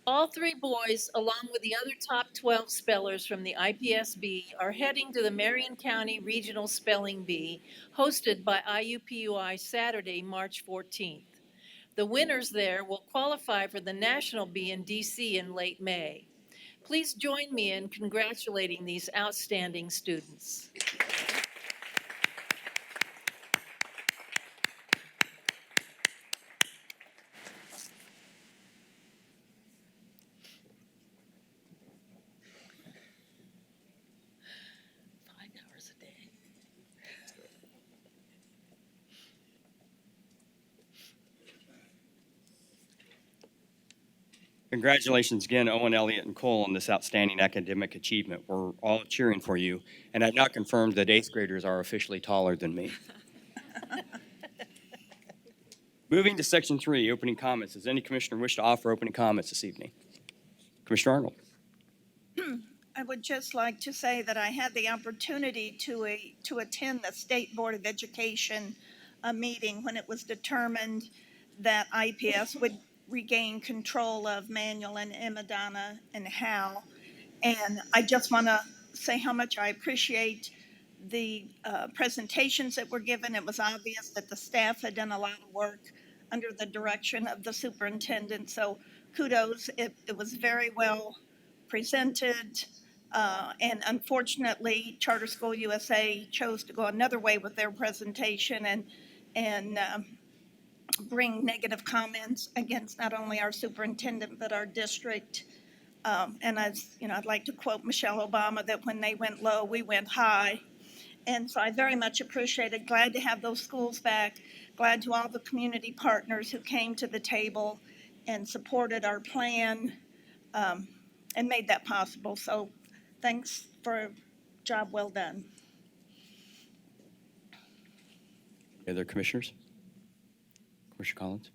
All three boys, along with the other top 12 spellers from the IPSB, are heading to the Marion County Regional Spelling Bee, hosted by IUPUI Saturday, March 14th. The winners there will qualify for the National Bee in DC in late May. Please join me in congratulating these outstanding students. $5 a day. Congratulations again, Owen, Elliott, and Cole, on this outstanding academic achievement. We're all cheering for you. And I've now confirmed that eighth graders are officially taller than me. Moving to section 3, opening comments. Does any commissioner wish to offer opening comments this evening? Commissioner Arnold. I would just like to say that I had the opportunity to attend the State Board of Education meeting when it was determined that IPS would regain control of Manual and Madonna and Hal. And I just want to say how much I appreciate the presentations that were given. It was obvious that the staff had done a lot of work under the direction of the superintendent. So kudos. It was very well presented. And unfortunately, Charter School USA chose to go another way with their presentation and bring negative comments against not only our superintendent but our district. And as you know, I'd like to quote Michelle Obama that when they went low, we went high. And so I very much appreciate it. Glad to have those schools back. Glad to all the community partners who came to the table and supported our plan and made that possible. So thanks for a job well done. Any other commissioners? Commissioner Collins.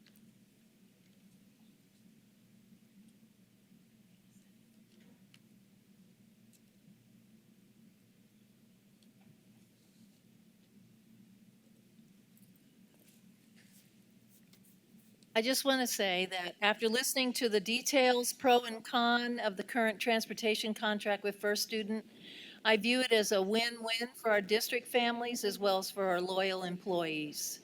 I just want to say that after listening to the details, pro and con, of the current transportation contract with First Student, I view it as a win-win for our district families as well as for our loyal employees.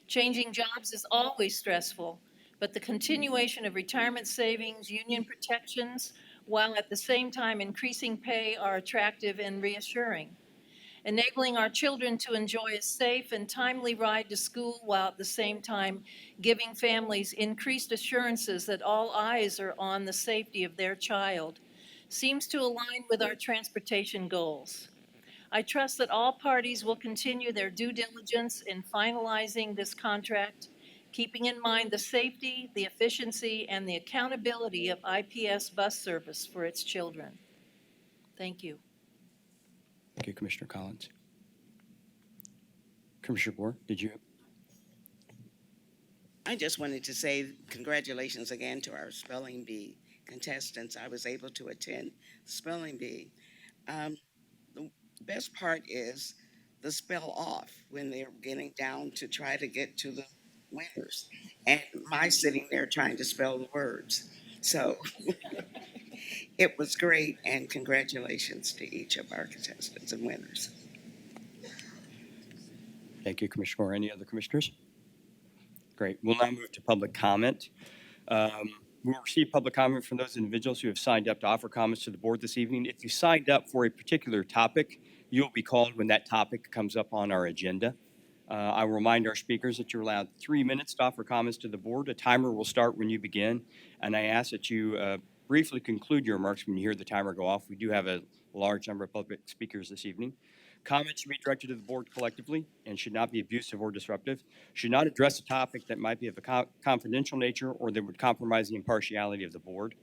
Changing jobs is always stressful, but the continuation of retirement savings, union protections, while at the same time increasing pay are attractive and reassuring. Enabling our children to enjoy a safe and timely ride to school while at the same time giving families increased assurances that all eyes are on the safety of their child seems to align with our transportation goals. I trust that all parties will continue their due diligence in finalizing this contract, keeping in mind the safety, the efficiency, and the accountability of IPS bus service for its children. Thank you. Thank you, Commissioner Collins. Commissioner Moore, did you? I just wanted to say congratulations again to our spelling bee contestants. I was able to attend spelling bee. The best part is the spell off when they're getting down to try to get to the winners, and my sitting there trying to spell the words. So it was great, and congratulations to each of our contestants and winners. Thank you, Commissioner Moore. Any other commissioners? Great. We'll now move to public comment. We'll receive public comment from those individuals who have signed up to offer comments to the board this evening. If you signed up for a particular topic, you'll be called when that topic comes up on our agenda. I will remind our speakers that you're allowed 3 minutes to offer comments to the board. A timer will start when you begin, and I ask that you briefly conclude your remarks when you hear the timer go off. We do have a large number of public speakers this evening. Comments should be directed to the board collectively and should not be abusive or disruptive, should not address a topic that might be of a confidential nature or that would compromise the impartiality of the board.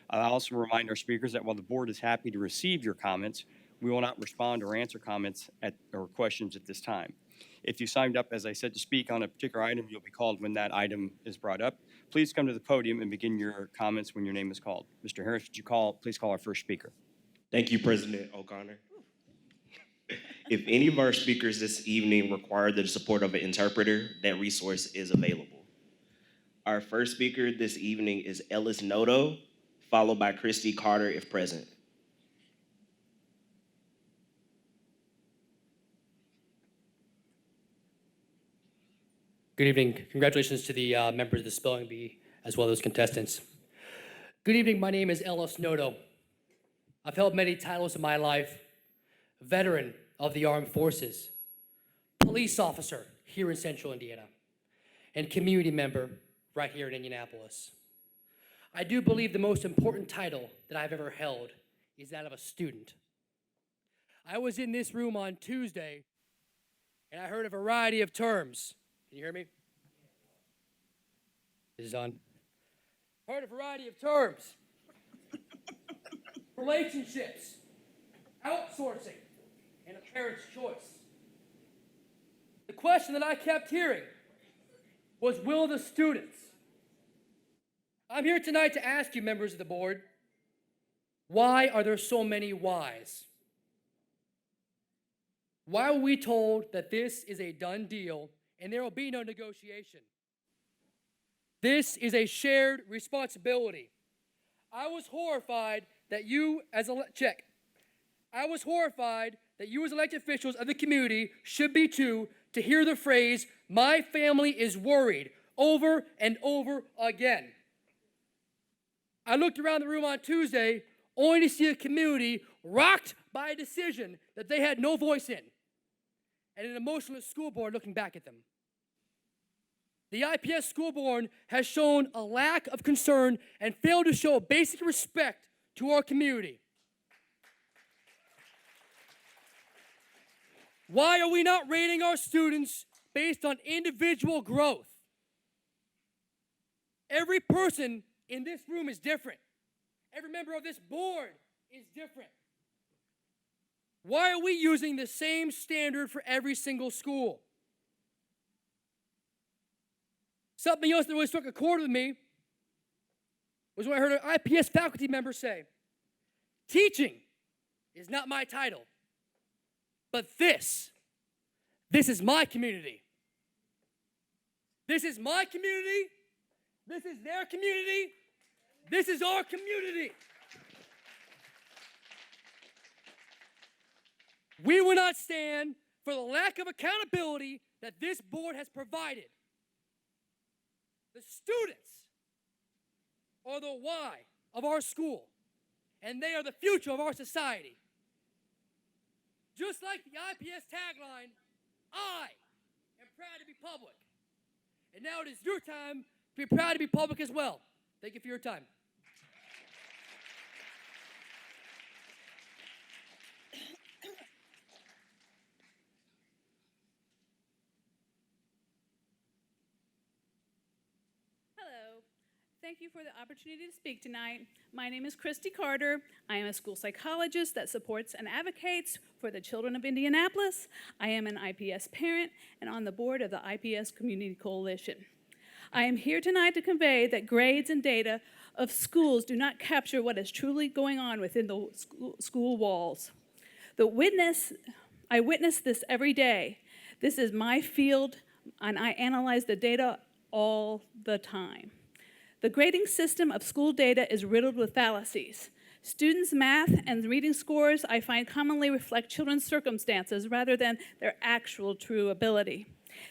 I also remind our speakers that while the board is happy to receive your comments, we will not respond or answer comments or questions at this time. If you signed up, as I said, to speak on a particular item, you'll be called when that item is brought up. Please come to the podium and begin your comments when your name is called. Mr. Harris, would you please call our first speaker? Thank you, President O'Connor. If any of our speakers this evening require the support of an interpreter, that resource is available. Our first speaker this evening is Ellis Noto followed by Christy Carter if present. Good evening. Congratulations to the members of the spelling bee, as well as contestants. Good evening. My name is Ellis Noto. I've held many titles in my life: veteran of the armed forces, police officer here in Central Indiana, and community member right here in Indianapolis. I do believe the most important title that I've ever held is that of a student. I was in this room on Tuesday, and I heard a variety of terms. Can you hear me? This is on. Heard a variety of terms. Relationships, outsourcing, and a parent's choice. The question that I kept hearing was, will the students? I'm here tonight to ask you, members of the board, why are there so many whys? Why were we told that this is a done deal and there will be no negotiation? This is a shared responsibility. I was horrified that you as elected officials of the community should be too, to hear the phrase, "My family is worried," over and over again. I looked around the room on Tuesday only to see a community rocked by a decision that they had no voice in, and an emotionless school board looking back at them. The IPS school board has shown a lack of concern and failed to show basic respect to our community. Why are we not rating our students based on individual growth? Every person in this room is different. Every member of this board is different. Why are we using the same standard for every single school? Something else that really struck a chord with me was when I heard an IPS faculty member say, "Teaching is not my title, but this is my community. This is my community. This is their community. This is our community." We will not stand for the lack of accountability that this board has provided. The students are the why of our school, and they are the future of our society. Just like the IPS tagline, "I am proud to be public." And now it is your time to be proud to be public as well. Thank you for your time. Hello. Thank you for the opportunity to speak tonight. My name is Christy Carter. I am a school psychologist that supports and advocates for the children of Indianapolis. I am an IPS parent and on the board of the IPS Community Coalition. I am here tonight to convey that grades and data of schools do not capture what is truly going on within the school walls. I witness this every day. This is my field, and I analyze the data all the time. The grading system of school data is riddled with fallacies. Students' math and reading scores, I find, commonly reflect children's circumstances rather than their actual true ability.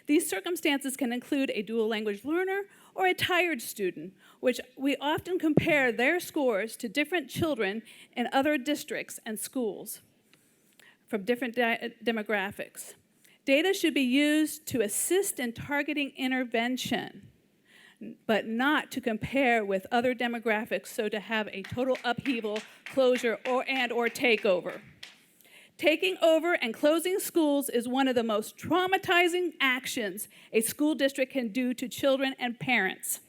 These circumstances can include a dual language learner or a tired student, which we often compare their scores to different children in other districts and schools from different demographics. Data should be used to assist in targeting intervention, but not to compare with other demographics, so to have a total upheaval, closure, or takeover. Taking over and closing schools is one of the most traumatizing actions a school district can do to children and parents.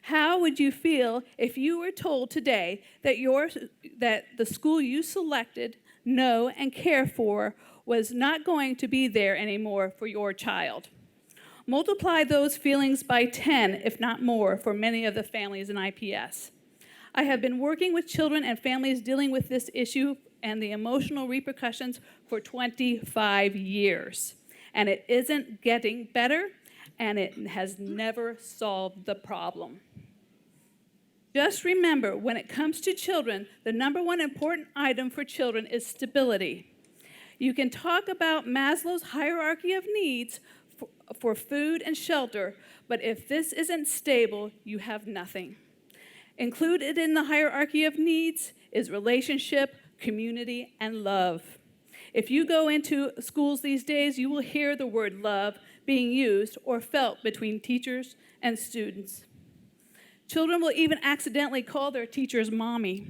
How would you feel if you were told today that the school you selected, know, and care for was not going to be there anymore for your child? Multiply those feelings by 10, if not more, for many of the families in IPS. I have been working with children and families dealing with this issue and the emotional repercussions for 25 years. And it isn't getting better, and it has never solved the problem. Just remember, when it comes to children, the number one important item for children is stability. You can talk about Maslow's hierarchy of needs for food and shelter, but if this isn't stable, you have nothing. Included in the hierarchy of needs is relationship, community, and love. If you go into schools these days, you will hear the word love being used or felt between teachers and students. Children will even accidentally call their teachers mommy.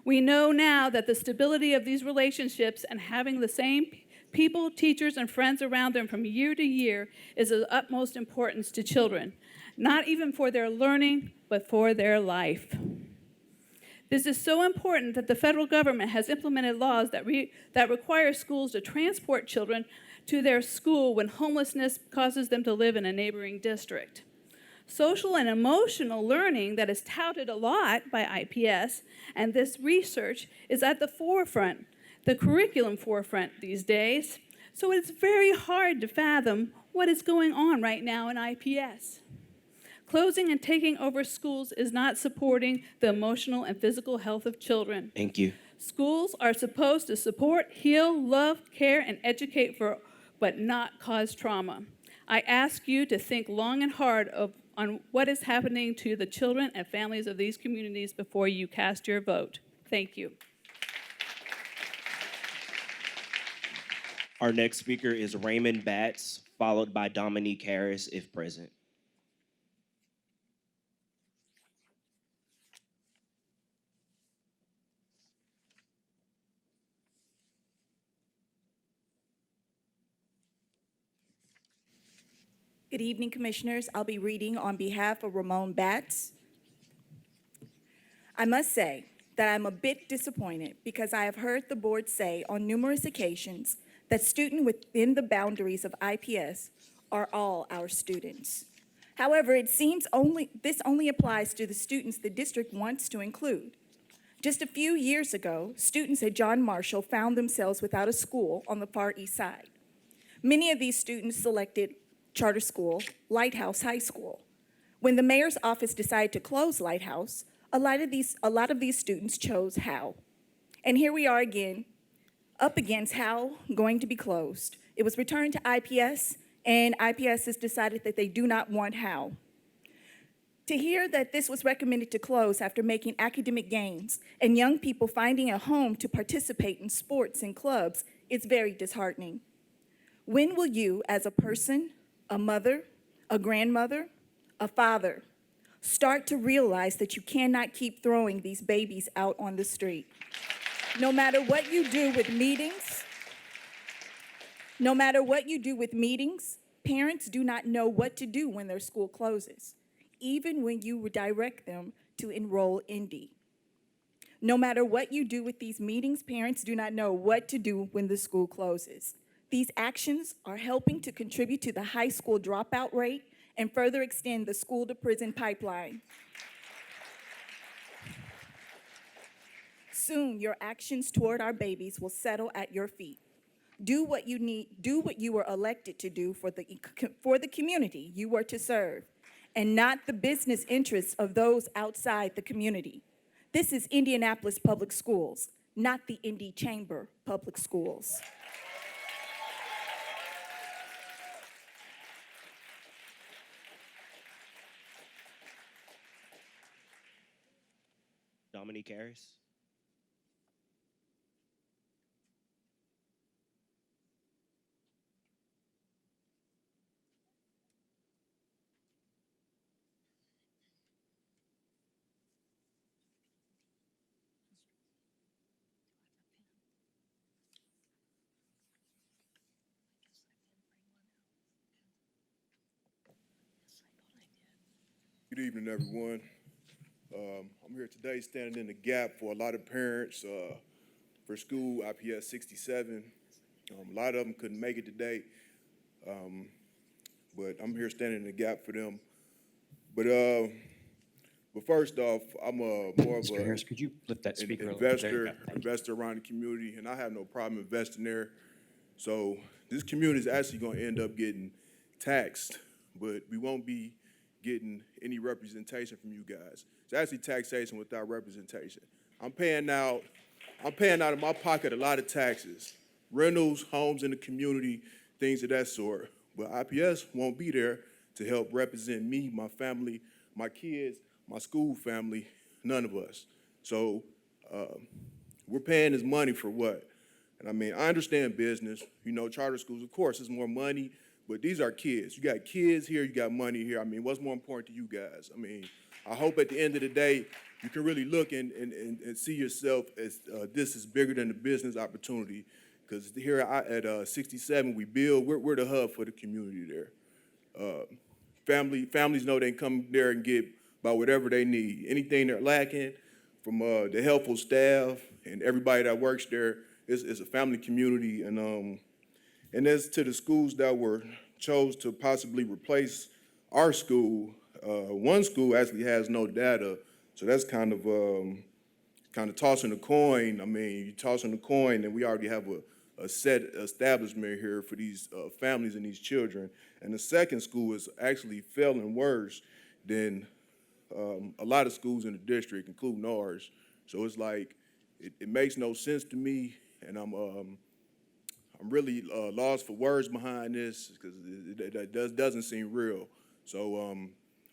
We know now that the stability of these relationships and having the same people, teachers, and friends around them from year to year is of utmost importance to children, not even for their learning, but for their life. This is so important that the federal government has implemented laws that require schools to transport children to their school when homelessness causes them to live in a neighboring district. Social and emotional learning that is touted a lot by IPS, and this research is at the forefront, the curriculum forefront these days. So it's very hard to fathom what is going on right now in IPS. Closing and taking over schools is not supporting the emotional and physical health of children. Thank you. Schools are supposed to support, heal, love, care, and educate but not cause trauma. I ask you to think long and hard on what is happening to the children and families of these communities before you cast your vote. Thank you. Our next speaker is Raymond Batts, followed by Dominique Harris, if present. Good evening, Commissioners. I'll be reading on behalf of Ramon Batts. I must say that I'm a bit disappointed because I have heard the board say on numerous occasions that students within the boundaries of IPS are all our students. However, it seems this only applies to the students the district wants to include. Just a few years ago, students at John Marshall found themselves without a school on the Far East Side. Many of these students selected charter school, Lighthouse High School. When the mayor's office decided to close Lighthouse, a lot of these students chose Howe. And here we are again, up against Howe going to be closed. It was returned to IPS, and IPS has decided that they do not want Howe. To hear that this was recommended to close after making academic gains and young people finding a home to participate in sports and clubs is very disheartening. When will you, as a person, a mother, a grandmother, a father, start to realize that you cannot keep throwing these babies out on the street? No matter what you do with meetings, parents do not know what to do when their school closes, even when you would direct them to enroll Indy. No matter what you do with these meetings, parents do not know what to do when the school closes. These actions are helping to contribute to the high school dropout rate and further extend the school-to-prison pipeline. Soon, your actions toward our babies will settle at your feet. Do what you were elected to do for the community you were to serve, and not the business interests of those outside the community. This is Indianapolis Public Schools, not the Indy Chamber Public Schools. Dominique Harris. Good evening, everyone. I'm here today standing in the gap for a lot of parents for school IPS 67. A lot of them couldn't make it today, but I'm here standing in the gap for them. But first off, I'm more of Mr. a Harris, could you lift that speaker a little bit? There you go. Thank you. investor around the community, and I have no problem investing there. So this community is actually going to end up getting taxed, but we won't be getting any representation from you guys. It's actually taxation without representation. I'm paying out of my pocket a lot of taxes, rentals, homes in the community, things of that sort. But IPS won't be there to help represent me, my family, my kids, my school family, none of us. So we're paying this money for what? And I mean, I understand business, charter schools, of course, it's more money, but these are kids. You got kids here, you got money here. I mean, what's more important to you guys? I mean, I hope at the end of the day, you can really look and see yourself as this is bigger than the business opportunity. Because here at 67, we build, we're the hub for the community there. Families know they can come there and get about whatever they need. Anything they're lacking from the helpful staff and everybody that works there, it's a family community. And as to the schools that were chose to possibly replace our school, one school actually has no data, so that's kind of tossing a coin. I mean, you're tossing a coin, and we already have a set establishment here for these families and these children. And the second school is actually failing worse than a lot of schools in the district, including ours. So it's like it makes no sense to me, and I'm really lost for words behind this because it doesn't seem real. So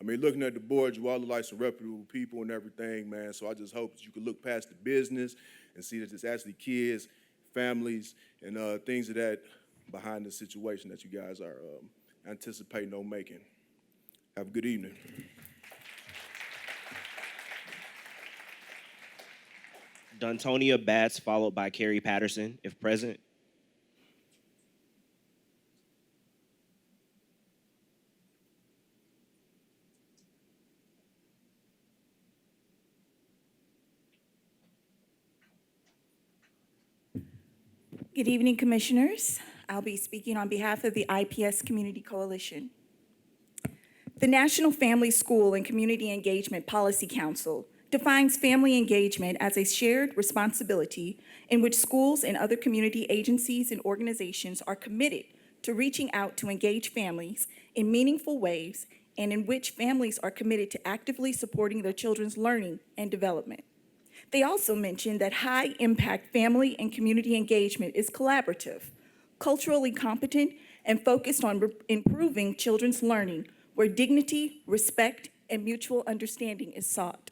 I mean, looking at the board, you all look like some reputable people and everything, man. So I just hope that you can look past the business and see that it's actually kids, families, and things of that behind the situation that you guys are anticipating on making. Have a good evening. Dontonia Batts, followed by Carrie Patterson, if present. Good evening, Commissioners. I'll be speaking on behalf of the IPS Community Coalition. The National Family School and Community Engagement Policy Council defines family engagement as a shared responsibility in which schools and other community agencies and organizations are committed to reaching out to engage families in meaningful ways and in which families are committed to actively supporting their children's learning and development. They also mentioned that high-impact family and community engagement is collaborative, culturally competent, and focused on improving children's learning where dignity, respect, and mutual understanding is sought.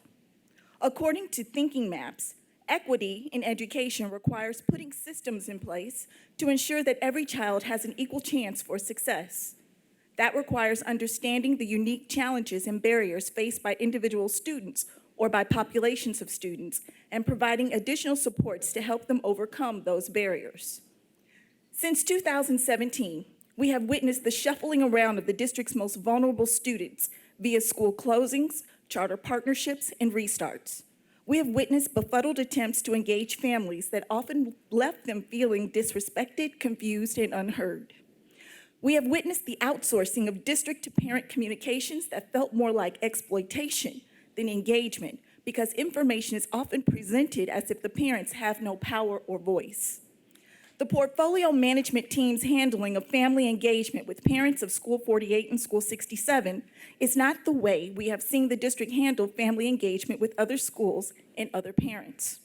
According to Thinking Maps, equity in education requires putting systems in place to ensure that every child has an equal chance for success. That requires understanding the unique challenges and barriers faced by individual students or by populations of students, and providing additional supports to help them overcome those barriers. Since 2017, we have witnessed the shuffling around of the district's most vulnerable students via school closings, charter partnerships, and restarts. We have witnessed befuddled attempts to engage families that often left them feeling disrespected, confused, and unheard. We have witnessed the outsourcing of district-to-parent communications that felt more like exploitation than engagement, because information is often presented as if the parents have no power or voice. The portfolio management team's handling of family engagement with parents of School 48 and School 67 is not the way we have seen the district handle family engagement with other schools and other parents.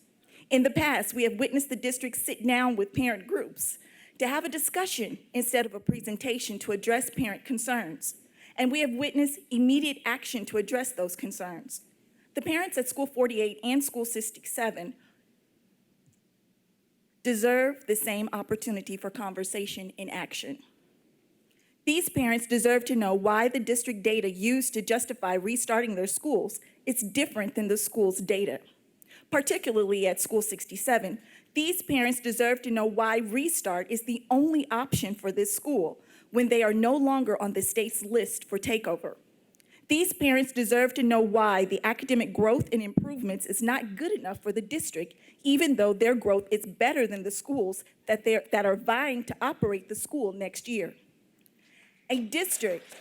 In the past, we have witnessed the district sit down with parent groups to have a discussion instead of a presentation to address parent concerns. And we have witnessed immediate action to address those concerns. The parents at School 48 and School 67 deserve the same opportunity for conversation and action. These parents deserve to know why the district data used to justify restarting their schools is different than the school's data. Particularly at School 67, these parents deserve to know why restart is the only option for this school when they are no longer on the state's list for takeover. These parents deserve to know why the academic growth and improvements is not good enough for the district, even though their growth is better than the schools that are vying to operate the school next year. A district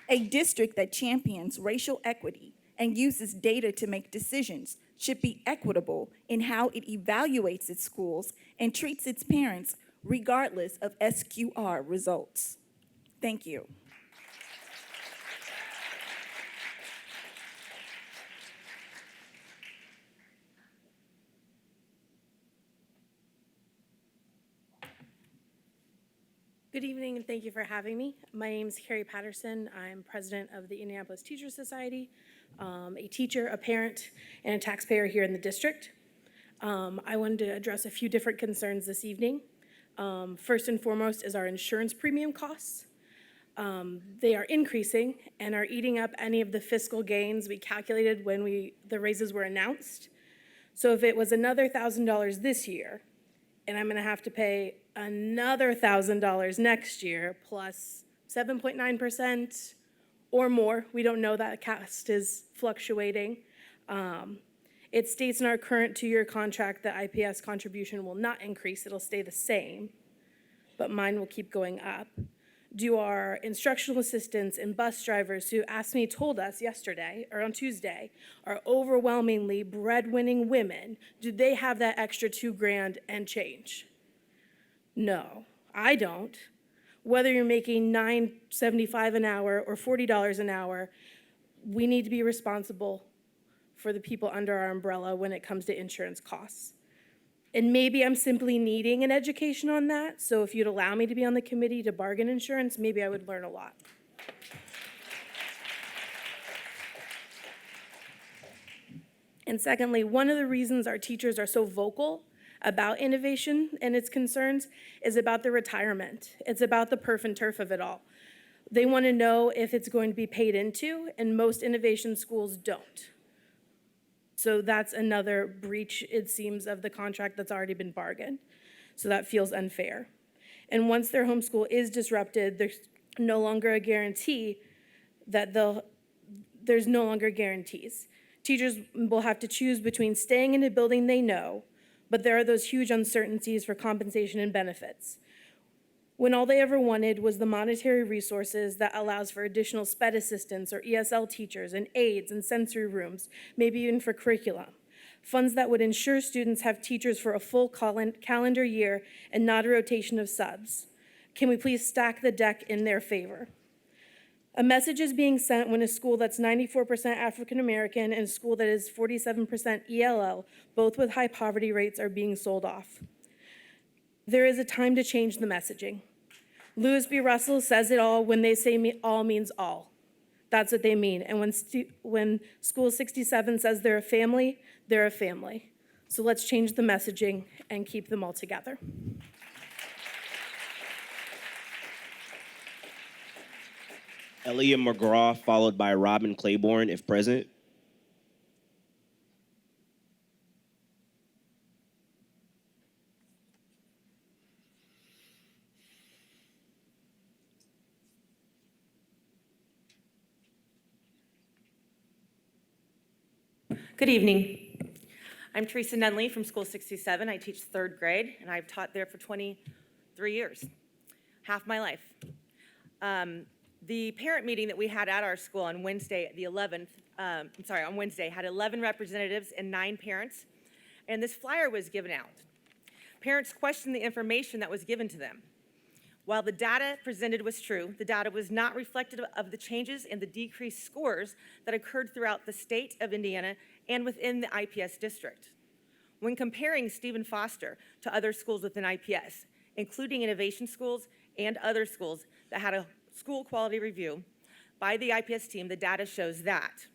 that champions racial equity and uses data to make decisions should be equitable in how it evaluates its schools and treats its parents regardless of SQR results. Thank you. Good evening, and thank you for having me. My name is Carrie Patterson. I'm president of the Indianapolis Teachers Society, a teacher, a parent, and a taxpayer here in the district. I wanted to address a few different concerns this evening. First and foremost is our insurance premium costs. They are increasing and are eating up any of the fiscal gains we calculated when the raises were announced. So if it was another $1,000 this year, and I'm gonna have to pay another $1,000 next year plus 7.9% or more, we don't know, that cost is fluctuating. It states in our current 2-year contract that IPS contribution will not increase, it'll stay the same, but mine will keep going up. Do our instructional assistants and bus drivers who told us yesterday, or on Tuesday, are overwhelmingly breadwinning women, do they have that extra $2,000 and change? No, I don't. Whether you're making $9.75 an hour or $40 an hour, we need to be responsible for the people under our umbrella when it comes to insurance costs. And maybe I'm simply needing an education on that, so if you'd allow me to be on the committee to bargain insurance, maybe I would learn a lot. And secondly, one of the reasons our teachers are so vocal about innovation and its concerns is about the retirement. It's about the perf and turf of it all. They want to know if it's going to be paid into, and most innovation schools don't. So that's another breach, it seems, of the contract that's already been bargained. So that feels unfair. And once their homeschool is disrupted, there's no longer a guarantee that there's no longer guarantees. Teachers will have to choose between staying in a building they know, but there are those huge uncertainties for compensation and benefits. When all they ever wanted was the monetary resources that allows for additional SPED assistants or ESL teachers and aides and sensory rooms, maybe even for curriculum. Funds that would ensure students have teachers for a full calendar year and not a rotation of subs. Can we please stack the deck in their favor? A message is being sent when a school that's 94% African American and a school that is 47% ELL, both with high poverty rates, are being sold off. There is a time to change the messaging. Lewis B. Russell says it all when they say all means all. That's what they mean. And when School 67 says they're a family, they're a family. So let's change the messaging and keep them all together. Elia McGraw, followed by Robin Claiborne, if present. Good evening. I'm Teresa Nunley from School 67. I teach 3rd grade, and I've taught there for 23 years, half my life. The parent meeting that we had at our school on Wednesday, on Wednesday, had 11 representatives and 9 parents, and this flyer was given out. Parents questioned the information that was given to them. While the data presented was true, the data was not reflective of the changes in the decreased scores that occurred throughout the state of Indiana and within the IPS district. When comparing Stephen Foster to other schools within IPS, including innovation schools and other schools that had a school quality review by the IPS team, the data shows that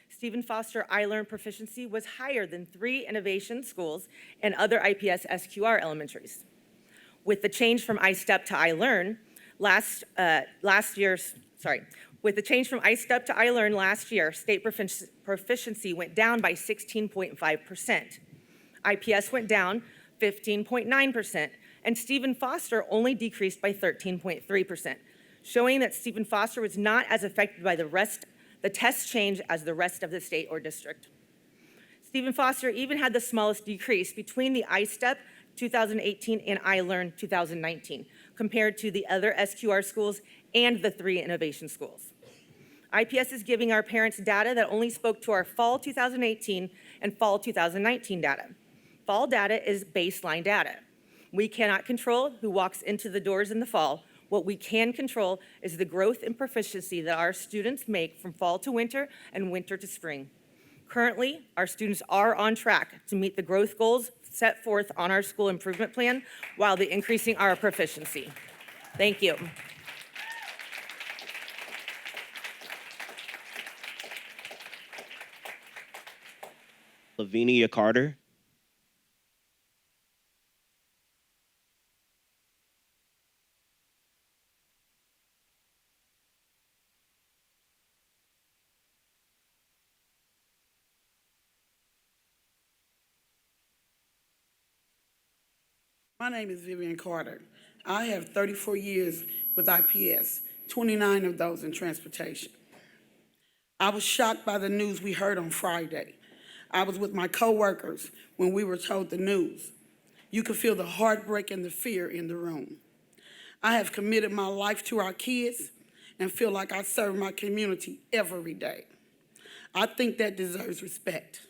Stephen Foster iLearn proficiency was higher than 3 innovation schools and other IPS SQR elementaries. With the change from iStep to iLearn with the change from iStep to iLearn last year, state proficiency went down by 16.5%. IPS went down 15.9%, and Stephen Foster only decreased by 13.3%, showing that Stephen Foster was not as affected by the test change as the rest of the state or district. Stephen Foster even had the smallest decrease between the iStep 2018 and iLearn 2019, compared to the other SQR schools and the 3 innovation schools. IPS is giving our parents data that only spoke to our fall 2018 and fall 2019 data. Fall data is baseline data. We cannot control who walks into the doors in the fall. What we can control is the growth and proficiency that our students make from fall to winter and winter to spring. Currently, our students are on track to meet the growth goals set forth on our school improvement plan while increasing our proficiency. Thank you. Lavinia Carter. My name is Vivian Carter. I have 34 years with IPS, 29 of those in transportation. I was shocked by the news we heard on Friday. I was with my coworkers when we were told the news. You could feel the heartbreak and the fear in the room. I have committed my life to our kids and feel like I serve my community every day. I think that deserves respect.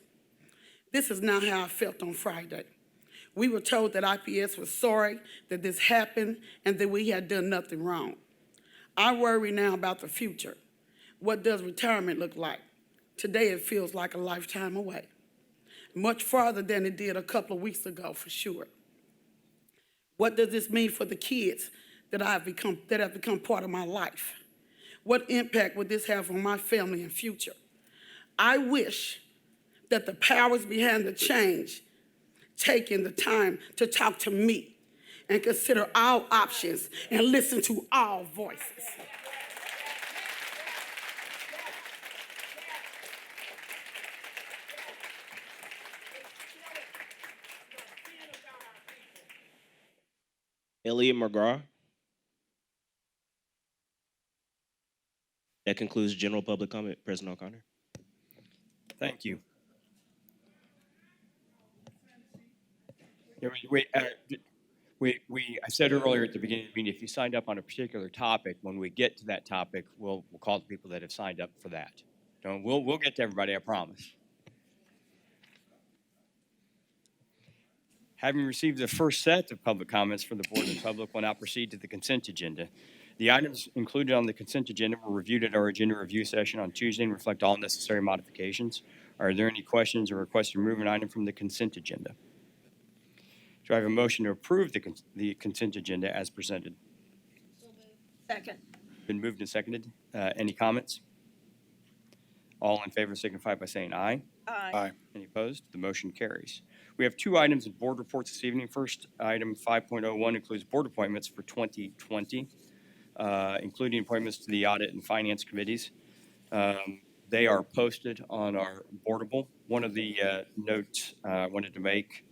This is not how I felt on Friday. We were told that IPS was sorry that this happened and that we had done nothing wrong. I worry now about the future. What does retirement look like? Today it feels like a lifetime away. Much farther than it did a couple of weeks ago, for sure. What does this mean for the kids that have become part of my life? What impact would this have on my family and future? I wish that the powers behind the change taking the time to talk to me and consider all options and listen to all voices. Elliot McGraw. That concludes general public comment. President O'Connor. Thank you. Yeah, I said earlier at the beginning of the meeting, if you signed up on a particular topic, when we get to that topic, we'll call the people that have signed up for that. We'll get to everybody, I promise. Having received the first set of public comments from the board and public, will now proceed to the consent agenda. The items included on the consent agenda were reviewed at our agenda review session on Tuesday and reflect all necessary modifications. Are there any questions or requests to remove an item from the consent agenda? Do I have a motion to approve the consent agenda as presented? Second. Been moved and seconded. Any comments? All in favor signify by saying aye. Aye. Any opposed? The motion carries. We have two items in board reports this evening. First, item 5.01 includes board appointments for 2020, including appointments to the audit and finance committees. They are posted on our boardable. One of the notes I wanted to make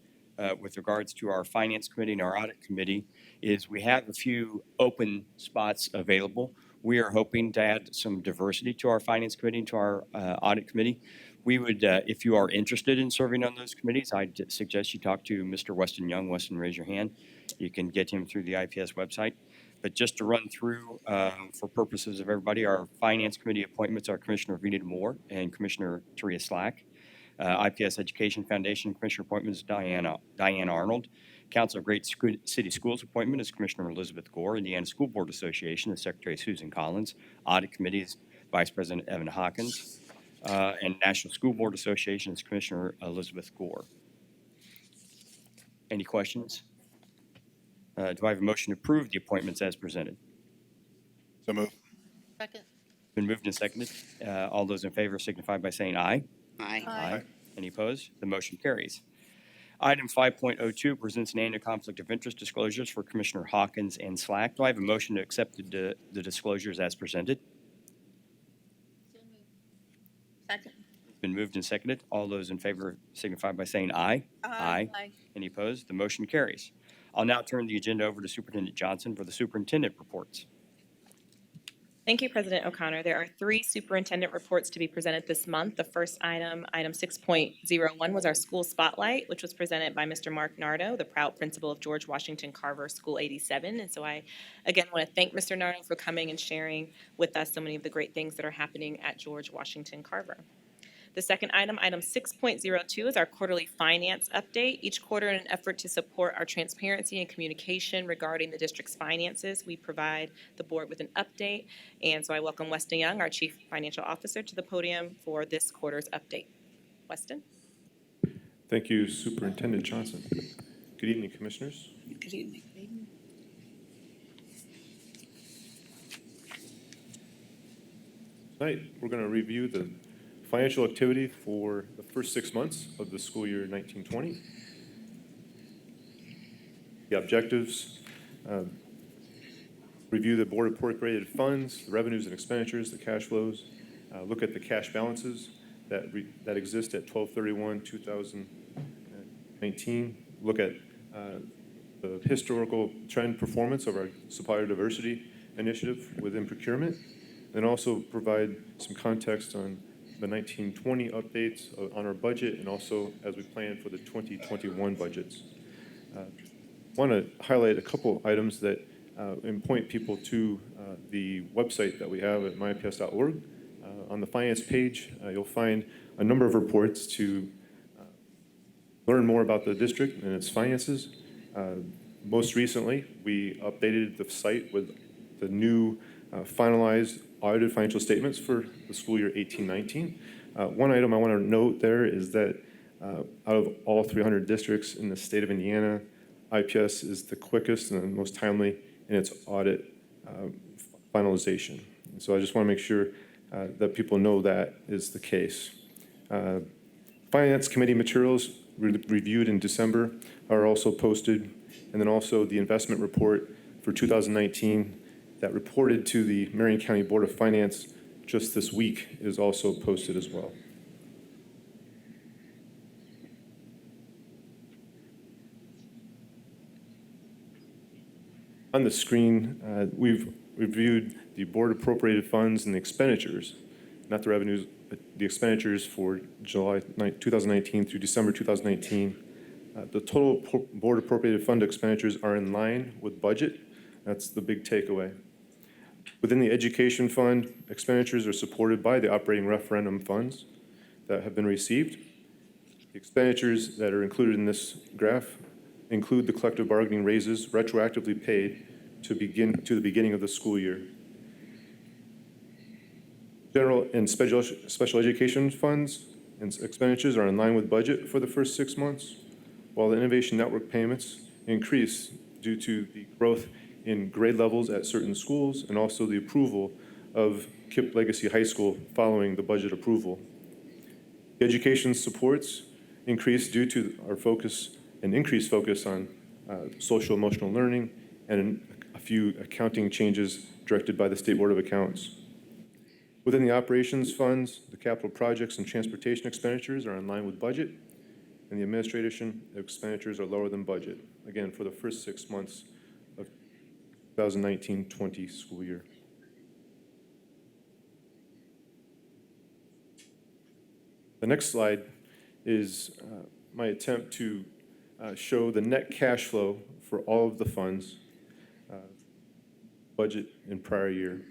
with regards to our finance committee and our audit committee is we have a few open spots available. We are hoping to add some diversity to our finance committee and to our audit committee. We would, if you are interested in serving on those committees, I'd suggest you talk to Mr. Weston Young. Weston, raise your hand. You can get him through the IPS website. But just to run through, for purposes of everybody, our finance committee appointments are Commissioner Rita Moore and Commissioner Taria Slack. IPS Education Foundation Commissioner appointment is Diane Arnold. Council of Great City Schools appointment is Commissioner Elizabeth Gore. Indiana School Board Association is Secretary Susan Collins. Audit Committee is Vice President Evan Hawkins. And National School Board Association is Commissioner Elizabeth Gore. Any questions? Do I have a motion to approve the appointments as presented? So moved. Second. Been moved and seconded. All those in favor signify by saying aye. Aye. Aye. Any opposed? The motion carries. Item 5.02 presents an annual conflict of interest disclosures for Commissioner Hawkins and Slack. Do I have a motion to accept the disclosures as presented? Second. Been moved and seconded. All those in favor signify by saying aye. Aye. Aye. Any opposed? The motion carries. I'll now turn the agenda over to Superintendent Johnson for the superintendent reports. Thank you, President O'Connor. There are 3 superintendent reports to be presented this month. The first item, item 6.01, was our school spotlight, which was presented by Mr. Mark Nardo, the proud principal of George Washington Carver School 87. And so I, again, want to thank Mr. Nardo for coming and sharing with us so many of the great things that are happening at George Washington Carver. The second item, item 6.02, is our quarterly finance update. Each quarter, in an effort to support our transparency and communication regarding the district's finances, we provide the board with an update. And so I welcome Weston Young, our Chief Financial Officer, to the podium for this quarter's update. Weston? Thank you, Superintendent Johnson. Good evening, Commissioners. Good evening. Tonight, we're going to review the financial activity for the first 6 months of the school year 1920. The objectives, review the board appropriated funds, the revenues and expenditures, the cash flows, look at the cash balances that exist at 12/31/2019, look at the historical trend performance of our supplier diversity initiative within procurement, and also provide some context on the 1920 updates on our budget and also as we plan for the 2021 budgets. Want to highlight a couple items that and point people to the website that we have at myips.org. On the finance page, you'll find a number of reports to learn more about the district and its finances. Most recently, we updated the site with the new finalized audited financial statements for the school year 18-19. One item I want to note there is that out of all 300 districts in the state of Indiana, IPS is the quickest and the most timely in its audit finalization. And so I just want to make sure that people know that is the case. Finance committee materials reviewed in December are also posted, and then also the investment report for 2019 that reported to the Marion County Board of Finance just this week is also posted as well. On the screen, we've reviewed the board appropriated funds and the expenditures, not the revenues, but the expenditures for July 2019 through December 2019. The total board appropriated fund expenditures are in line with budget. That's the big takeaway. Within the education fund, expenditures are supported by the operating referendum funds that have been received. The expenditures that are included in this graph include the collective bargaining raises retroactively paid to the beginning of the school year. General and special education funds and expenditures are in line with budget for the first 6 months, while the innovation network payments increase due to the growth in grade levels at certain schools and also the approval of KIPP Legacy High School following the budget approval. The education supports increased due to our increased focus on social emotional learning and a few accounting changes directed by the State Board of Accounts. Within the operations funds, the capital projects and transportation expenditures are in line with budget, and the administration expenditures are lower than budget, again, for the first 6 months of 2019-20 school year. The next slide is my attempt to show the net cash flow for all of the funds, budget in prior year.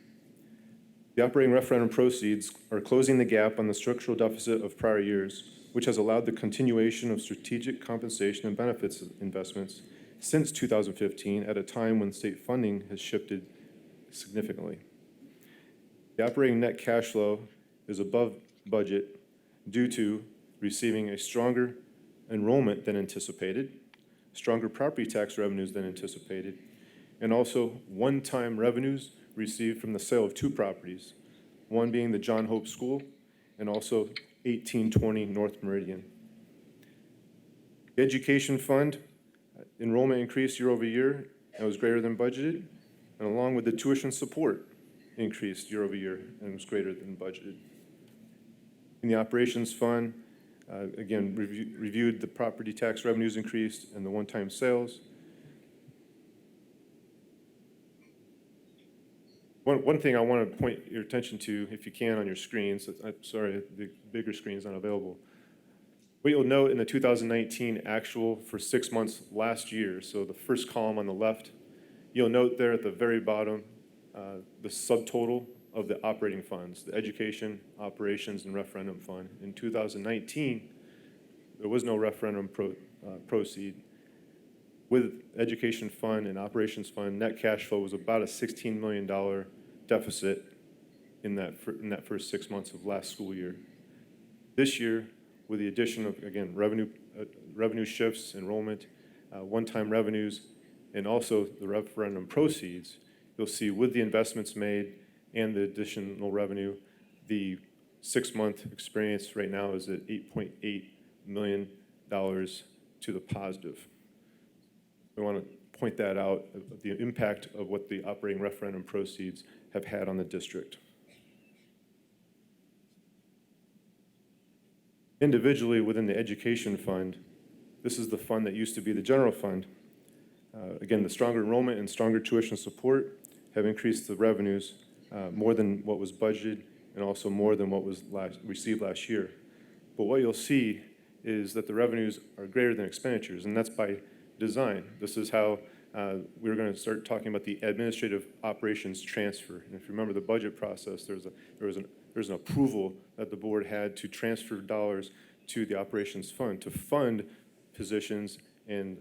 The operating referendum proceeds are closing the gap on the structural deficit of prior years, which has allowed the continuation of strategic compensation and benefits investments since 2015 at a time when state funding has shifted significantly. The operating net cash flow is above budget due to receiving a stronger enrollment than anticipated, stronger property tax revenues than anticipated, and also one-time revenues received from the sale of 2 properties, one being the John Hope School and also 1820 North Meridian. The education fund enrollment increased year over year and was greater than budgeted, and along with the tuition support increased year over year and was greater than budgeted. In the operations fund, again, reviewed the property tax revenues increased and the one-time sales. One thing I want to point your attention to, if you can, on your screens, I'm sorry, the bigger screen is not available. What you'll note in the 2019 actual for 6 months last year, so the first column on the left, you'll note there at the very bottom, the subtotal of the operating funds, the education, operations, and referendum fund. In 2019, there was no referendum proceed. With education fund and operations fund, net cash flow was about a $16 million deficit in that first 6 months of last school year. This year, with the addition of, again, revenue shifts, enrollment, one-time revenues, and also the referendum proceeds, you'll see with the investments made and the additional revenue, The 6-month experience right now is at $8.8 million to the positive. We want to point that out, the impact of what the operating referendum proceeds have had on the district. Individually, within the education fund, this is the fund that used to be the general fund. Again, the stronger enrollment and stronger tuition support have increased the revenues more than what was budgeted and also more than what was received last year. But what you'll see is that the revenues are greater than expenditures, and that's by design. This is how we're going to start talking about the administrative operations transfer. And if you remember the budget process, there's an approval that the board had to transfer dollars to the operations fund to fund positions and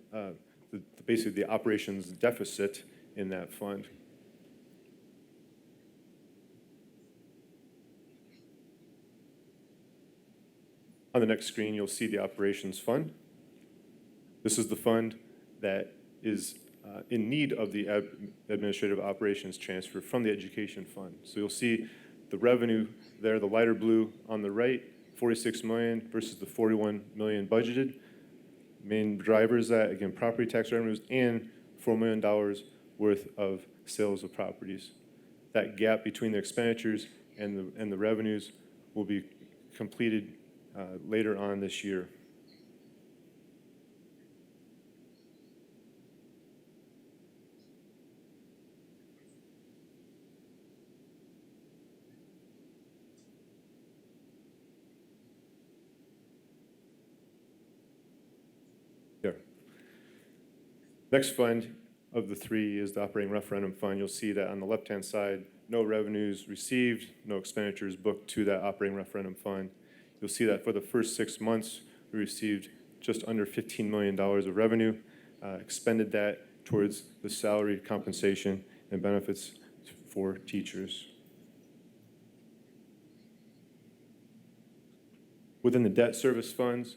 basically the operations deficit in that fund. On the next screen, you'll see the operations fund. This is the fund that is in need of the administrative operations transfer from the education fund. So you'll see the revenue there, the lighter blue on the right, 46 million versus the 41 million budgeted. Main drivers that, again, property tax revenues and $4 million worth of sales of properties. That gap between the expenditures and the revenues will be completed later on this year. There. Next fund of the three is the operating referendum fund. You'll see that on the left-hand side, no revenues received, no expenditures booked to that operating referendum fund. You'll see that for the first 6 months, we received just under $15 million of revenue, expended that towards the salary compensation and benefits for teachers. Within the debt service funds,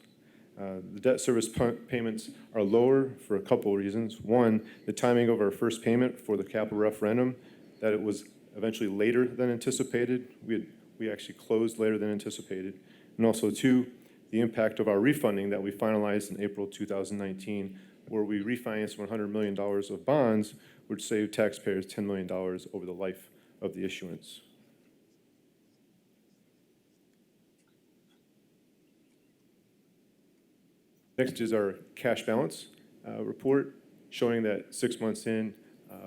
the debt service payments are lower for a couple of reasons. One, the timing of our first payment for the capital referendum, that it was eventually later than anticipated. We actually closed later than anticipated. And also two, the impact of our refunding that we finalized in April 2019, where we refinanced $100 million of bonds, which saved taxpayers $10 million over the life of the issuance. Next is our cash balance report, showing that 6 months in,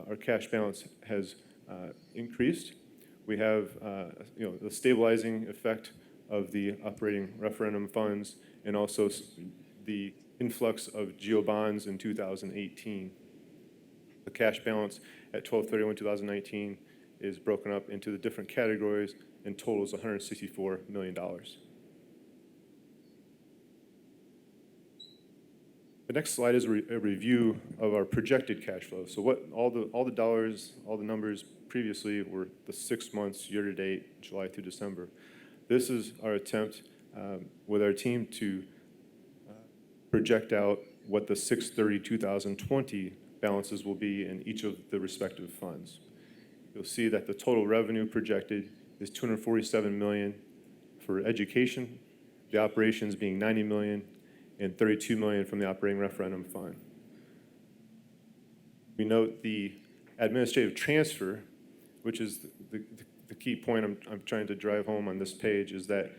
our cash balance has increased. We have the stabilizing effect of the operating referendum funds and also the influx of GEO bonds in 2018. The cash balance at 12/31/2019 is broken up into the different categories and totals $164 million. The next slide is a review of our projected cash flow. So what all the dollars, all the numbers previously were the 6 months year to date, July through December. This is our attempt with our team to project out what the 6/30/2020 balances will be in each of the respective funds. You'll see that the total revenue projected is $247 million for education, the operations being $90 million, and $32 million from the operating referendum fund. We note the administrative transfer, which is the key point I'm trying to drive home on this page, is that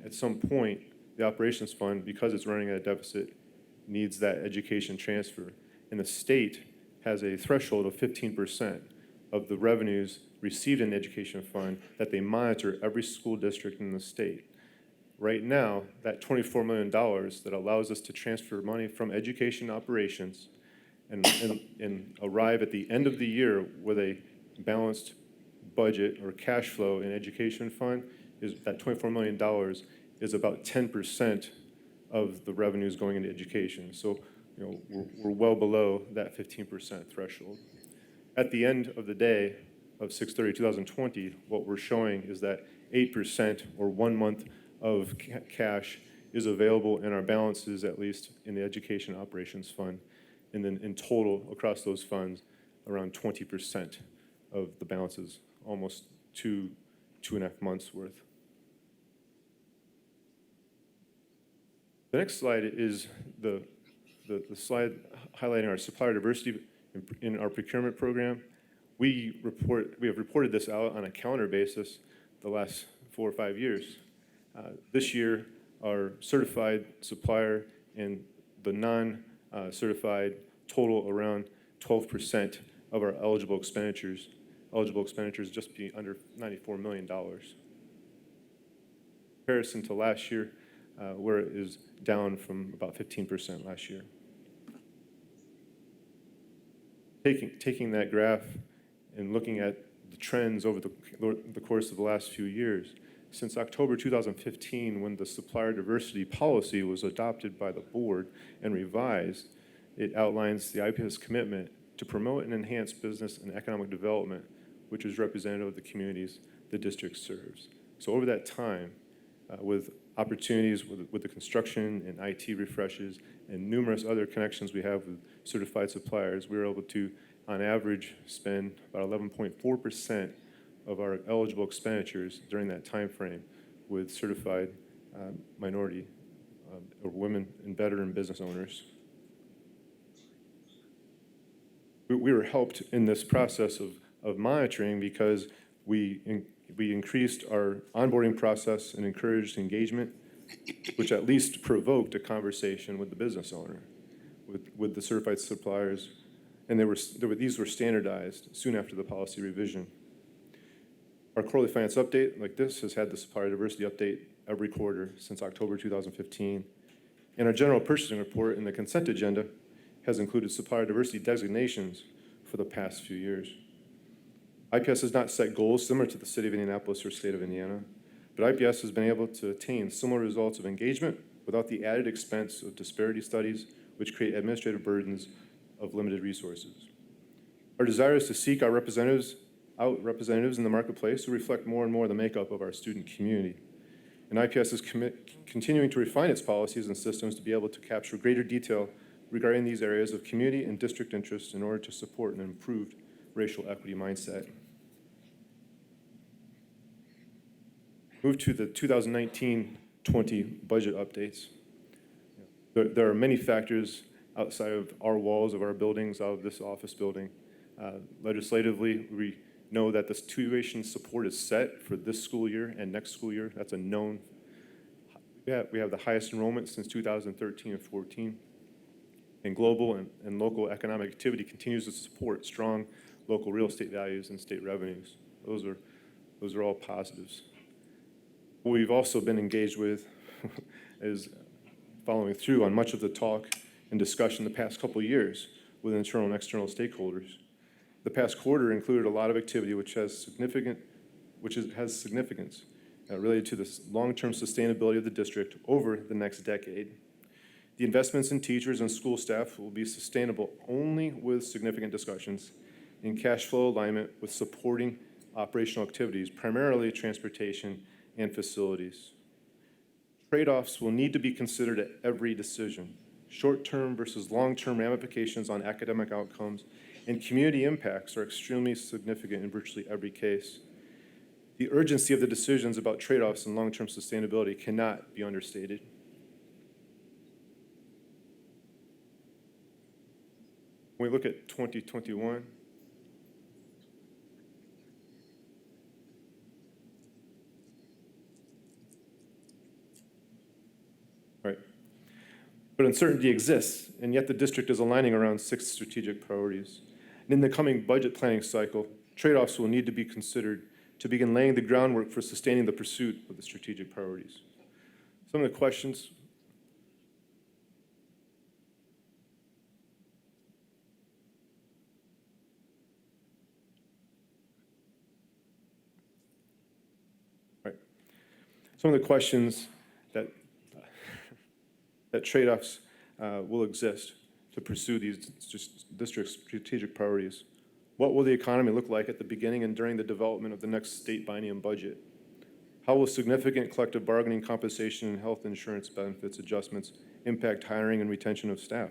at some point, the operations fund, because it's running at a deficit, needs that education transfer. And the state has a threshold of 15% of the revenues received in the education fund that they monitor every school district in the state. Right now, that $24 million that allows us to transfer money from education operations and arrive at the end of the year with a balanced budget or cash flow in education fund, is that $24 million is about 10% of the revenues going into education. So we're well below that 15% threshold. At the end of the day of 6/30/2020, what we're showing is that 8% or 1 month of cash is available in our balances, at least in the education operations fund. And then in total, across those funds, around 20% of the balances, almost 2.5 months worth. The next slide is the slide highlighting our supplier diversity in our procurement program. We have reported this out on a calendar basis the last 4 or 5 years. This year, our certified supplier and the non-certified total around 12% of our eligible expenditures. Eligible expenditures just be under $94 million. Comparison to last year, where it is down from about 15% last year. Taking that graph and looking at the trends over the course of the last few years, since October 2015, when the supplier diversity policy was adopted by the board and revised, it outlines the IPS commitment to promote and enhance business and economic development, which is representative of the communities the district serves. So over that time, with opportunities with the construction and IT refreshes and numerous other connections we have with certified suppliers, we were able to, on average, spend about 11.4% of our eligible expenditures during that time frame with certified minority or women and veteran business owners. We were helped in this process of monitoring because we increased our onboarding process and encouraged engagement, which at least provoked a conversation with the business owner, with the certified suppliers, and these were standardized soon after the policy revision. Our quarterly finance update, like this, has had the supplier diversity update every quarter since October 2015, and our general purchasing report in the consent agenda has included supplier diversity designations for the past few years. IPS has not set goals similar to the city of Indianapolis or state of Indiana, but IPS has been able to attain similar results of engagement without the added expense of disparity studies, which create administrative burdens of limited resources. Our desire is to seek out representatives in the marketplace who reflect more and more the makeup of our student community. And IPS is continuing to refine its policies and systems to be able to capture greater detail regarding these areas of community and district interest in order to support an improved racial equity mindset. Move to the 2019-20 budget updates. There are many factors outside of our walls of our buildings, out of this office building. Legislatively, we know that this tuition support is set for this school year and next school year. That's a known. We have the highest enrollment since 2013 and 14. And global and local economic activity continues to support strong local real estate values and state revenues. Those are all positives. What we've also been engaged with is following through on much of the talk and discussion the past couple of years with internal and external stakeholders. The past quarter included a lot of activity which has significance related to the long-term sustainability of the district over the next decade. The investments in teachers and school staff will be sustainable only with significant discussions in cash flow alignment with supporting operational activities, primarily transportation and facilities. Trade-offs will need to be considered at every decision. Short-term versus long-term ramifications on academic outcomes and community impacts are extremely significant in virtually every case. The urgency of the decisions about trade-offs and long-term sustainability cannot be understated. When we look at 2021, right. But uncertainty exists, and yet the district is aligning around 6 strategic priorities. And in the coming budget planning cycle, trade-offs will need to be considered to begin laying the groundwork for sustaining the pursuit of the strategic priorities. Some of the questions. Some of the questions that trade-offs will exist to pursue these district strategic priorities. What will the economy look like at the beginning and during the development of the next state biennium budget? How will significant collective bargaining compensation and health insurance benefits adjustments impact hiring and retention of staff?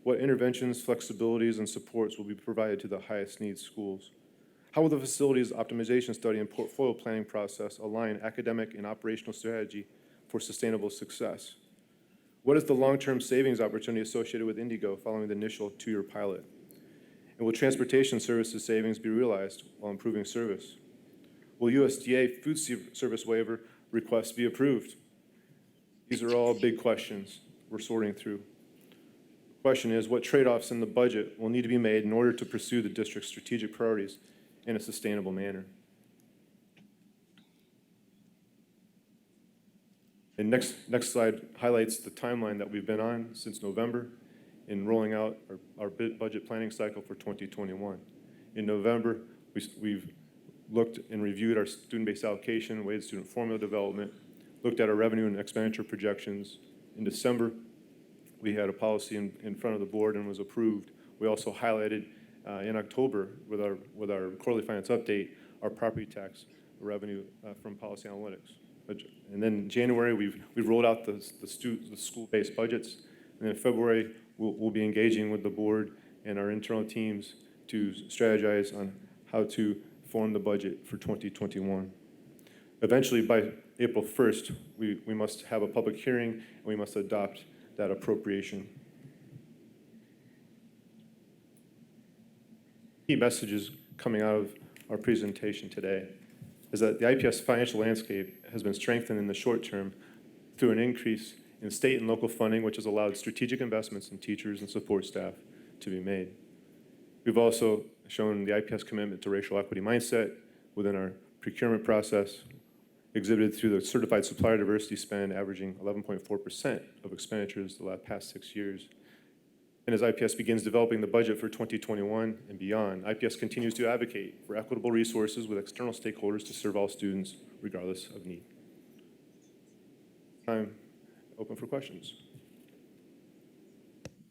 What interventions, flexibilities, and supports will be provided to the highest needs schools? How will the facilities optimization study and portfolio planning process align academic and operational strategy for sustainable success? What is the long-term savings opportunity associated with Indigo following the initial 2-year pilot? And will transportation services savings be realized while improving service? Will USDA food service waiver requests be approved? These are all big questions we're sorting through. The question is, what trade-offs in the budget will need to be made in order to pursue the district's strategic priorities in a sustainable manner? And next slide highlights the timeline that we've been on since November in rolling out our budget planning cycle for 2021. In November, we've looked and reviewed our student-based allocation, weighted student formula development, looked at our revenue and expenditure projections. In December, we had a policy in front of the board and was approved. We also highlighted in October with our quarterly finance update, our property tax revenue from policy analytics. And then in January, we've rolled out the school-based budgets. And in February, we'll be engaging with the board and our internal teams to strategize on how to form the budget for 2021. Eventually, by April 1st, we must have a public hearing and we must adopt that appropriation. Key messages coming out of our presentation today is that the IPS financial landscape has been strengthened in the short term through an increase in state and local funding, which has allowed strategic investments in teachers and support staff to be made. We've also shown the IPS commitment to racial equity mindset within our procurement process, exhibited through the certified supplier diversity spend averaging 11.4% of expenditures the past 6 years. And as IPS begins developing the budget for 2021 and beyond, IPS continues to advocate for equitable resources with external stakeholders to serve all students regardless of need. Time open for questions.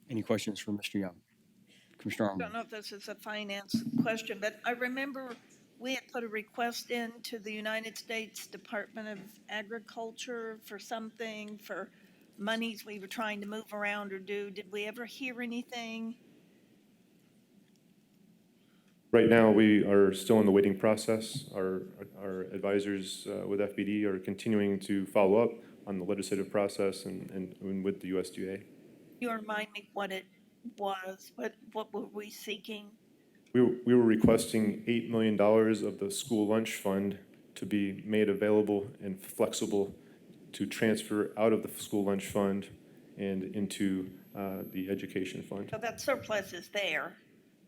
Any questions for Mr. Young? Commissioner I Arnold? don't know if this is a finance question, but I remember we had put a request in to the United States Department of Agriculture for something, for monies we were trying to move around or do. Did we ever hear anything? Right now, we are still in the waiting process. Our advisors with FBD are continuing to follow up on the legislative process and with the USDA. You remind me what it was, what were we seeking? We were requesting $8 million of the school lunch fund to be made available and flexible to transfer out of the school lunch fund and into the education fund. So that surplus is there,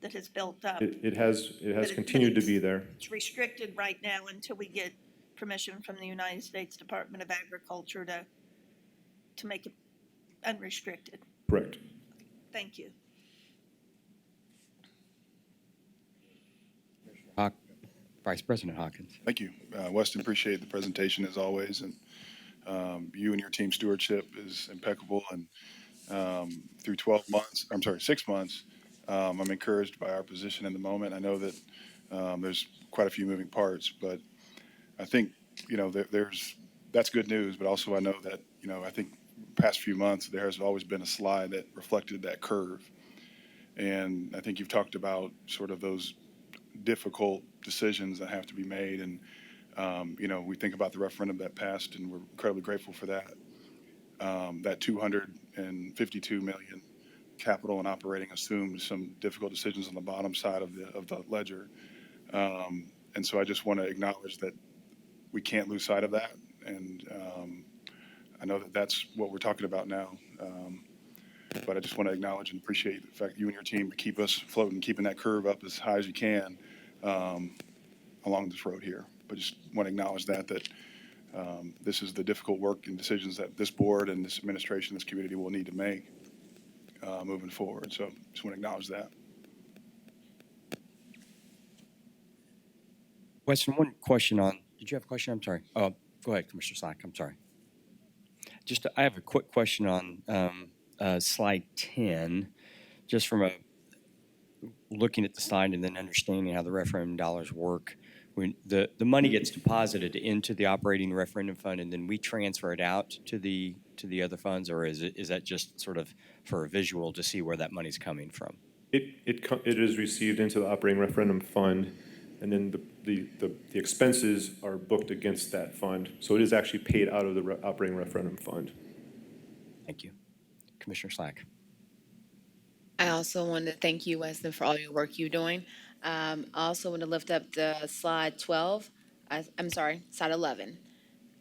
that has built up. It has continued to be there. It's restricted right now until we get permission from the United States Department of Agriculture to make it unrestricted. Correct. Thank you. Vice President Hawkins. Thank you. Weston, appreciate the presentation as always. And you and your team stewardship is impeccable. And through 6 months, I'm encouraged by our position in the moment. I know that there's quite a few moving parts, but I think, that's good news. But also I know that, I think past few months, there has always been a slide that reflected that curve. And I think you've talked about sort of those difficult decisions that have to be made. And, we think about the referendum that passed, and we're incredibly grateful for that. That $252 million capital and operating assumed some difficult decisions on the bottom side of the ledger. And so I just want to acknowledge that we can't lose sight of that. And I know that that's what we're talking about now. But I just want to acknowledge and appreciate the fact that you and your team keep us floating, keeping that curve up as high as you can along this road here. But just want to acknowledge that this is the difficult work and decisions that this board and this administration, this community will need to make moving forward. So just want to acknowledge that. Weston, one question on, did you have a question? I'm sorry. Oh, go ahead, Commissioner Slack. I'm sorry. I have a quick question on slide 10, just from looking at the slide and then understanding how the referendum dollars work. When the money gets deposited into the operating referendum fund and then we transfer it out to the other funds, or is that just sort of for a visual to see where that money's coming from? It is received into the operating referendum fund, and then the expenses are booked against that fund. So it is actually paid out of the operating referendum fund. Thank you. Commissioner Slack. I also want to thank you, Weston, for all your work you're doing. I also want to lift up the slide 12. I'm sorry, slide 11.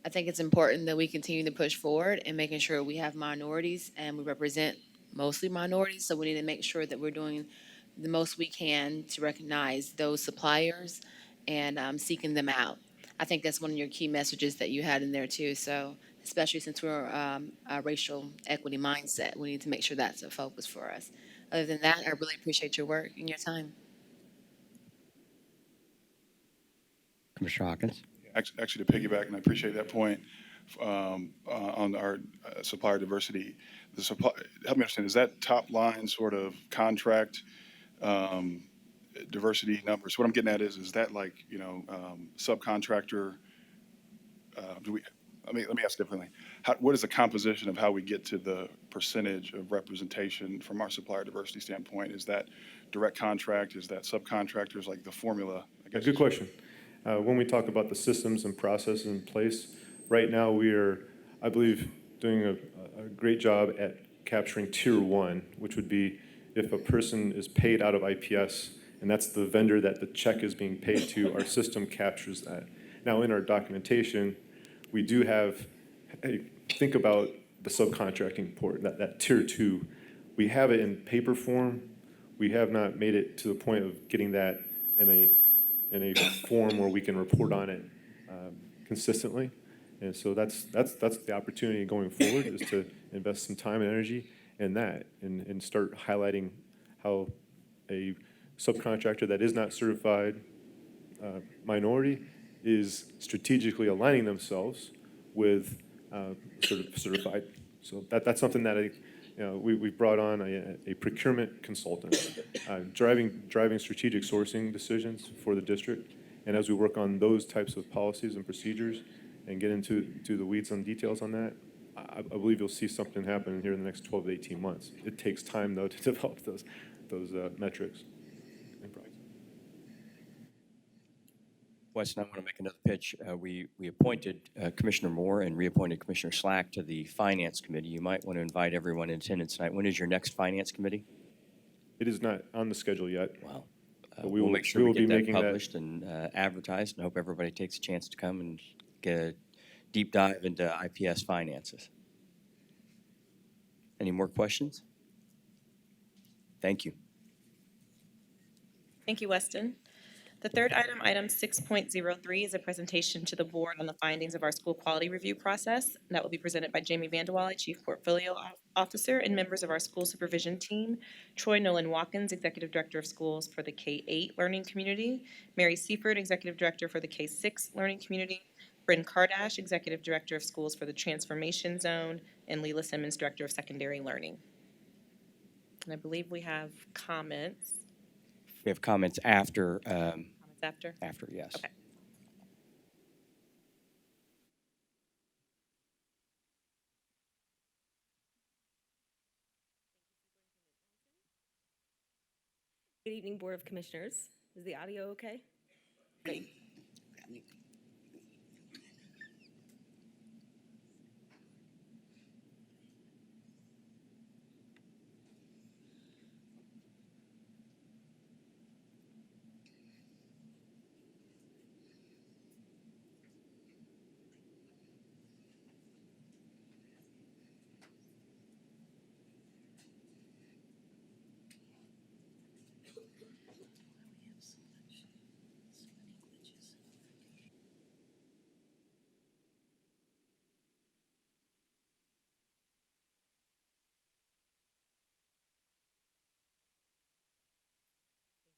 I think it's important that we continue to push forward and making sure we have minorities and we represent mostly minorities. So we need to make sure that we're doing the most we can to recognize those suppliers and seeking them out. I think that's one of your key messages that you had in there too. So especially since we're a racial equity mindset, we need to make sure that's a focus for us. Other than that, I really appreciate your work and your time. Commissioner Hawkins. Actually, to piggyback, and I appreciate that point, on our supplier diversity, help me understand, is that top line sort of contract diversity numbers? What I'm getting at is that like, subcontractor, let me ask differently. What is the composition of how we get to the percentage of representation from our supplier diversity standpoint? Is that direct contract? Is that subcontractors? Like the formula? I guess. Good question. When we talk about the systems and processes in place, right now we are, I believe, doing a great job at capturing tier one, which would be if a person is paid out of IPS, and that's the vendor that the check is being paid to, our system captures that. Now, in our documentation, we do have, hey, think about the subcontracting port, that tier two. We have it in paper form. We have not made it to the point of getting that in a form where we can report on it consistently. And so that's the opportunity going forward, is to invest some time and energy in that and start highlighting how a subcontractor that is not certified minority is strategically aligning themselves with certified. So that's something that we've brought on a procurement consultant, driving strategic sourcing decisions for the district. And as we work on those types of policies and procedures and get into the weeds on details on that, I believe you'll see something happen here in the next 12 to 18 months. It takes time, though, to develop those metrics. Weston, I want to make another pitch. We appointed Commissioner Moore and reappointed Commissioner Slack to the Finance Committee. You might want to invite everyone in attendance tonight. When is your next Finance Committee? It is not on the schedule yet. Wow. We'll make sure we be get that making that published and advertised, and hope everybody takes a chance to come and get a deep dive into IPS finances. Any more questions? Thank you. Thank you, Weston. The third item, item 6.03, is a presentation to the board on the findings of our school quality review process. That will be presented by Jamie Vanderwaalle, Chief Portfolio Officer, and members of our school supervision team. Troy Nolan Watkins, Executive Director of Schools for the K-8 Learning Community. Mary Seifert, Executive Director for the K-6 Learning Community. Bryn Kardash, Executive Director of Schools for the Transformation Zone. And Leela Simmons, Director of Secondary Learning. And I believe we have comments. We have comments after. Comments after? After, yes. Okay. Good evening, Board of Commissioners. Is the audio okay? Great.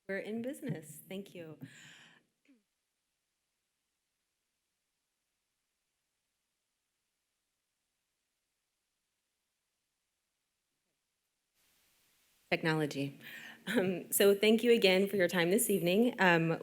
We're in business. Thank you. Technology. So thank you again for your time this evening.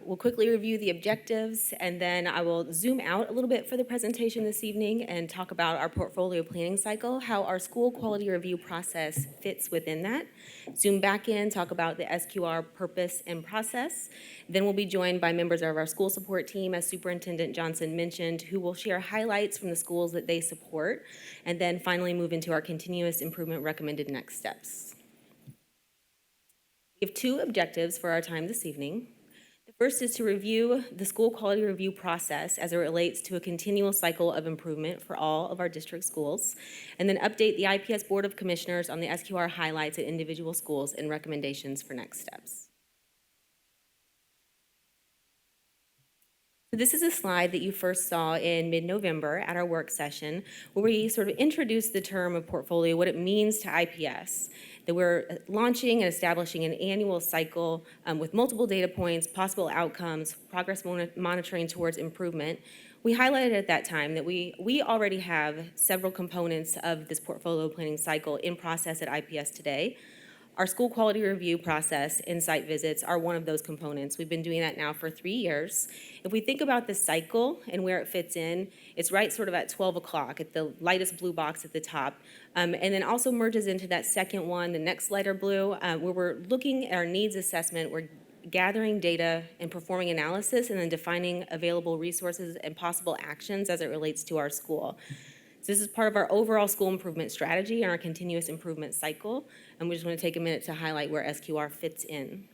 We'll quickly review the objectives, and then I will zoom out a little bit for the presentation this evening and talk about our portfolio planning cycle, how our school quality review process fits within that. Zoom back in, talk about the SQR purpose and process. Then we'll be joined by members of our school support team, as Superintendent Johnson mentioned, who will share highlights from the schools that they support, and then finally move into our continuous improvement recommended next steps. We have two objectives for our time this evening. The first is to review the school quality review process as it relates to a continual cycle of improvement for all of our district schools, and then update the IPS Board of Commissioners on the SQR highlights at individual schools and recommendations for next steps. So this is a slide that you first saw in mid-November at our work session, where we sort of introduced the term of portfolio, what it means to IPS, that we're launching and establishing an annual cycle with multiple data points, possible outcomes, progress monitoring towards improvement. We highlighted at that time that we already have several components of this portfolio planning cycle in process at IPS today. Our school quality review process and site visits are one of those components. We've been doing that now for 3 years. If we think about the cycle and where it fits in, it's right sort of at 12 o'clock at the lightest blue box at the top. And then also merges into that second one, the next lighter blue, where we're looking at our needs assessment. We're gathering data and performing analysis and then defining available resources and possible actions as it relates to our school. So this is part of our overall school improvement strategy and our continuous improvement cycle, and we just want to take a minute to highlight where SQR fits in.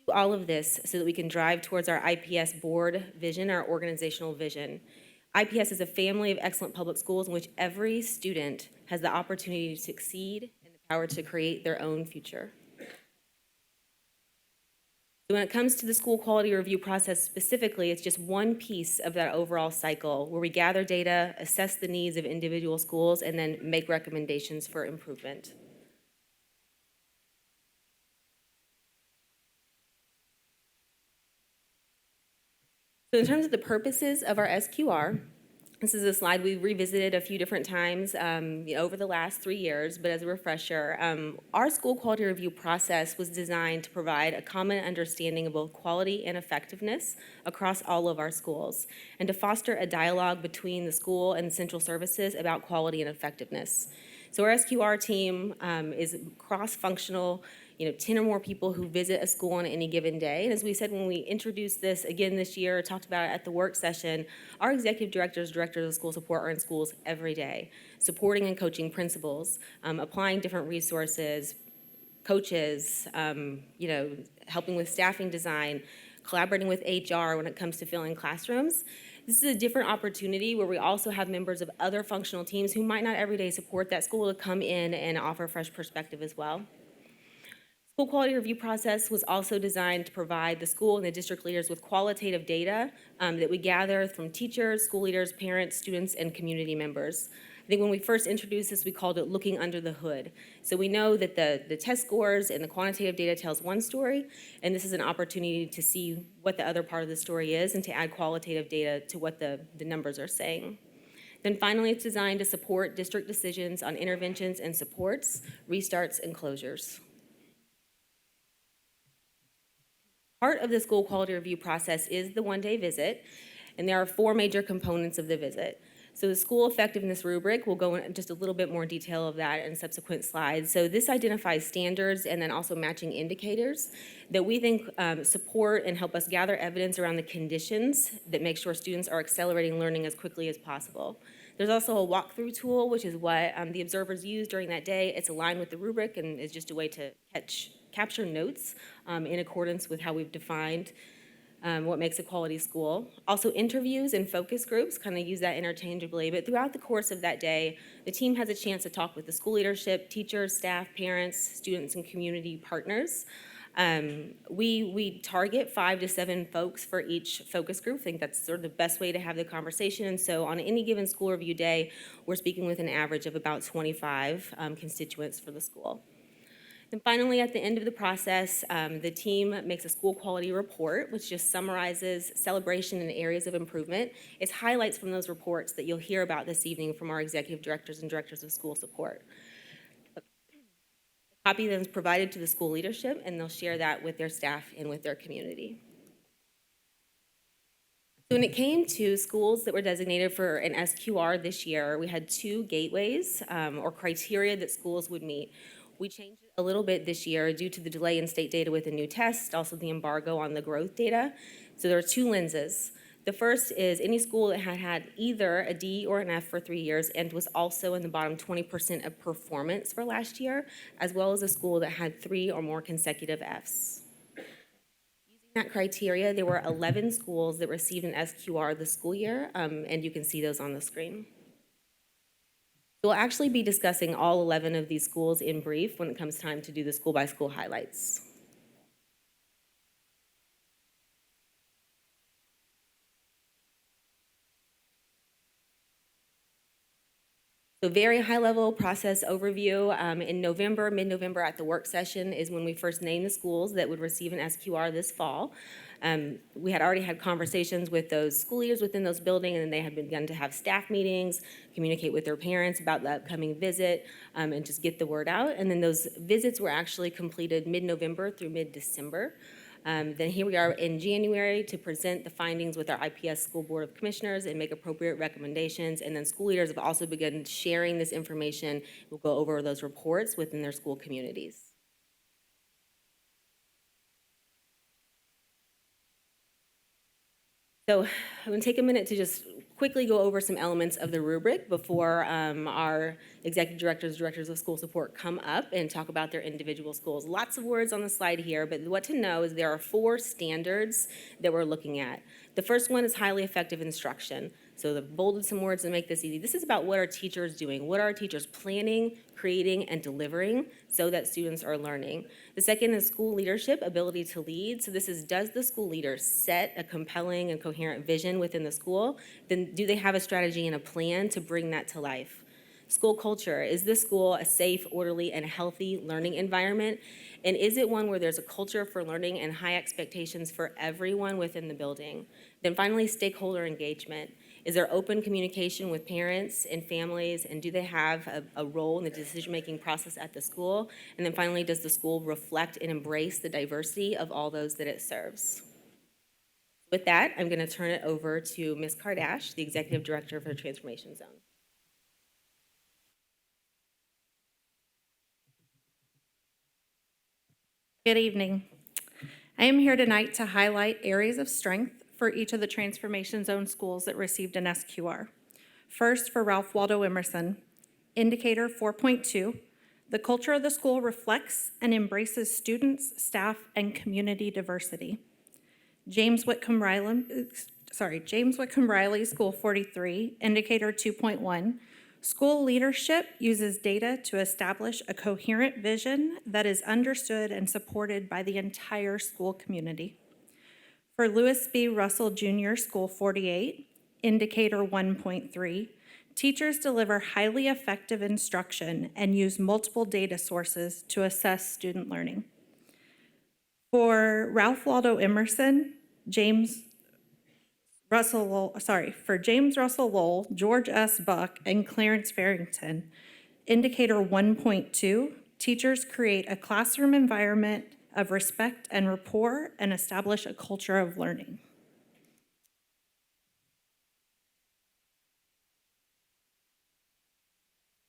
We do all of this so that we can drive towards our IPS board vision, our organizational vision. IPS is a family of excellent public schools in which every student has the opportunity to succeed and the power to create their own future. When it comes to the school quality review process specifically, it's just one piece of that overall cycle where we gather data, assess the needs of individual schools, and then make recommendations for improvement. So in terms of the purposes of our SQR, this is a slide we've revisited a few different times over the last 3 years, but as a refresher, our school quality review process was designed to provide a common understanding of both quality and effectiveness across all of our schools, and to foster a dialogue between the school and central services about quality and effectiveness. So our SQR team is cross-functional, 10 or more people who visit a school on any given day. And as we said when we introduced this again this year, talked about it at the work session, our executive directors of school support are in schools every day, supporting and coaching principals, applying different resources, coaches, helping with staffing design, collaborating with HR when it comes to filling classrooms. This is a different opportunity where we also have members of other functional teams who might not every day support that school to come in and offer fresh perspective as well. School quality review process was also designed to provide the school and the district leaders with qualitative data that we gather from teachers, school leaders, parents, students, and community members. I think when we first introduced this, we called it looking under the hood. So we know that the test scores and the quantitative data tells one story, and this is an opportunity to see what the other part of the story is and to add qualitative data to what the numbers are saying. Then finally, it's designed to support district decisions on interventions and supports, restarts, and closures. Part of the school quality review process is the one-day visit, and there are 4 major components of the visit. So the school effectiveness rubric, we'll go into just a little bit more detail of that in subsequent slides. So this identifies standards and then also matching indicators that we think support and help us gather evidence around the conditions that make sure students are accelerating learning as quickly as possible. There's also a walkthrough tool, which is what the observers use during that day. It's aligned with the rubric and is just a way to capture notes in accordance with how we've defined what makes a quality school. Also interviews and focus groups, kind of use that interchangeably, but throughout the course of that day, the team has a chance to talk with the school leadership, teachers, staff, parents, students, and community partners. We target 5 to 7 folks for each focus group. I think that's sort of the best way to have the conversation. And so on any given school review day, we're speaking with an average of about 25 constituents for the school. And finally, at the end of the process, the team makes a school quality report, which just summarizes celebration and areas of improvement. It's highlights from those reports that you'll hear about this evening from our executive directors and directors of school support. Copy then is provided to the school leadership, and they'll share that with their staff and with their community. So when it came to schools that were designated for an SQR this year, we had two gateways or criteria that schools would meet. We changed it a little bit this year due to the delay in state data with a new test, also the embargo on the growth data. So there are two lenses. The first is any school that had had either a D or an F for 3 years and was also in the bottom 20% of performance for last year, as well as a school that had 3 or more consecutive Fs. Using that criteria, there were 11 schools that received an SQR this school year, and you can see those on the screen. We'll actually be discussing all 11 of these schools in brief when it comes time to do the school-by-school highlights. So very high-level process overview. In November, mid-November at the work session is when we first named the schools that would receive an SQR this fall. We had already had conversations with those school leaders within those buildings, and they had begun to have staff meetings, communicate with their parents about the upcoming visit, and just get the word out. And then those visits were actually completed mid-November through mid-December. Then here we are in January to present the findings with our IPS School Board of Commissioners and make appropriate recommendations. And then school leaders have also begun sharing this information. We'll go over those reports within their school communities. So I'm going to take a minute to just quickly go over some elements of the rubric before our executive directors of school support come up and talk about their individual schools. Lots of words on the slide here, but what to know is there are 4 standards that we're looking at. The first one is highly effective instruction. So the bolded some words to make this easy. This is about what our teachers doing, what are our teachers planning, creating, and delivering so that students are learning. The second is school leadership, ability to lead. So this is, does the school leader set a compelling and coherent vision within the school? Then do they have a strategy and a plan to bring that to life? School culture, is this school a safe, orderly, and healthy learning environment? And is it one where there's a culture for learning and high expectations for everyone within the building? Then finally, stakeholder engagement. Is there open communication with parents and families, and do they have a role in the decision-making process at the school? And then finally, does the school reflect and embrace the diversity of all those that it serves? With that, I'm going to turn it over to Ms. Kardash, the Executive Director for the Transformation Zone. Good evening. I am here tonight to highlight areas of strength for each of the Transformation Zone schools that received an SQR. First, for Ralph Waldo Emerson, indicator 4.2, the culture of the school reflects and embraces students, staff, and community diversity. James Whitcomb Riley, School 43, indicator 2.1, school leadership uses data to establish a coherent vision that is understood and supported by the entire school community. For Lewis B. Russell Jr. School 48, indicator 1.3, teachers deliver highly effective instruction and use multiple data sources to assess student learning. For Ralph Waldo Emerson, for James Russell Lowell, George S. Buck, and Clarence Farrington, indicator 1.2, teachers create a classroom environment of respect and rapport and establish a culture of learning.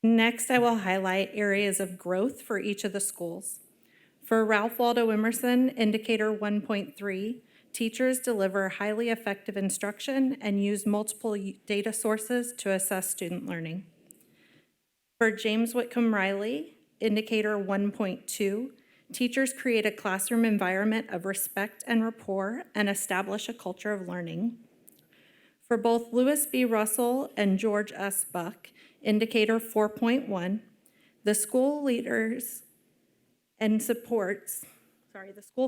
Next, I will highlight areas of growth for each of the schools. For Ralph Waldo Emerson, indicator 1.3, teachers deliver highly effective instruction and use multiple data sources to assess student learning. For James Whitcomb Riley, indicator 1.2, teachers create a classroom environment of respect and rapport and establish a culture of learning. For both Lewis B. Russell and George S. Buck, indicator 4.1, the school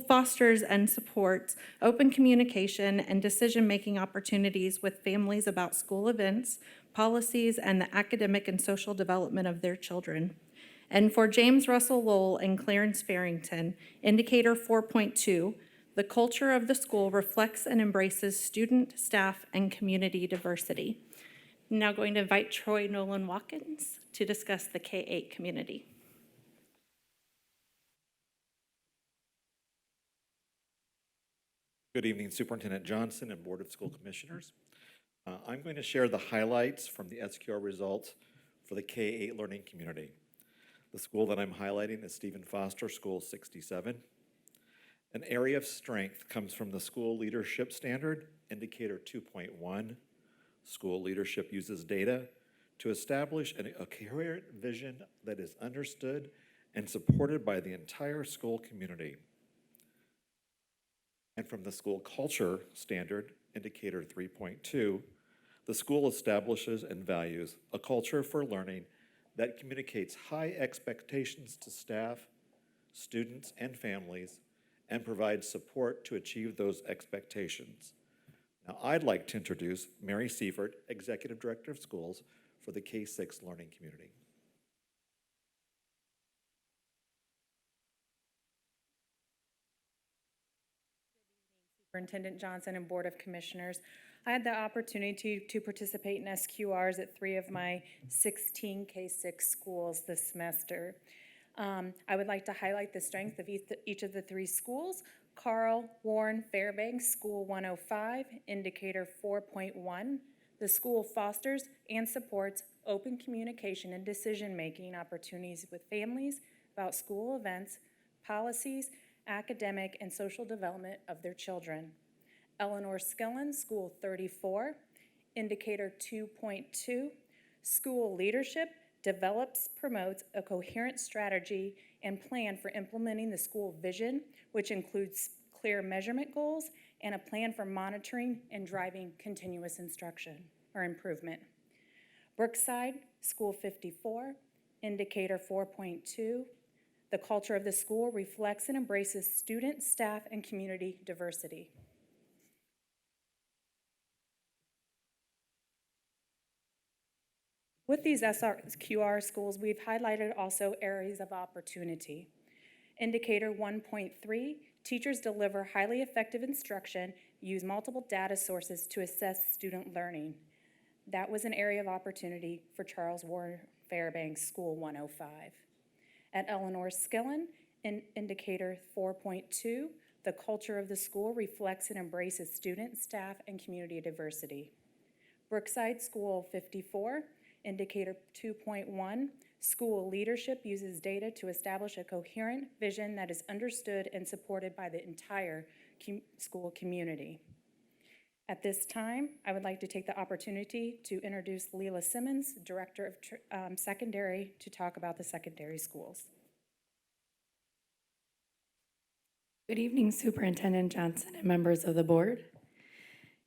fosters and supports open communication and decision-making opportunities with families about school events, policies, and the academic and social development of their children. And for James Russell Lowell and Clarence Farrington, indicator 4.2, the culture of the school reflects and embraces student, staff, and community diversity. I'm now going to invite Troy Nolan Watkins to discuss the K-8 community. Good evening. I am here tonight to highlight areas of strength for each of the Transformation Zone schools that received an SQR. First, for Ralph Waldo Emerson, indicator 1.3, the culture of the school reflects and embraces students, staff, and community diversity. Now going to invite Troy Nolan Watkins to discuss the K-8 community. Good evening, Superintendent Johnson and Board of School Commissioners. I'm going to share the highlights from the SQR results for the K-8 learning community. The school that I'm highlighting is Stephen Foster School 67. An area of strength comes from the school leadership standard, indicator 2.1. School leadership uses data to establish a coherent vision that is understood and supported by the entire school community. And from the school culture standard, indicator 3.2, the school establishes and values a culture for learning that communicates high expectations to staff, students, and families, and provides support to achieve those expectations. Now, I'd like to introduce Mary Seifert, Executive Director of Schools for the K-6 learning community. Superintendent Johnson and Board of Commissioners. I had the opportunity to participate in SQRs at 3 of my 16 K-6 schools this semester. I would like to highlight the strength of each of the 3 schools. Carl Warren Fairbanks, School 105, indicator 4.1. The school fosters and supports open communication and decision-making opportunities with families about school events, policies, academic and social development of their children. Eleanor Skillen, School 34, indicator 2.2. School leadership develops, promotes a coherent strategy and plan for implementing the school vision, which includes clear measurement goals and a plan for monitoring and driving continuous instruction or improvement. Brookside, School 54, indicator 4.2. The culture of the school reflects and embraces student, staff, and community diversity. With these SQR schools, we've highlighted also areas of opportunity. Indicator 1.3, teachers deliver highly effective instruction, use multiple data sources to assess student learning. That was an area of opportunity for Charles Warren Fairbanks School 105. At Eleanor Skillen, in indicator 4.2, the culture of the school reflects and embraces student, staff, and community diversity. Brookside School 54, indicator 2.1, school leadership uses data to establish a coherent vision that is understood and supported by the entire school community. At this time, I would like to take the opportunity to introduce Leila Simmons, Director of Secondary, to talk about the secondary schools. Good evening, Superintendent Johnson and members of the board.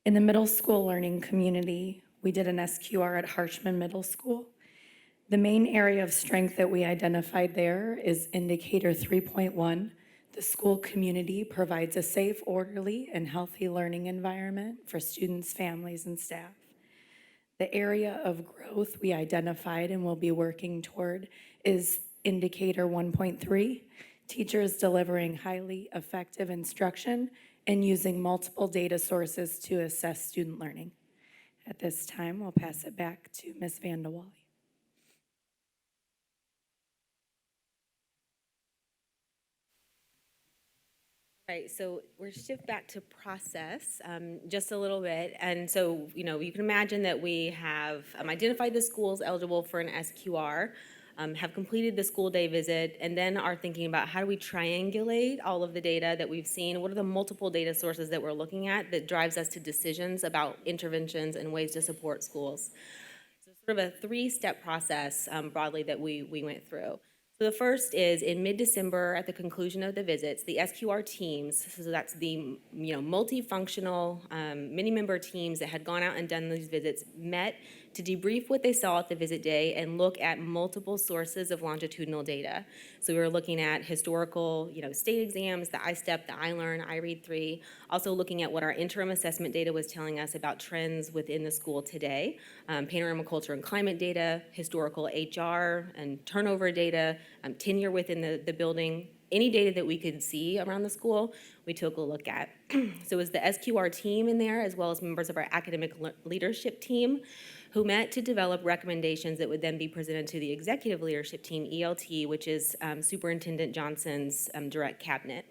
In the middle school learning community, we did an SQR at Harshman Middle School. The main area of strength that we identified there is indicator 3.1. The school community provides a safe, orderly, and healthy learning environment for students, families, and staff. The area of growth we identified and will be working toward is indicator 1.3, teachers delivering highly effective instruction and using multiple data sources to assess student learning. At this time, we'll pass it back to Ms. Vandewally. Right, so we're shift back to process just a little bit. And so, you can imagine that we have identified the schools eligible for an SQR, have completed the school day visit, and then are thinking about how do we triangulate all of the data that we've seen? What are the multiple data sources that we're looking at that drives us to decisions about interventions and ways to support schools? So sort of a 3-step process broadly that we went through. So the first is in mid-December at the conclusion of the visits, the SQR teams, so that's the multifunctional many-member teams that had gone out and done these visits, met to debrief what they saw at the visit day and look at multiple sources of longitudinal data. So we were looking at historical, state exams, the iStep, the iLearn, iRead3, also looking at what our interim assessment data was telling us about trends within the school today, panorama culture and climate data, historical HR and turnover data, tenure within the building, any data that we could see around the school, we took a look at. So it was the SQR team in there, as well as members of our academic leadership team, who met to develop recommendations that would then be presented to the executive leadership team, ELT, which is Superintendent Johnson's direct cabinet.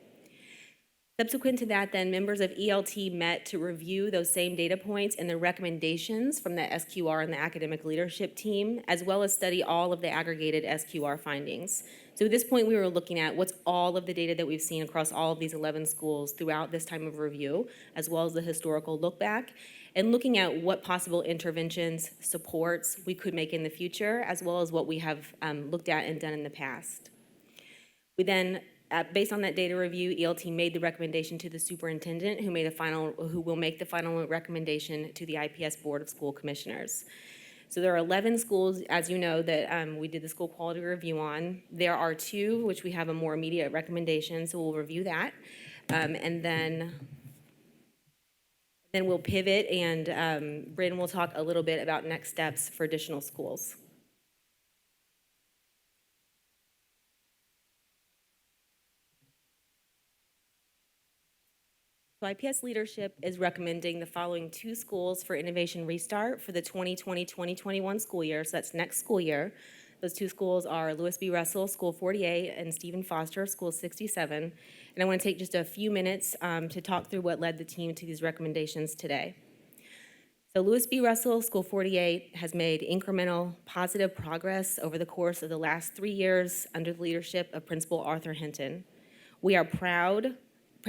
Subsequent to that, then, members of ELT met to review those same data points and the recommendations from the SQR and the academic leadership team, as well as study all of the aggregated SQR findings. So at this point, we were looking at what's all of the data that we've seen across all of these 11 schools throughout this time of review, as well as the historical look back, and looking at what possible interventions, supports we could make in the future, as well as what we have looked at and done in the past. We then, based on that data review, ELT made the recommendation to the superintendent, who will make the final recommendation to the IPS Board of School Commissioners. So there are 11 schools, as you know, that we did the school quality review on. There are 2 which we have a more immediate recommendation, so we'll review that, and then we'll pivot, and Bryn will talk a little bit about next steps for additional schools. So IPS leadership is recommending the following 2 schools for Innovation Restart for the 2020-2021 school year. So that's next school year. Those 2 schools are Lewis B. Russell, School 48, and Stephen Foster, School 67. And I want to take just a few minutes to talk through what led the team to these recommendations today. So Lewis B. Russell, School 48, has made incremental positive progress over the course of the last 3 years under the leadership of Principal Arthur Hinton. We are proud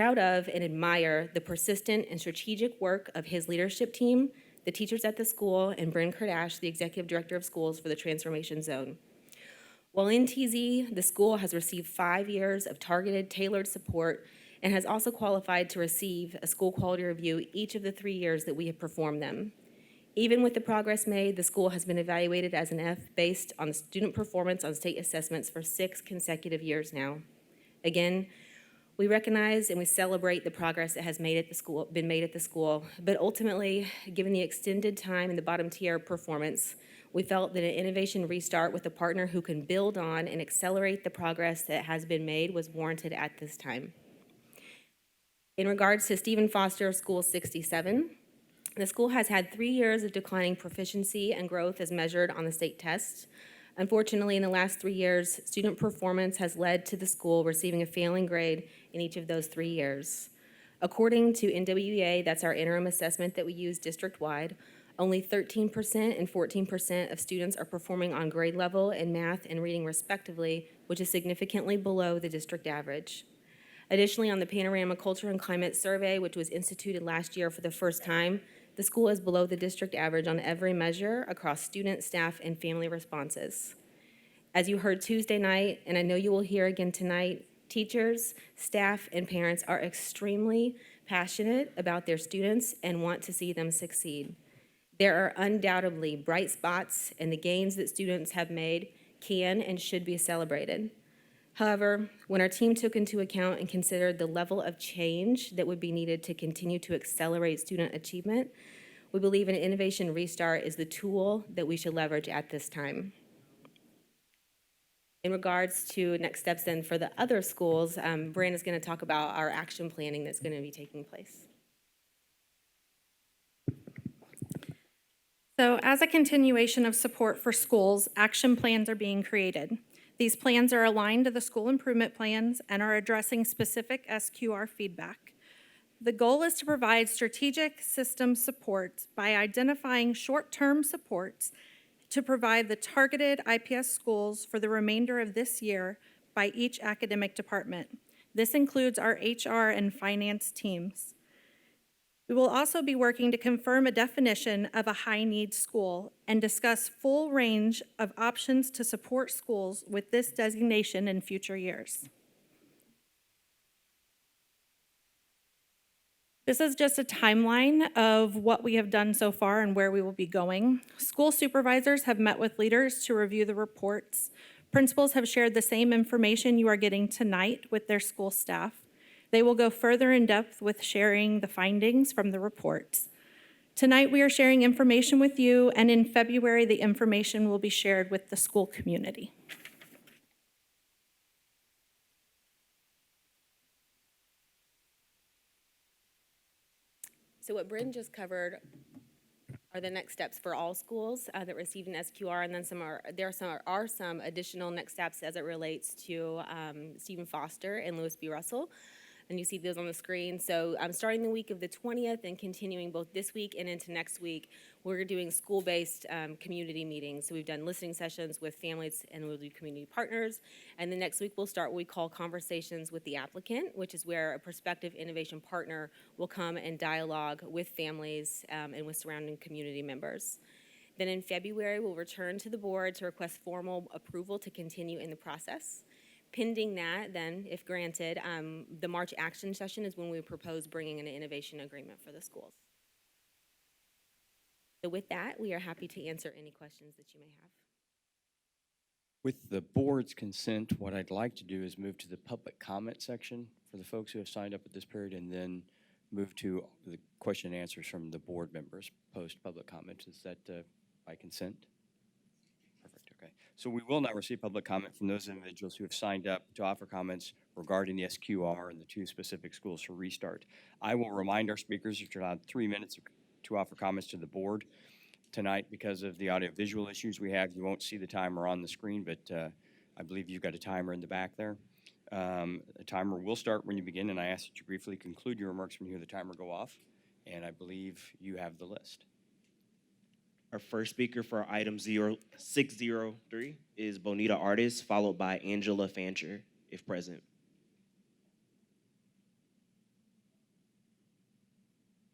of and admire the persistent and strategic work of his leadership team, the teachers at the school, and Bryn Kurdash, the Executive Director of Schools for the Transformation Zone. While in TZ, the school has received 5 years of targeted, tailored support and has also qualified to receive a school quality review each of the 3 years that we have performed them. Even with the progress made, the school has been evaluated as an F based on student performance on state assessments for 6 consecutive years now. Again, we recognize and we celebrate the progress that has been made at the school, but ultimately, given the extended time and the bottom tier performance, we felt that an innovation restart with a partner who can build on and accelerate the progress that has been made was warranted at this time. In regards to Stephen Foster, School 67, the school has had 3 years of declining proficiency and growth as measured on the state tests. Unfortunately, in the last 3 years, student performance has led to the school receiving a failing grade in each of those 3 years. According to NWEA, that's our interim assessment that we use district-wide, only 13% and 14% of students are performing on grade level in math and reading respectively, which is significantly below the district average. Additionally, on the Panorama Culture and Climate Survey, which was instituted last year for the first time, the school is below the district average on every measure across student, staff, and family responses. As you heard Tuesday night, and I know you will hear again tonight, teachers, staff, and parents are extremely passionate about their students and want to see them succeed. There are undoubtedly bright spots, and the gains that students have made can and should be celebrated. However, when our team took into account and considered the level of change that would be needed to continue to accelerate student achievement, we believe an innovation restart is the tool that we should leverage at this time. In regards to next steps then for the other schools, Bryn is going to talk about our action planning that's going to be taking place. So as a continuation of support for schools, action plans are being created. These plans are aligned to the school improvement plans and are addressing specific SQR feedback. The goal is to provide strategic system support by identifying short-term supports to provide the targeted IPS schools for the remainder of this year by each academic department. This includes our HR and finance teams. We will also be working to confirm a definition of a high-need school and discuss full range of options to support schools with this designation in future years. This is just a timeline of what we have done so far and where we will be going. School supervisors have met with leaders to review the reports. Principals have shared the same information you are getting tonight with their school staff. They will go further in depth with sharing the findings from the reports. Tonight, we are sharing information with you, and in February, the information will be shared with the school community. So what Bryn just covered are the next steps for all schools that received an SQR, and then there are some additional next steps as it relates to Stephen Foster and Lewis B. Russell. and you see those on the screen. So starting the week of the 20th and continuing both this week and into next week, we're doing school-based community meetings. So we've done listening sessions with families and we'll do community partners. And then next week we'll start what we call conversations with the applicant, which is where a prospective innovation partner will come and dialogue with families and with surrounding community members. Then in February, we'll return to the board to request formal approval to continue in the process. Pending that, then, if granted, the March action session is when we propose bringing an innovation agreement for the schools. So with that, we are happy to answer any questions that you may have. With the board's consent, what I'd like to do is move to the public comment section for the folks who have signed up at this period, and then move to the question and answers from the board members post-public comment. Is that by consent? Perfect, okay. So we will not receive public comment from those individuals who have signed up to offer comments regarding the SQR and the two specific schools for restart. I will remind our speakers that you're allowed 3 minutes to offer comments to the board. Tonight, because of the audio-visual issues we have, you won't see the timer on the screen, but I believe you've got a timer in the back there. The timer will start when you begin, and I ask that you briefly conclude your remarks when you hear the timer go off, and I believe you have the list. Our first speaker for item 0603 is Bonita Artis, followed by Angela Fancher, if present.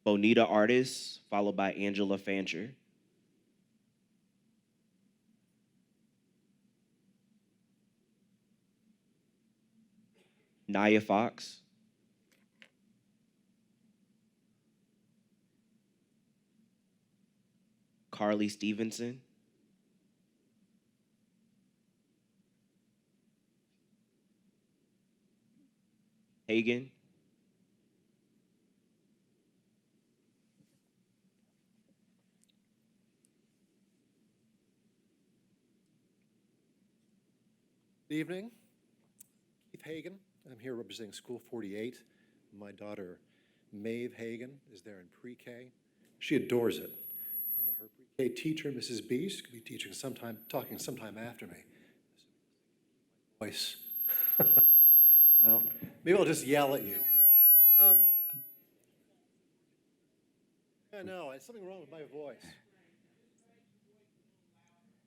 Bonita Artis, followed by Angela Fancher. Naya Fox. Carly Stevenson. Hagan. Good evening. Keith Hagan. I'm here representing School 48. My daughter, Maeve Hagan, is there in pre-K. She adores it. Her pre-K teacher, Mrs. Beast, could be talking sometime after me. Voice. Well, maybe I'll just yell at you. I know, there's something wrong with my voice.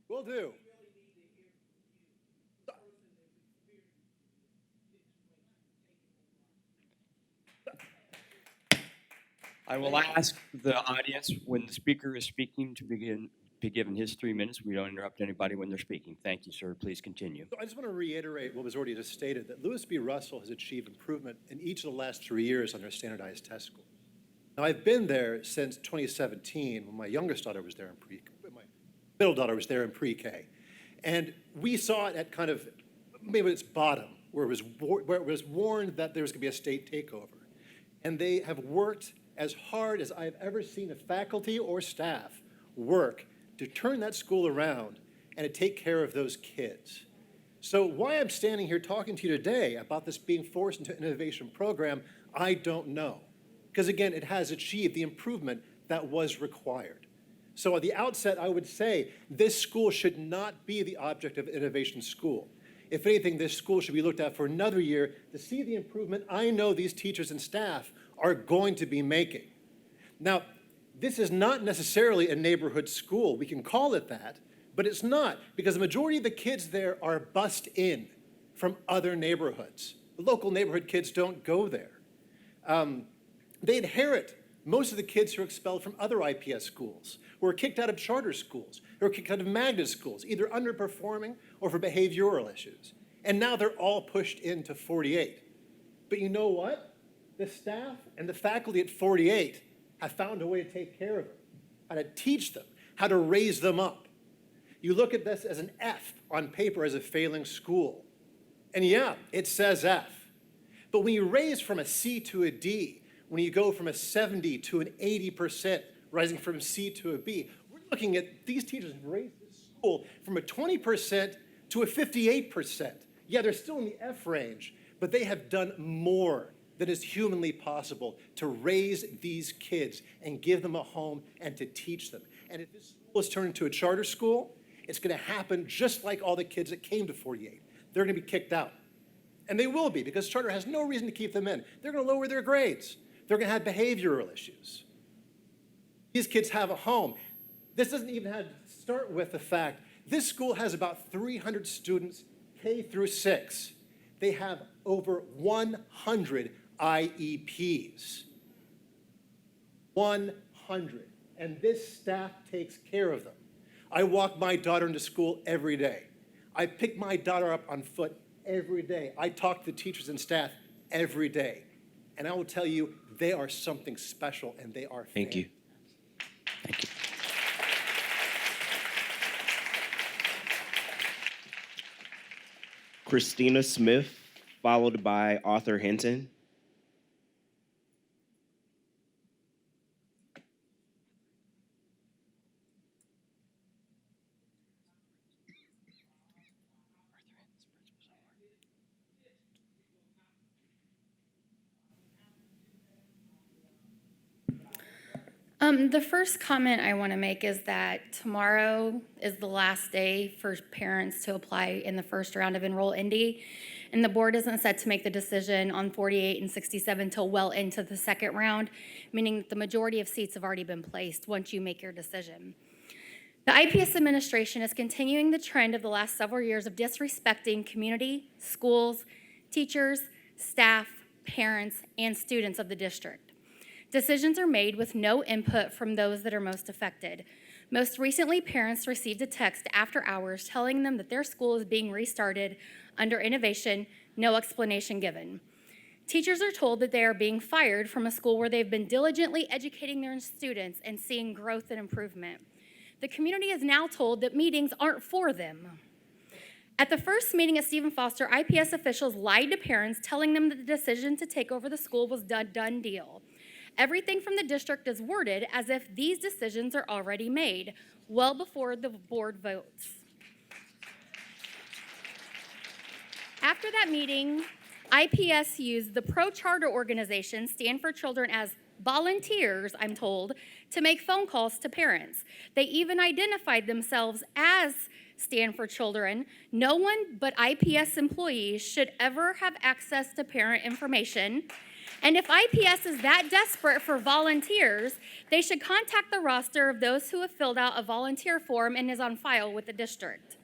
Will do. I will ask the audience when the speaker is speaking to be given his 3 minutes. We don't interrupt anybody when they're speaking. Thank you, sir. Please continue. So I just want to reiterate what was already just stated, that Lewis B. Russell has achieved improvement in each of the last 3 years on their standardized test score. Now, I've been there since 2017 when my youngest daughter was there my middle daughter was there in pre-K. And we saw it at kind of maybe its bottom, where it was warned that there was going to be a state takeover. And they have worked as hard as I've ever seen a faculty or staff work to turn that school around and to take care of those kids. So why I'm standing here talking to you today about this being forced into an innovation program, I don't know. Because again, it has achieved the improvement that was required. So at the outset, I would say this school should not be the object of innovation school. If anything, this school should be looked at for another year to see the improvement I know these teachers and staff are going to be making. Now, this is not necessarily a neighborhood school. We can call it that, but it's not, because the majority of the kids there are bussed in from other neighborhoods. The local neighborhood kids don't go there. They inherit most of the kids who are expelled from other IPS schools, who are kicked out of charter schools, who are kicked out of magnet schools, either underperforming or for behavioral issues. And now they're all pushed into 48. But you know what? The staff and the faculty at 48 have found a way to take care of them, how to teach them, how to raise them up. You look at this as an F on paper as a failing school. And yeah, it says F. But when you raise from a C to a D, when you go from a 70 to an 80%, rising from a C to a B, we're looking at these teachers have raised this school from a 20% to a 58%. Yeah, they're still in the F range, but they have done more than is humanly possible to raise these kids and give them a home and to teach them. And if this school is turned into a charter school, it's going to happen just like all the kids that came to 48. They're going to be kicked out. And they will be, because charter has no reason to keep them in. They're going to lower their grades. They're going to have behavioral issues. These kids have a home. This doesn't even have to start with the fact this school has about 300 students K through 6. They have over 100 IEPs. 100. And this staff takes care of them. I walk my daughter into school every day. I pick my daughter up on foot every day. I talk to the teachers and staff every day. And I will tell you, they are something special, and they are Thank you. Thank you. Christina Smith, followed by Arthur Hinton. The first comment I want to make is that tomorrow is the last day for parents to apply in the first round of Enroll Indy, and the board isn't set to make the decision on 48 and 67 until well into the second round, meaning that the majority of seats have already been placed once you make your decision. The IPS administration is continuing the trend of the last several years of disrespecting community, schools, teachers, staff, parents, and students of the district. Decisions are made with no input from those that are most affected. Most recently, parents received a text after hours telling them that their school is being restarted under innovation, no explanation given. Teachers are told that they are being fired from a school where they've been diligently educating their students and seeing growth and improvement. The community is now told that meetings aren't for them. At the first meeting at Stephen Foster, IPS officials lied to parents, telling them that the decision to take over the school was a done deal. Everything from the district is worded as if these decisions are already made, well before the board votes. After that meeting, IPS used the pro-charter organization, Stand for Children, as volunteers, I'm told, to make phone calls to parents. They even identified themselves as Stand for Children. No one but IPS employees should ever have access to parent information. And if IPS is that desperate for volunteers, they should contact the roster of those who have filled out a volunteer form and is on file with the district.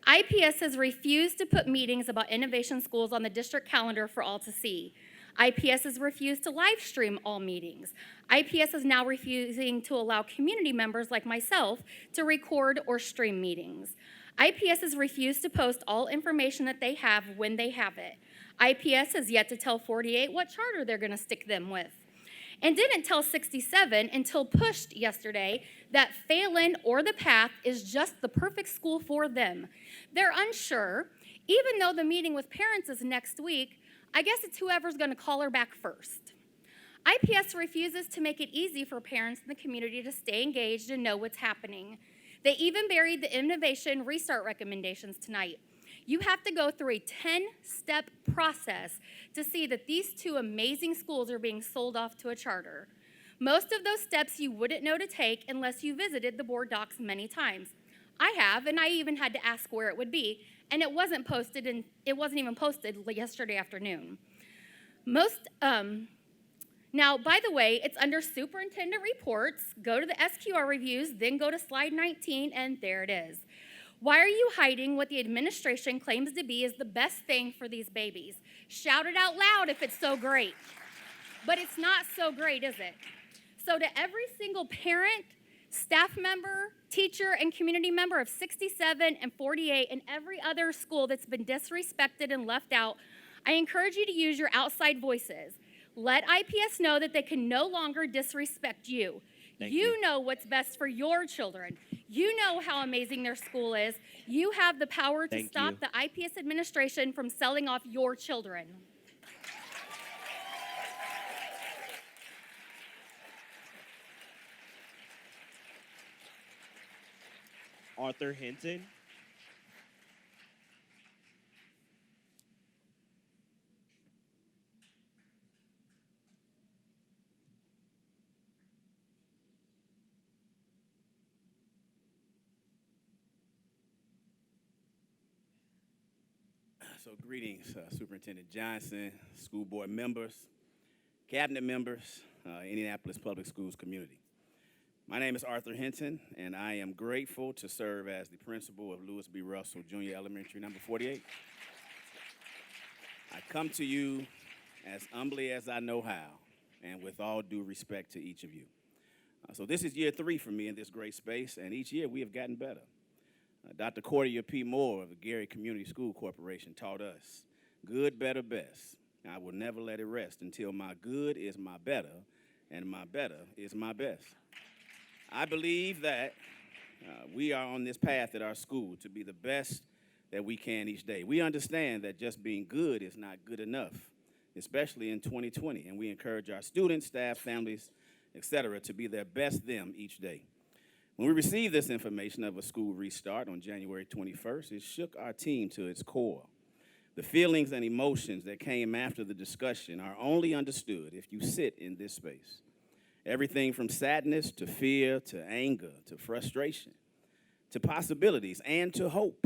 IPS has refused to put meetings about innovation schools on the district calendar for all to see. IPS has refused to live stream all meetings. IPS is now refusing to allow community members like myself to record or stream meetings. IPS has refused to post all information that they have when they have it. IPS has yet to tell 48 what charter they're going to stick them with, and didn't tell 67 until pushed yesterday that Phelan or the Path is just the perfect school for them. They're unsure, even though the meeting with parents is next week. I guess it's whoever's going to call her back first. IPS refuses to make it easy for parents in the community to stay engaged and know what's happening. They even buried the innovation restart recommendations tonight. You have to go through a 10-step process to see that these two amazing schools are being sold off to a charter. Most of those steps you wouldn't know to take unless you visited the board docs many times. I have, and I even had to ask where it would be, and it wasn't even posted yesterday afternoon. Now, by the way, it's under superintendent reports. Go to the SQR reviews, then go to slide 19, and there it is. Why are you hiding what the administration claims to be is the best thing for these babies? Shout it out loud if it's so great. But it's not so great, is it? So to every single parent, staff member, teacher, and community member of 67 and 48 and every other school that's been disrespected and left out, I encourage you to use your outside voices. Let IPS know that they can no longer disrespect you. You know what's best for your children. You know how amazing their school is. You have the power to stop the IPS administration from selling off your children. Arthur Hinton. So greetings, Superintendent Johnson, school board members, cabinet members, Indianapolis Public Schools community. My name is Arthur Hinton, and I am grateful to serve as the principal of Lewis B. Russell Junior Elementary number 48. I come to you as humbly as I know how, and with all due respect to each of you. So this is year 3 for me in this great space, and each year we have gotten better. Dr. Cordia P. Moore of the Gary Community School Corporation taught us, good, better, best. I will never let it rest until my good is my better, and my better is my best. I believe that we are on this path at our school to be the best that we can each day. We understand that just being good is not good enough, especially in 2020, and we encourage our students, staff, families, etc., to be their best them each day. When we received this information of a school restart on January 21st, it shook our team to its core. The feelings and emotions that came after the discussion are only understood if you sit in this space. Everything from sadness to fear to anger to frustration to possibilities and to hope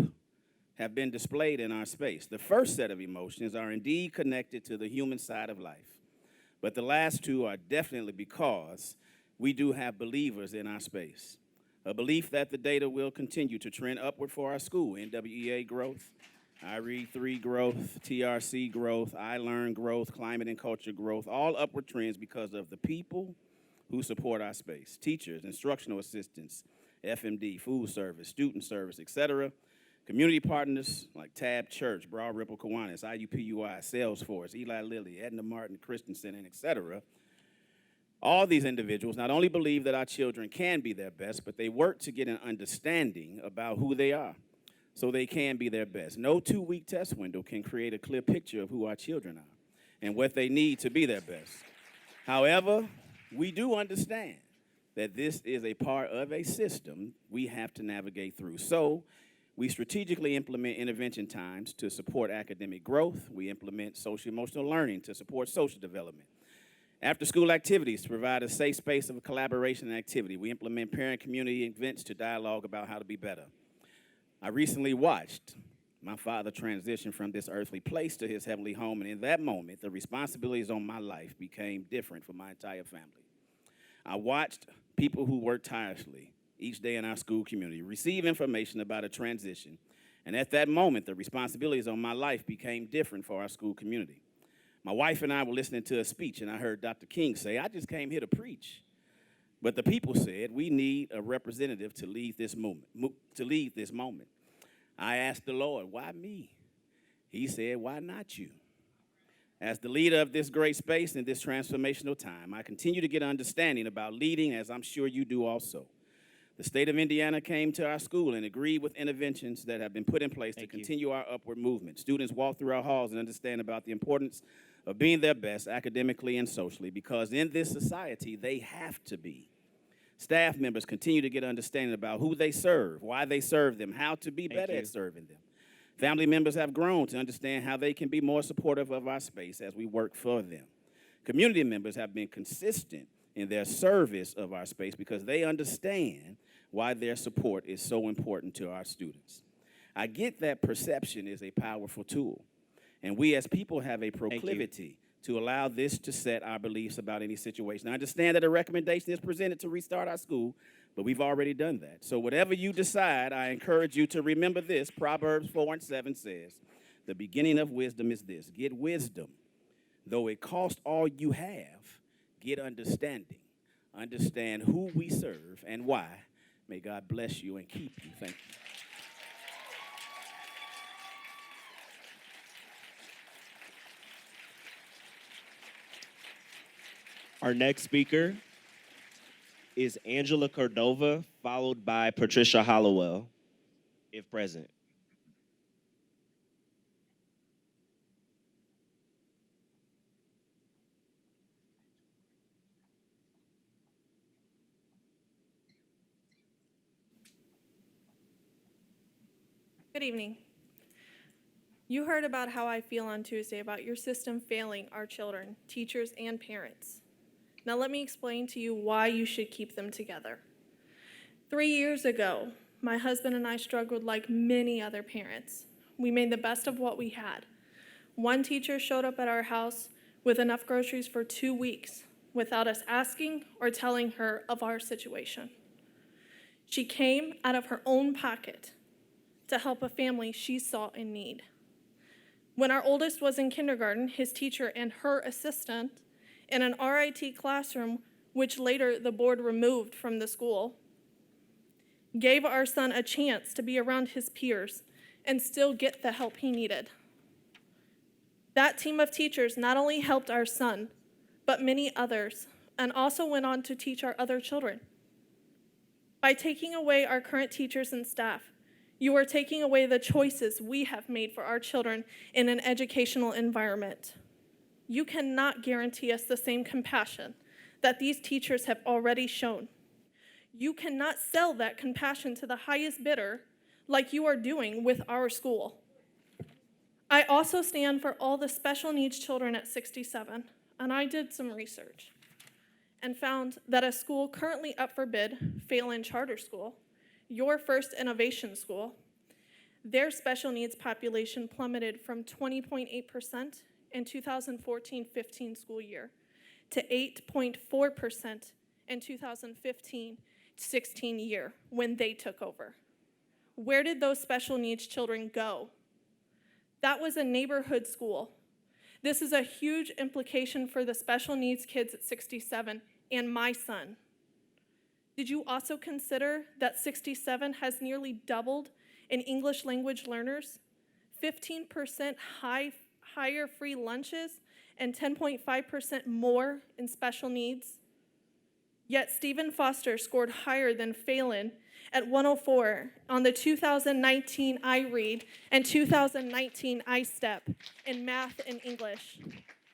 have been displayed in our space. The first set of emotions are indeed connected to the human side of life, but the last two are definitely because we do have believers in our space. A belief that the data will continue to trend upward for our school, NWEA growth, IREAD3 growth, TRC growth, iLearn growth, climate and culture growth, all upward trends because of the people who support our space, teachers, instructional assistants, FMD, food service, student service, etc., community partners like Tab Church, Broad Ripple Kiwanis, IUPUI, Salesforce, Eli Lilly, Edna Martin Christensen, and etc. All these individuals not only believe that our children can be their best, but they work to get an understanding about who they are so they can be their best. No 2-week test window can create a clear picture of who our children are and what they need to be their best. However, we do understand that this is a part of a system we have to navigate through. So we strategically implement intervention times to support academic growth. We implement social-emotional learning to support social development. After-school activities to provide a safe space of collaboration and activity. We implement parent-community events to dialogue about how to be better. I recently watched my father transition from this earthly place to his heavenly home, and in that moment, the responsibilities on my life became different for my entire family. I watched people who work tirelessly each day in our school community receive information about a transition, and at that moment, the responsibilities on my life became different for our school community. My wife and I were listening to a speech, and I heard Dr. King say, I just came here to preach. But the people said, we need a representative to lead this moment. I asked the Lord, why me? He said, why not you? As the leader of this great space in this transformational time, I continue to get understanding about leading, as I'm sure you do also. The state of Indiana came to our school and agreed with interventions that have been put in place to continue our upward movement. Students walk through our halls and understand about the importance of being their best academically and socially, because in this society, they have to be. Staff members continue to get understanding about who they serve, why they serve them, how to be better at serving them. Family members have grown to understand how they can be more supportive of our space as we work for them. Community members have been consistent in their service of our space because they understand why their support is so important to our students. I get that perception is a powerful tool, and we as people have a proclivity to allow this to set our beliefs about any situation. I understand that a recommendation is presented to restart our school, but we've already done that. So whatever you decide, I encourage you to remember this. Proverbs 4:7 says, the beginning of wisdom is this, get wisdom. Though it cost all you have, get understanding. Understand who we serve and why. May God bless you and keep you. Thank you. Our next speaker is Angela Cordova, followed by Patricia Hollowell, if present. Good evening. You heard about how I feel on Tuesday about your system failing our children, teachers, and parents. Now let me explain to you why you should keep them together. 3 years ago, my husband and I struggled like many other parents. We made the best of what we had. One teacher showed up at our house with enough groceries for 2 weeks without us asking or telling her of our situation. She came out of her own pocket to help a family she saw in need. When our oldest was in kindergarten, his teacher and her assistant in an RIT classroom, which later the board removed from the school, gave our son a chance to be around his peers and still get the help he needed. That team of teachers not only helped our son, but many others, and also went on to teach our other children. By taking away our current teachers and staff, you are taking away the choices we have made for our children in an educational environment. You cannot guarantee us the same compassion that these teachers have already shown. You cannot sell that compassion to the highest bidder like you are doing with our school. I also stand for all the special needs children at 67, and I did some research and found that a school currently up for bid, Phelan Charter School, your first innovation school, their special needs population plummeted from 20.8% in 2014-15 school year to 8.4% in 2015-16 year when they took over. Where did those special needs children go? That was a neighborhood school. This is a huge implication for the special needs kids at 67 and my son. Did you also consider that 67 has nearly doubled in English language learners, 15% higher free lunches, and 10.5% more in special needs? Yet Stephen Foster scored higher than Phelan at 104 on the 2019 iRead and 2019 iStep in math and English,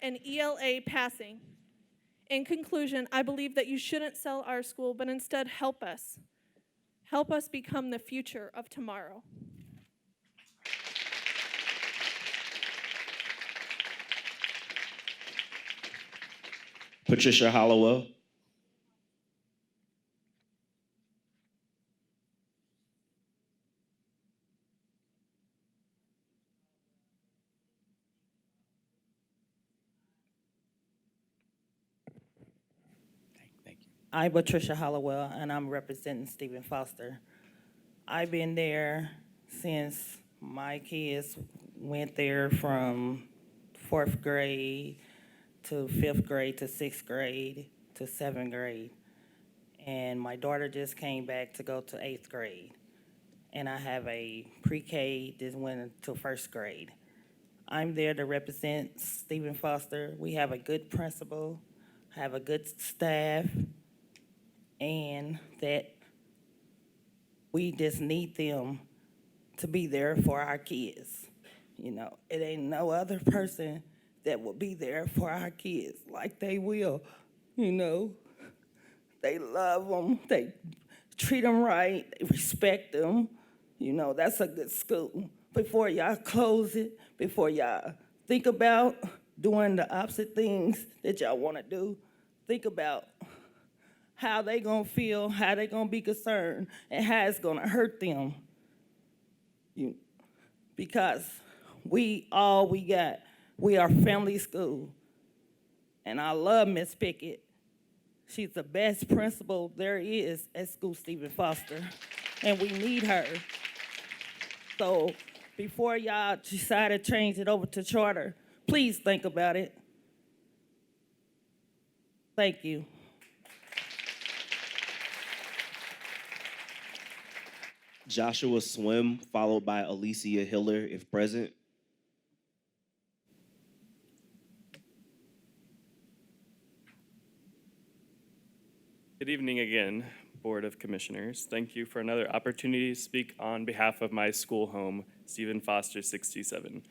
and ELA passing. In conclusion, I believe that you shouldn't sell our school, but instead help us. Help us become the future of tomorrow. Patricia Hollowell. I'm Patricia Hollowell, and I'm representing Stephen Foster. I've been there since my kids went there from 4th grade to 5th grade to 6th grade to 7th grade. And my daughter just came back to go to 8th grade. And I have a pre-K that went to 1st grade. I'm there to represent Stephen Foster. We have a good principal, have a good staff, and that we just need them to be there for our kids. You know, it ain't no other person that will be there for our kids like they will. You know, they love them, they treat them right, they respect them. You know, that's a good school. Before y'all close it, before y'all think about doing the opposite things that y'all want to do, think about how they gonna feel, how they gonna be concerned, and how it's gonna hurt them. Because we got. We are family school. And I love Miss Pickett. She's the best principal there is at School Stephen Foster. And we need her. So before y'all decide to change it over to charter, please think about it. Thank you. Joshua Swim, followed by Alicia Hiller, if present. Good evening again, Board of Commissioners. Thank you for another opportunity to speak on behalf of my school home, Stephen Foster 67.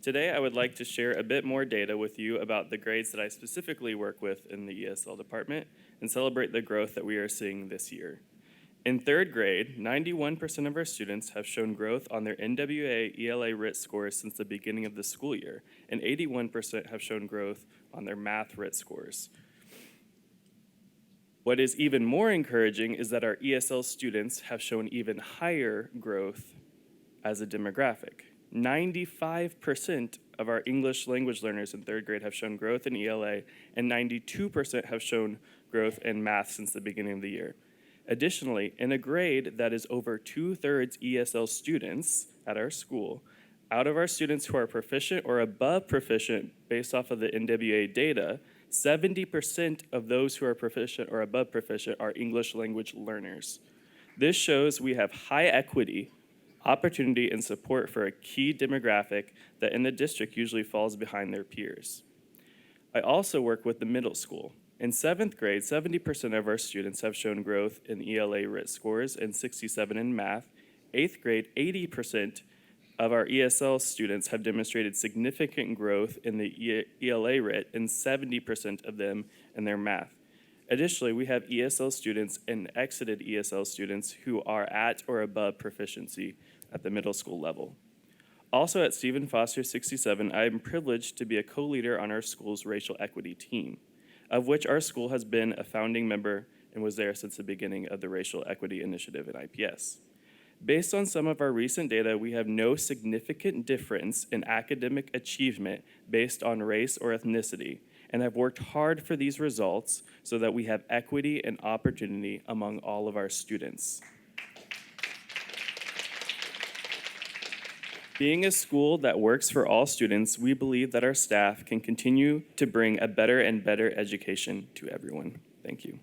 Today, I would like to share a bit more data with you about the grades that I specifically work with in the ESL department and celebrate the growth that we are seeing this year. In 3rd grade, 91% of our students have shown growth on their NWA ELA RIT scores since the beginning of the school year, and 81% have shown growth on their math RIT scores. What is even more encouraging is that our ESL students have shown even higher growth as a demographic. 95% of our English language learners in third grade have shown growth in ELA, and 92% have shown growth in math since the beginning of the year. Additionally, in a grade that is over 2/3 ESL students at our school, out of our students who are proficient or above proficient based off of the NWA data, 70% of those who are proficient or above proficient are English language learners. This shows we have high equity, opportunity, and support for a key demographic that in the district usually falls behind their peers. I also work with the middle school. In 7th grade, 70% of our students have shown growth in ELA RIT scores and 67 in math. 8th grade, 80% of our ESL students have demonstrated significant growth in the ELA RIT and 70% of them in their math. Additionally, we have ESL students and exited ESL students who are at or above proficiency at the middle school level. Also at Stephen Foster 67, I am privileged to be a co-leader on our school's racial equity team, of which our school has been a founding member and was there since the beginning of the Racial Equity Initiative at IPS. Based on some of our recent data, we have no significant difference in academic achievement based on race or ethnicity, and have worked hard for these results so that we have equity and opportunity among all of our students. Being a school that works for all students, we believe that our staff can continue to bring a better and better education to everyone. Thank you.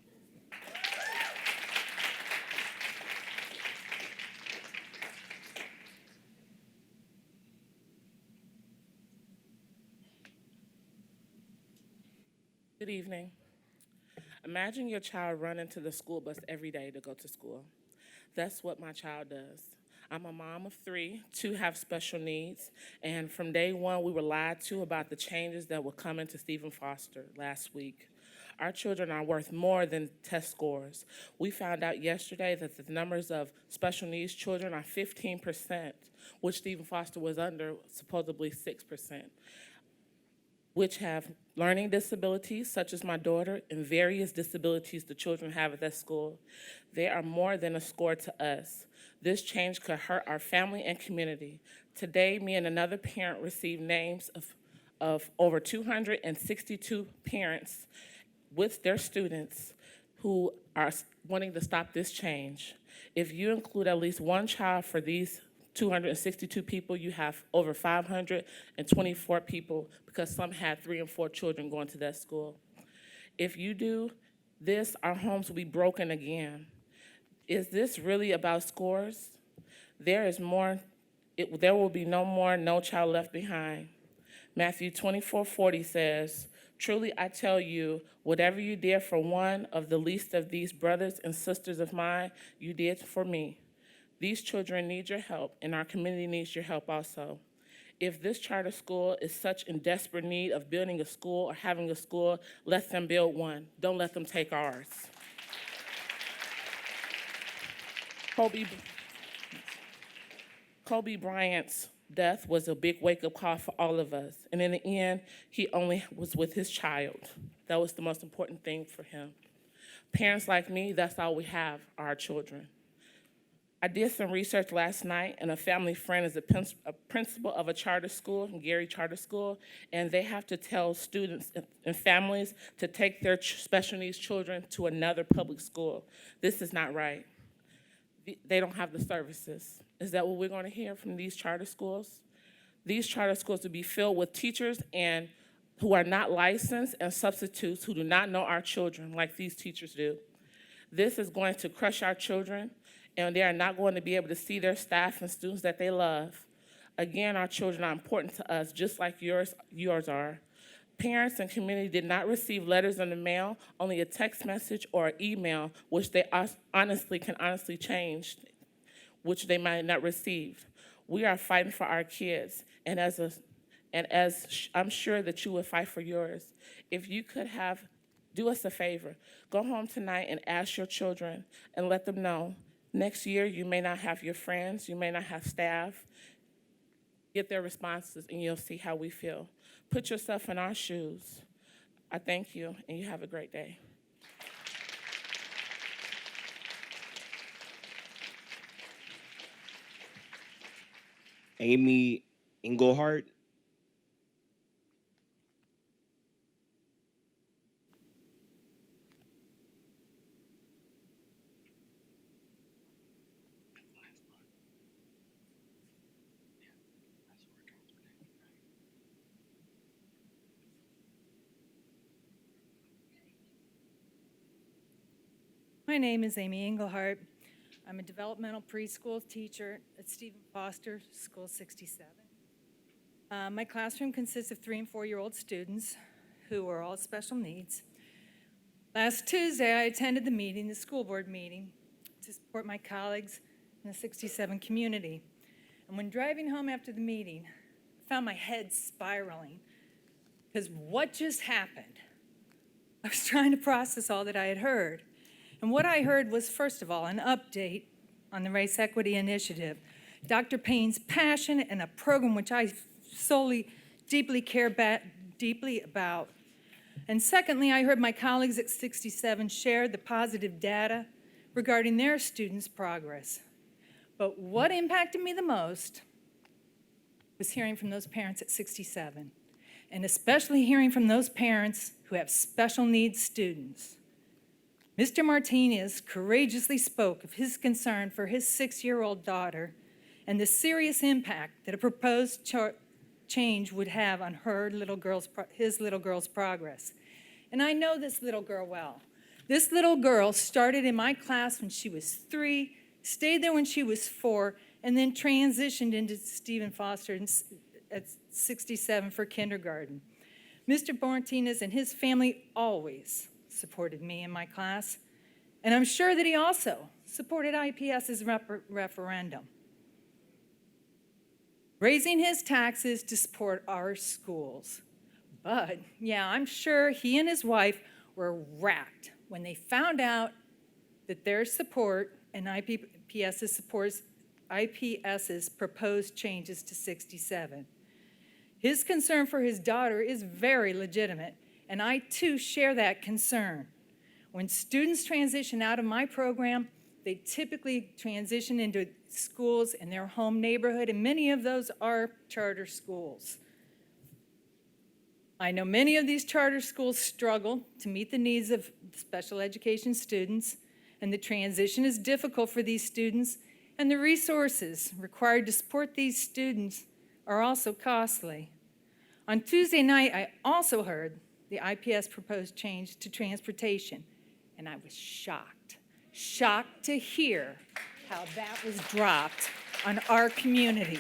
Good evening. Imagine your child running to the school bus every day to go to school. That's what my child does. I'm a mom of 3, 2 have special needs, and from day one, we were lied to about the changes that were coming to Stephen Foster last week. Our children are worth more than test scores. We found out yesterday that the numbers of special needs children are 15%, which Stephen Foster was under supposedly 6%. Which have learning disabilities, such as my daughter, and various disabilities the children have at that school. They are more than a score to us. This change could hurt our family and community. Today, me and another parent received names of over 262 parents with their students who are wanting to stop this change. If you include at least one child for these 262 people, you have over 524 people because some had 3 and 4 children going to that school. If you do this, our homes will be broken again. Is this really about scores? There will be no more No Child Left Behind. Matthew 24:40 says, "Truly I tell you, whatever you did for one of the least of these brothers and sisters of mine, you did for me." These children need your help, and our community needs your help also. If this charter school is such in desperate need of building a school or having a school, let them build one. Don't let them take ours. Kobe Bryant's death was a big wake-up call for all of us, and in the end, he only was with his child. That was the most important thing for him. Parents like me, that's all we have, are our children. I did some research last night, and a family friend is a principal of a charter school, Gary Charter School, and they have to tell students and families to take their special needs children to another public school. This is not right. They don't have the services. Is that what we're going to hear from these charter schools? These charter schools will be filled with teachers and who are not licensed and substitutes who do not know our children like these teachers do. This is going to crush our children, and they are not going to be able to see their staff and students that they love. Again, our children are important to us, just like yours are. Parents and community did not receive letters in the mail, only a text message or an email, which they can honestly change, which they might not receive. We are fighting for our kids, and as I'm sure that you would fight for yours. If you could do us a favor, go home tonight and ask your children and let them know. Next year, you may not have your friends, you may not have staff. Get their responses and you'll see how we feel. Put yourself in our shoes. I thank you, and you have a great day. Amy Engelhardt. My name is Amy Engelhardt. I'm a developmental preschool teacher at Stephen Foster, School 67. My classroom consists of 3- and 4-year-old students who are all special needs. Last Tuesday, I attended the school board meeting, to support my colleagues in the 67 community. And when driving home after the meeting, I found my head spiraling because what just happened? I was trying to process all that I had heard. And what I heard was, first of all, an update on the Race Equity Initiative, Dr. Payne's passion, and a program which I deeply care deeply about. And secondly, I heard my colleagues at 67 share the positive data regarding their students' progress. But what impacted me the most was hearing from those parents at 67, and especially hearing from those parents who have special needs students. Mr. Martinez courageously spoke of his concern for his 6-year-old daughter and the serious impact that a proposed change would have on his little girl's progress. And I know this little girl well. This little girl started in my class when she was 3, stayed there when she was 4, and then transitioned into Stephen Foster at 67 for kindergarten. Mr. Martinez and his family always supported me in my class, and I'm sure that he also supported IPS's referendum, raising his taxes to support our schools. But yeah, I'm sure he and his wife were racked when they found out that their support and IPS's proposed changes to 67. His concern for his daughter is very legitimate, and I too share that concern. When students transition out of my program, they typically transition into schools in their home neighborhood, and many of those are charter schools. I know many of these charter schools struggle to meet the needs of special education students, and the transition is difficult for these students, and the resources required to support these students are also costly. On Tuesday night, I also heard the IPS proposed change to transportation, and I was shocked to hear how that was dropped on our community.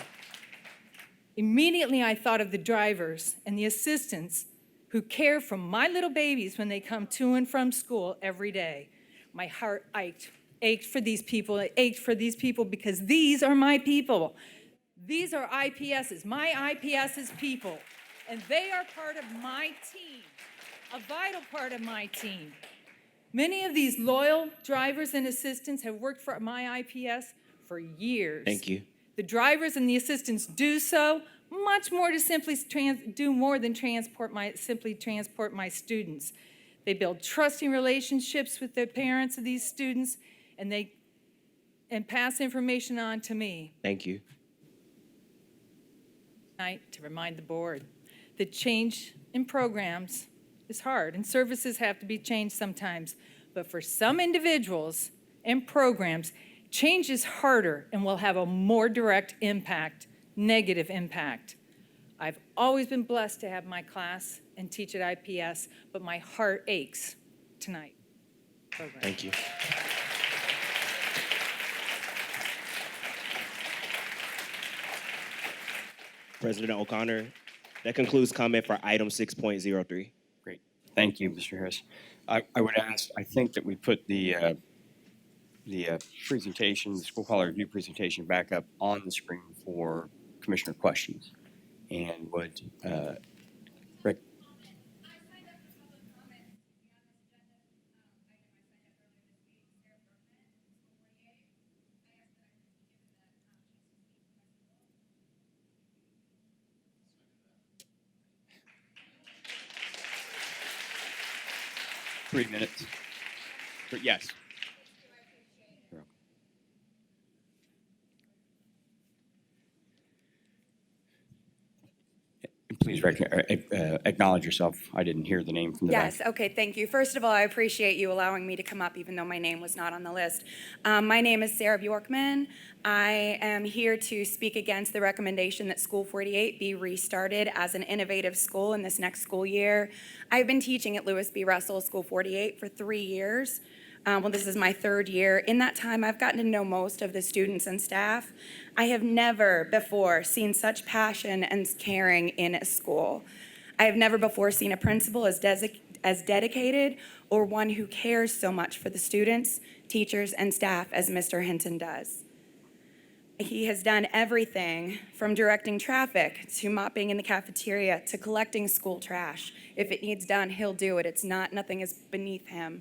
Immediately, I thought of the drivers and the assistants who care for my little babies when they come to and from school every day. My heart ached for these people. It ached for these people because these are my people. These are IPS's, my IPS's people, and they are part of my team, a vital part of my team. Many of these loyal drivers and assistants have worked for my IPS for years. Thank you. The drivers and the assistants do so much more to simply do more than simply transport my students. They build trusting relationships with the parents of these students, and pass information on to me. Thank you. Tonight to remind the board that change in programs is hard, and services have to be changed sometimes. But for some individuals and programs, change is harder and will have a more direct impact, negative impact. I've always been blessed to have my class and teach at IPS, but my heart aches tonight. Thank you. President O'Connor, that concludes comment for item 6.03. Great. Thank you, Mr. Harris. I would ask, I think that we put the presentation, the school quality review presentation back up on the screen for commissioner questions. And would, Rick? Three minutes. But yes. please acknowledge yourself? I didn't hear the name from the back. Yes, okay, thank you. First of all, I appreciate you allowing me to come up even though my name was not on the list. My name is Sarah Bjorkman. I am here to speak against the recommendation that School 48 be restarted as an innovative school in this next school year. I've been teaching at Lewis B. Russell School 48 for 3 years. Well, this is my 3rd year. In that time, I've gotten to know most of the students and staff. I have never before seen such passion and caring in a school. I have never before seen a principal as dedicated or one who cares so much for the students, teachers, and staff as Mr. Hinton does. He has done everything from directing traffic to mopping in the cafeteria to collecting school trash. If it needs done, he'll do it. Nothing is beneath him.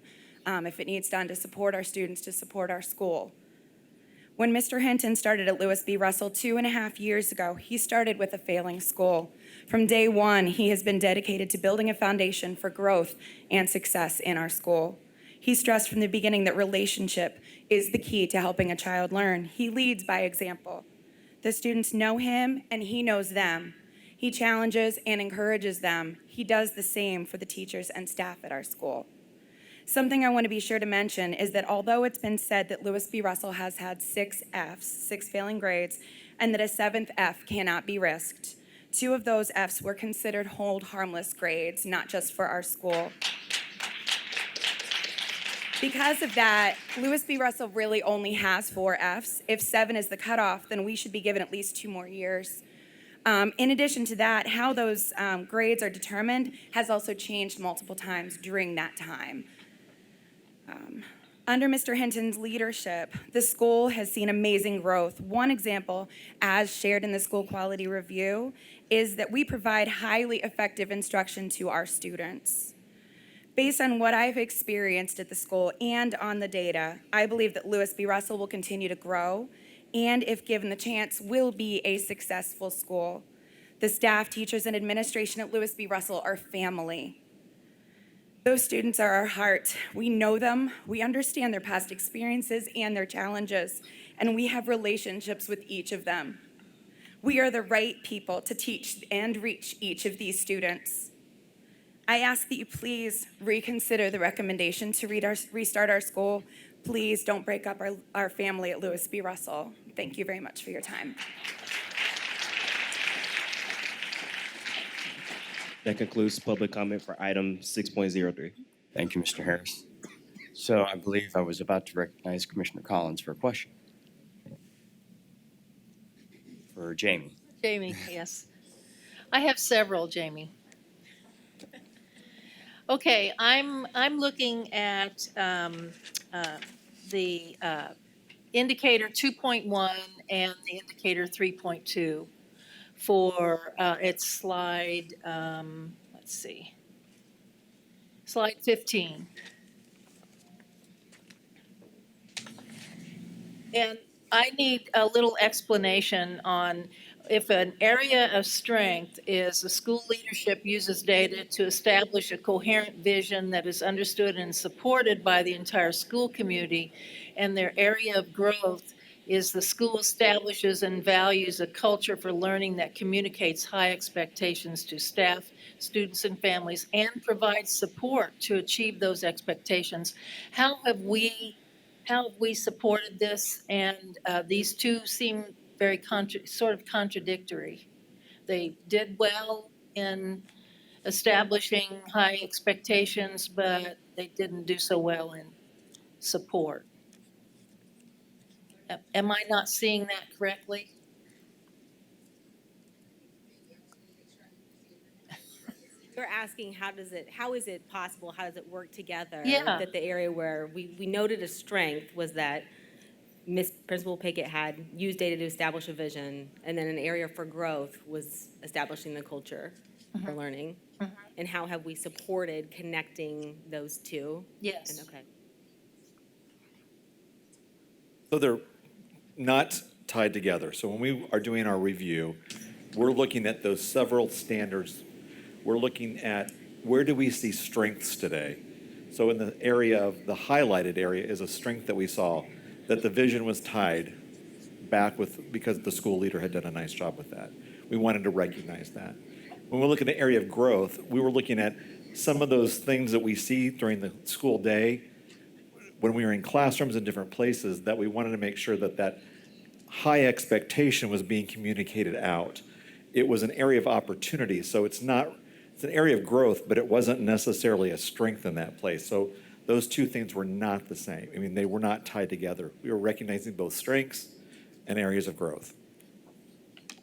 If it needs done to support our students, to support our school. When Mr. Hinton started at Lewis B. Russell 2.5 years ago, he started with a failing school. From day one, he has been dedicated to building a foundation for growth and success in our school. He stressed from the beginning that relationship is the key to helping a child learn. He leads by example. The students know him and he knows them. He challenges and encourages them. He does the same for the teachers and staff at our school. Something I want to be sure to mention is that although it's been said that Lewis B. Russell has had 6 Fs, 6 failing grades, and that a 7th F cannot be risked, 2 of those Fs were considered hold harmless grades, not just for our school. Because of that, Lewis B. Russell really only has 4 Fs. If 7 is the cutoff, then we should be given at least 2 more years. In addition to that, how those grades are determined has also changed multiple times during that time. Under Mr. Hinton's leadership, the school has seen amazing growth. One example, as shared in the school quality review, is that we provide highly effective instruction to our students. Based on what I've experienced at the school and on the data, I believe that Lewis B. Russell will continue to grow and, if given the chance, will be a successful school. The staff, teachers, and administration at Lewis B. Russell are family. Those students are our heart. We know them, we understand their past experiences and their challenges, and we have relationships with each of them. We are the right people to teach and reach each of these students. I ask that you please reconsider the recommendation to restart our school. Please don't break up our family at Lewis B. Russell. Thank you very much for your time. That concludes public comment for item 6.03. Thank you, Mr. Harris. So I believe I was about to recognize Commissioner Collins for a question. For Jamie. Jamie, yes. I have several, Jamie. Okay, I'm looking at the indicator 2.1 and the indicator 3.2 for its slide, let's see, slide 15. And I need a little explanation on if an area of strength is the school leadership uses data to establish a coherent vision that is understood and supported by the entire school community, and their area of growth is the school establishes and values a culture for learning that communicates high expectations to staff, students, and families, and provides support to achieve those expectations. How have we supported this? And these two seem very sort of contradictory. They did well in establishing high expectations, but they didn't do so well in support. Am I not seeing that correctly? You're asking how is it possible, how does it work together? Yeah. That the area where we noted a strength was that Principal Pickett had used data to establish a vision, and then an area for growth was establishing the culture for learning. And how have we supported connecting those two? Yes. And okay. So they're not tied together. So when we are doing our review, we're looking at those several standards. We're looking at where do we see strengths today? So in the area of the highlighted area is a strength that we saw, that the vision was tied back with, because the school leader had done a nice job with that. We wanted to recognize that. When we look at the area of growth, we were looking at some of those things that we see during the school day when we were in classrooms in different places, that we wanted to make sure that that high expectation was being communicated out. It was an area of opportunity, so it's an area of growth, but it wasn't necessarily a strength in that place. So those two things were not the same. I mean, they were not tied together. We were recognizing both strengths and areas of growth.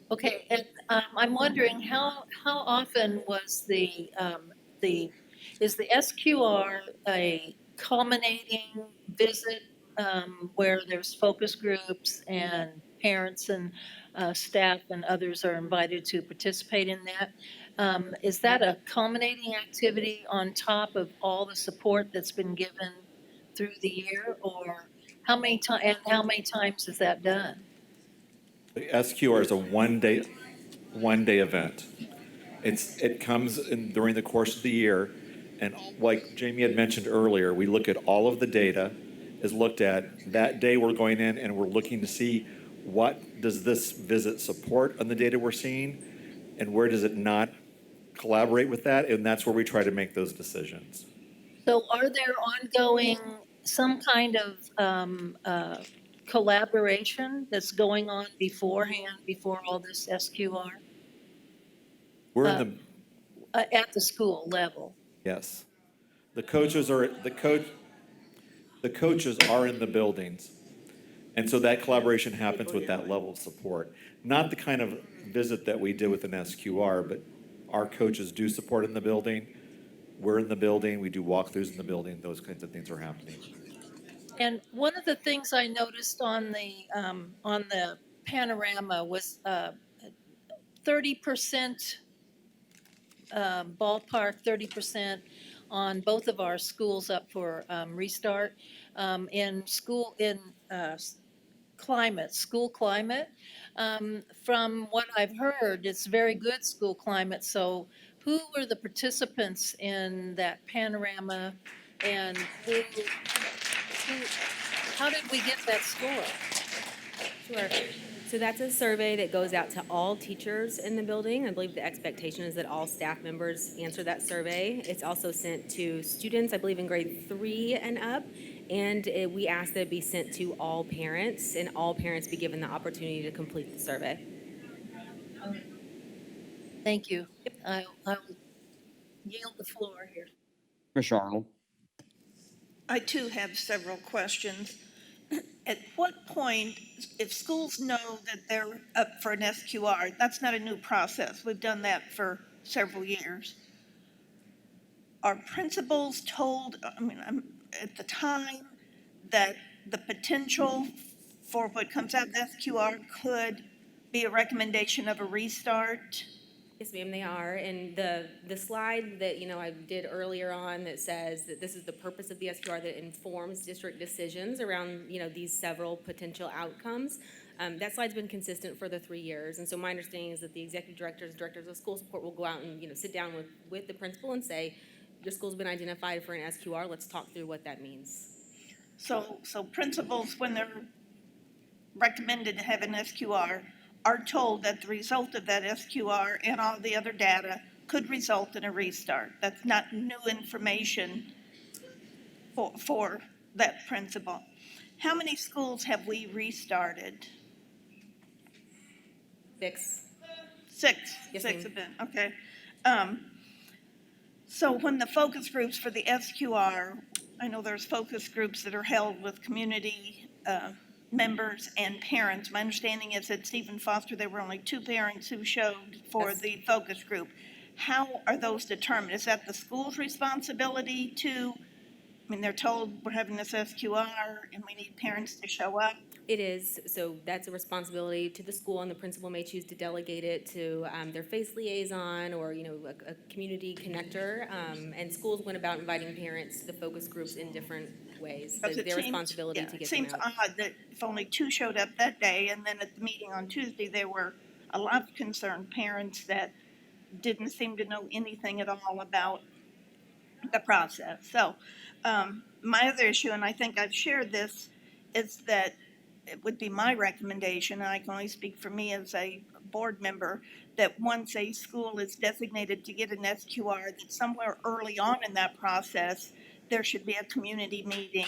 Okay, and I'm wondering how often was is the SQR a culminating visit where there's focus groups and parents and staff and others are invited to participate in that? Is that a culminating activity on top of all the support that's been given through the year, or how many times is that done? The SQR is a one-day event. It comes in during the course of the year, and like Jamie had mentioned earlier, we look at all of the data is looked at. That day we're going in and we're looking to see what does this visit support on the data we're seeing, and where does it not collaborate with that, and that's where we try to make those decisions. So are there ongoing, some kind of collaboration that's going on beforehand, before all this SQR? We're in the, At the school level? yes. The coaches are in the buildings. And so that collaboration happens with that level of support. Not the kind of visit that we did with an SQR, but our coaches do support in the building. We're in the building, we do walkthroughs in the building, those kinds of things are happening. And one of the things I noticed on the panorama was 30% ballpark, 30% on both of our schools up for restart. School climate. From what I've heard, it's very good school climate. So who were the participants in that panorama, and how did we get that score? Sure. So that's a survey that goes out to all teachers in the building. I believe the expectation is that all staff members answer that survey. It's also sent to students, I believe in grade 3 and up, and we ask that it be sent to all parents, and all parents be given the opportunity to complete the survey. Thank you. I will yield the floor here. Commissioner Arnold. I too have several questions. At what point, if schools know that they're up for an SQR, that's not a new process, we've done that for several years. Are principals told, at the time, that the potential for what comes out of the SQR could be a recommendation of a restart? Yes, ma'am, they are. And the slide that, I did earlier on that says that this is the purpose of the SQR that informs district decisions around, these several potential outcomes. That slide's been consistent for the 3 years. And so my understanding is that the executive directors of school support will go out and, sit down with the principal and say, your school's been identified for an SQR, let's talk through what that means. So principals, when they're recommended to have an SQR, are told that the result of that SQR and all the other data could result in a restart. That's not new information for that principal. How many schools have we restarted? 6. 6. Yes, 6 ma'am. have been, okay. So when the focus groups for the SQR, I know there's focus groups that are held with community members and parents. My understanding is at Stephen Foster, there were only 2 parents who showed for the focus group. How are those determined? Is that the school's responsibility to, they're told we're having this SQR and we need parents to show up? It is. So that's a responsibility to the school, and the principal may choose to delegate it to their FACE liaison or, a community connector. And schools went about inviting parents to the focus groups in different ways. So their responsibility to get them out. It seems odd that if only 2 showed up that day, and then at the meeting on Tuesday, there were a lot of concerned parents that didn't seem to know anything at all about the process. So my other issue, and I think I've shared this, is that it would be my recommendation, and I can only speak for me as a board member, that once a school is designated to get an SQR, that somewhere early on in that process, there should be a community meeting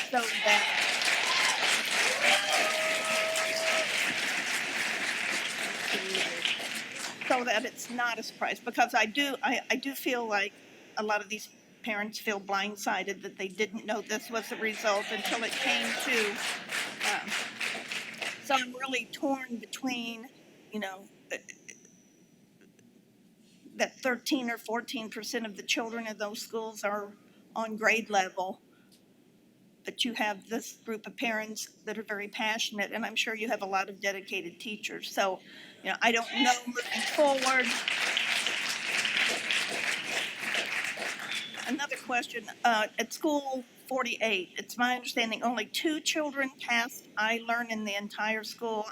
so that it's not a surprise, because I do feel like a lot of these parents feel blindsided that they didn't know this was the result until it came to. um, So I'm really torn between, you know, that 13 or 14% of the children in those schools are on grade level. But you have this group of parents that are very passionate, and I'm sure you have a lot of dedicated teachers. So, you know, I don't know moving forward. Another question, at school 48, it's my understanding only 2 children passed iLearn in the entire school.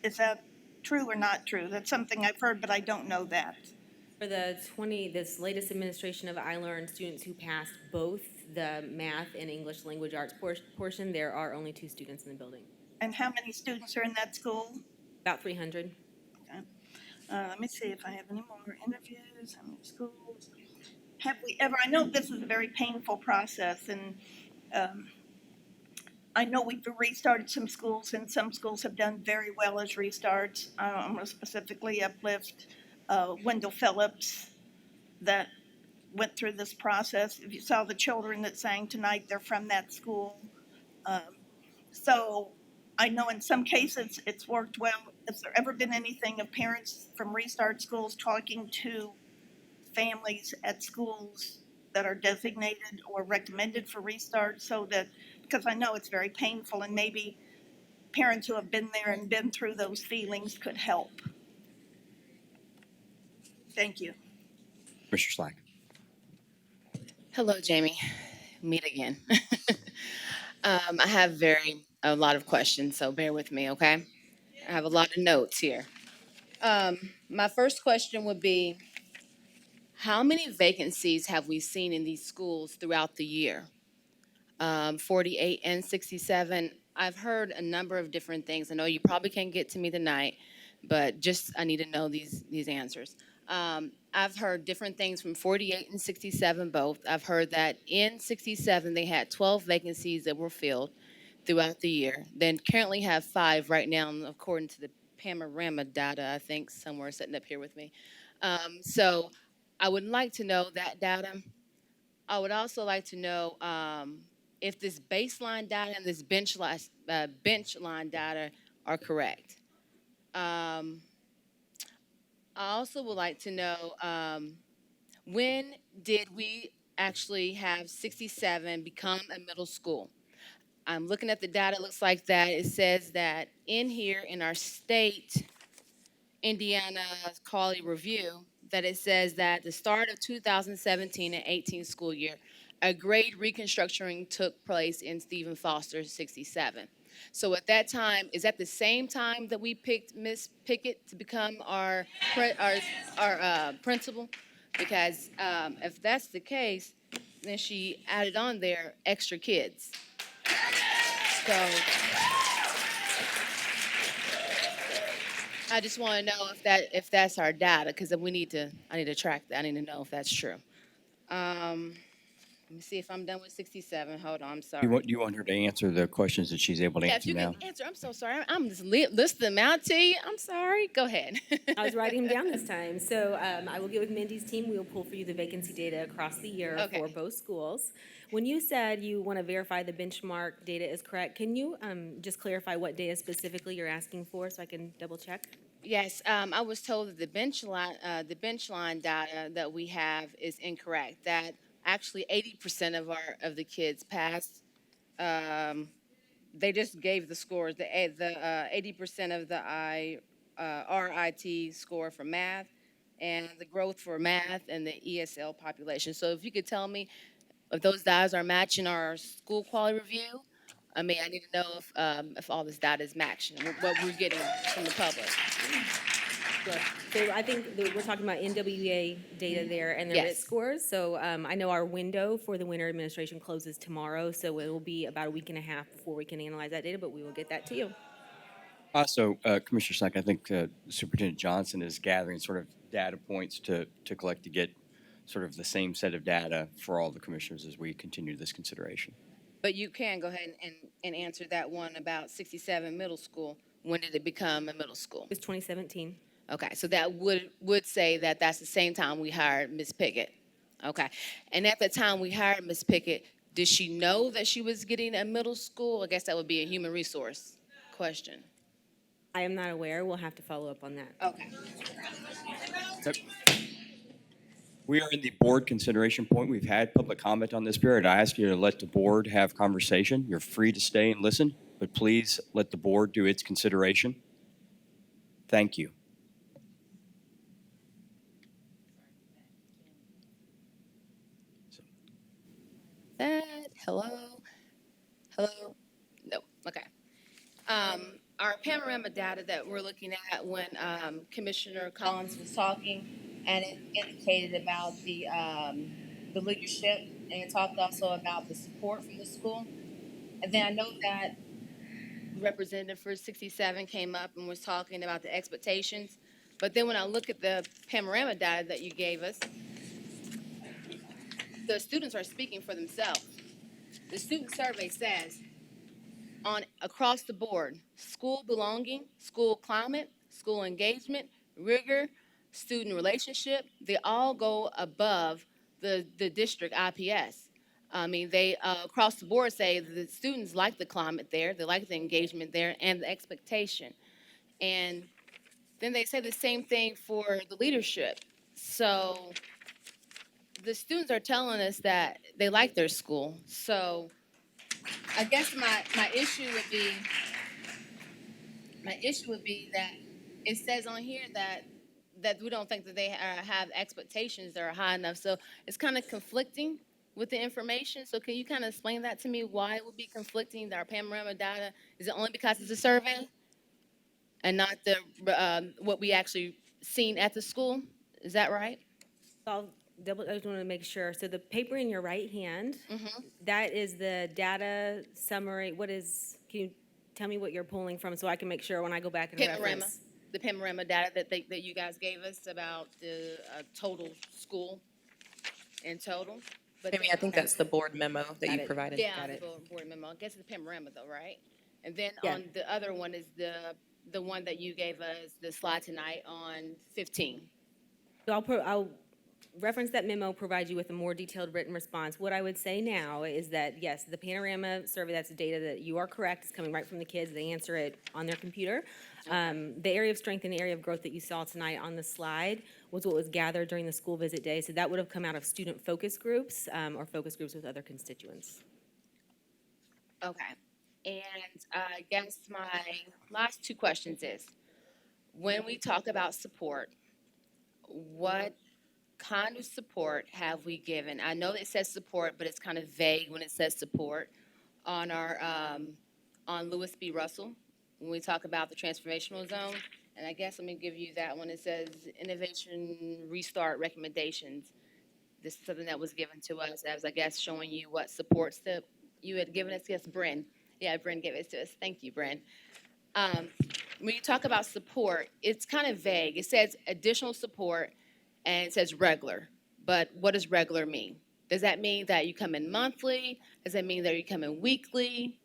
Is that true or not true? That's something I've heard, but I don't know that. For this latest administration of iLearn students who passed both the math and English language arts portion, there are only 2 students in the building. And how many students are in that school? About 300. Okay. Let me see if I have any more interviews. How many schools? Have we ever, I know this is a very painful process, and I know we've restarted some schools, and some schools have done very well as restarts. I'm going to specifically uplift Wendell Phillips that went through this process. If you saw the children that sang tonight, they're from that school. So I know in some cases it's worked well. Has there ever been anything of parents from restart schools talking to families at schools that are designated or recommended for restart, so that, because I know it's very painful, and maybe parents who have been there and been through those feelings could help? Thank you. Mr. Slack. Hello, Jamie. Meet again. I have a lot of questions, so bear with me, okay? I have a lot of notes here. My first question would be, how many vacancies have we seen in these schools throughout the year? 48 and 67. I've heard a number of different things. I know you probably can't get to me tonight, but just I need to know these answers. I've heard different things from 48 and 67 both. I've heard that in 67 they had 12 vacancies that were filled throughout the year. Then currently have 5 right now, according to the Panorama data, I think, somewhere sitting up here with me. So I would like to know that data. I would also like to know if this baseline data and this bench line data are correct. I also would like to know when did we actually have 67 become a middle school? I'm looking at the data. It looks like that it says that in here in our state Indiana quality review, that it says that the start of 2017 and 18 school year, a grade reconstructing took place in Stephen Foster 67. So at that time, is that the same time that we picked Miss Pickett to become our principal? Because if that's the case, then she added on there extra kids. So I just want to know if that's our data, because I need to track that. I need to know if that's true. Let me see if I'm done with 67. Hold on, I'm sorry. Do you want her to answer the questions that she's able to Yeah, if answer you now? can answer, I'm so sorry. I'm just listing them out to you. I'm sorry. Go ahead. I was writing them down this time. So I will get with Mindy's team. We will pull for you the vacancy data across the year for both schools. When you said you want to verify the benchmark data is correct, can you just clarify what data specifically you're asking for so I can double check? Yes, I was told that the bench line data that we have is incorrect. That actually 80% of the kids passed. They just gave the scores. The 80% of the RIT score for math, and the growth for math and the ESL population. So if you could tell me if those data are matching our school quality review. I mean, I need to know if all this data is matching what we're getting from the public. Sure. So I think that we're talking about NWEA data there and the RIT Yes. scores. So I know our window for the winter administration closes tomorrow, so it will be about a week and a half before we can analyze that data, but we will get that to you. Also, Commissioner Slack, I think Superintendent Johnson is gathering sort of data points to collect to get sort of the same set of data for all the commissioners as we continue this consideration. But you can go ahead and answer that one about 67 middle school. When did it become a middle school? It was 2017. Okay, so that would say that that's the same time we hired Ms. Pickett. Okay, and at the time we hired Ms. Pickett, did she know that she was getting a middle school? I guess that would be a human resource question. I am not aware. We'll have to follow up on that. Okay. We are in the board consideration point. We've had public comment on this period. I ask you to let the board have conversation. You're free to stay and listen, but please let the board do its consideration. Thank you. Hello? Hello? No, okay. Our panorama data that we're looking at when Commissioner Collins was talking, and it indicated about the leadership, and it talked also about the support from the school. And then I know that the representative for 67 came up and was talking about the expectations. But then when I look at the panorama data that you gave us, the students are speaking for themselves. The student survey says, across the board, school belonging, school climate, school engagement, rigor, student relationship, they all go above the district IPS. I mean, they across the board say the students like the climate there, they like the engagement there, and the expectation. And then they say the same thing for the leadership. So the students are telling us that they like their school. So I guess my issue would be that it says on here that we don't think that they have expectations that are high enough. So it's kind of conflicting with the information. So can you kind of explain that to me? Why it would be conflicting? Our panorama data, is it only because it's a survey and not the what we actually seen at the school? Is that right? I just want to make sure. So the paper in your right hand, that is the data summary. Can you tell me what you're pulling from so I can make sure when I go back and reference? The panorama data that you guys gave us about the total school in total. But Amy, I think that's the board memo that you provided. Yeah, the board memo. I guess it's the panorama though, right? And then Yeah. on the other one is the one that you gave us, the slide tonight on 15. So I'll reference that memo, provide you with a more detailed written response. What I would say now is that, yes, the panorama survey, that's the data that you are correct, is coming right from the kids. They answer it on their computer. The area of strength and the area of growth that you saw tonight on the slide was what was gathered during the school visit day. So that would have come out of student focus groups or focus groups with other constituents. Okay. And I guess my last two questions is, when we talk about support, what kind of support have we given? I know that it says support, but it's kind of vague when it says support on our on Lewis B. Russell when we talk about the transformational zone. And I guess let me give you that one. It says innovation restart recommendations. This is something that was given to us as, I guess, showing you what supports that you had given us. Yes, Bryn. Yeah, Bryn gave it to us. Thank you, Bryn. When you talk about support, it's kind of vague. It says additional support and it says regular. But what does regular mean? Does that mean that you come in monthly? Does that mean that you come in weekly?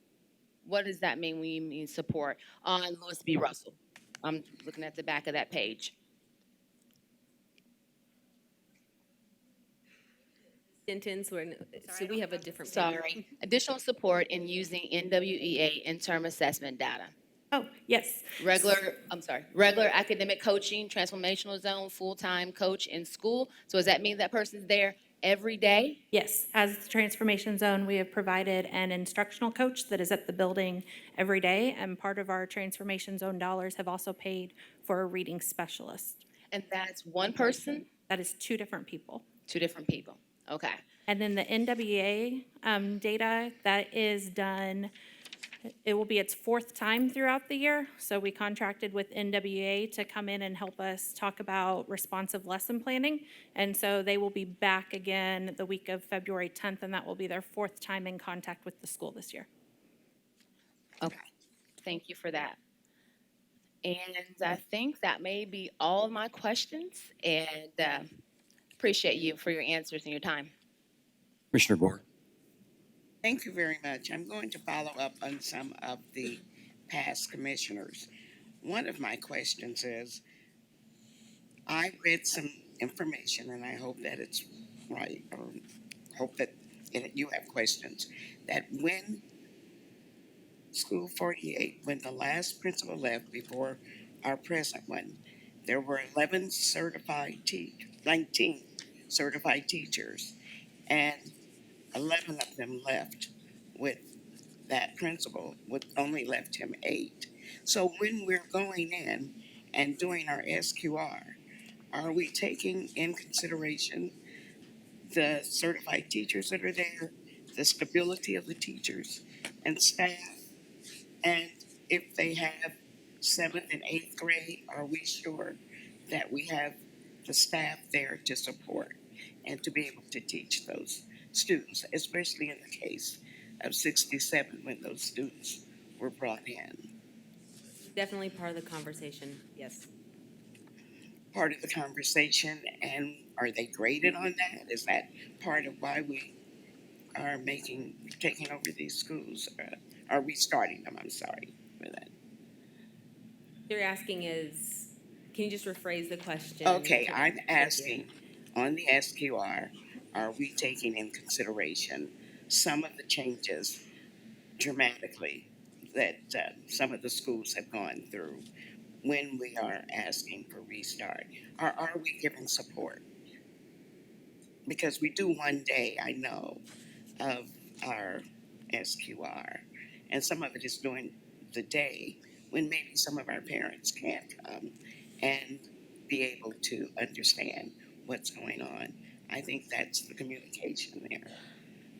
What does that mean when you mean support on Lewis B. Russell? I'm looking at the back of that page. Sentence, so we have a different page. Sorry. Additional support in using NWEA interim assessment data. Oh, yes. Regular academic coaching, transformational zone, full-time coach in school. So does that mean that person's there every day? Yes, as the Transformation Zone, we have provided an instructional coach that is at the building every day, and part of our Transformation Zone dollars have also paid for a reading specialist. And that's one person? That is two different people. Two different people, okay. And then the NWA data, that is done It will be its fourth time throughout the year, so we contracted with NWA to come in and help us talk about responsive lesson planning. And so they will be back again the week of February 10th, and that will be their fourth time in contact with the school this year. Okay, thank you for that. And I think that may be all of my questions, and appreciate you for your answers and your time. Commissioner Gore. Thank you very much. I'm going to follow up on some of the past commissioners. One of my questions is, I read some information and I hope that it's right, or hope that you have questions, that when School 48, when the last principal left before our present one, there were 19 certified teachers, and 11 of them left with that principal, with only left him 8. So when we're going in and doing our SQR, are we taking in consideration the certified teachers that are there, the stability of the teachers and staff, and if they have 7th and 8th grade, are we sure that we have the staff there to support and to be able to teach those students, especially in the case of 67 when those students were brought in? Definitely part of the conversation, yes. Part of the conversation, and are they graded on that? Is that part of why we are taking over these schools? Are we starting them? I'm sorry for that. You're asking is, can you just rephrase the question? Okay, I'm asking, on the SQR, are we taking in consideration some of the changes dramatically that some of the schools have gone through when we are asking for restart? Or are we giving support? Because we do one day, I know, of our SQR, and some of it is during the day when maybe some of our parents can't come and be able to understand what's going on. I think that's the communication there,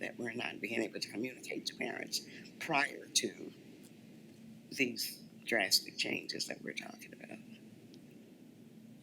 that we're not being able to communicate to parents prior to these drastic changes that we're talking about.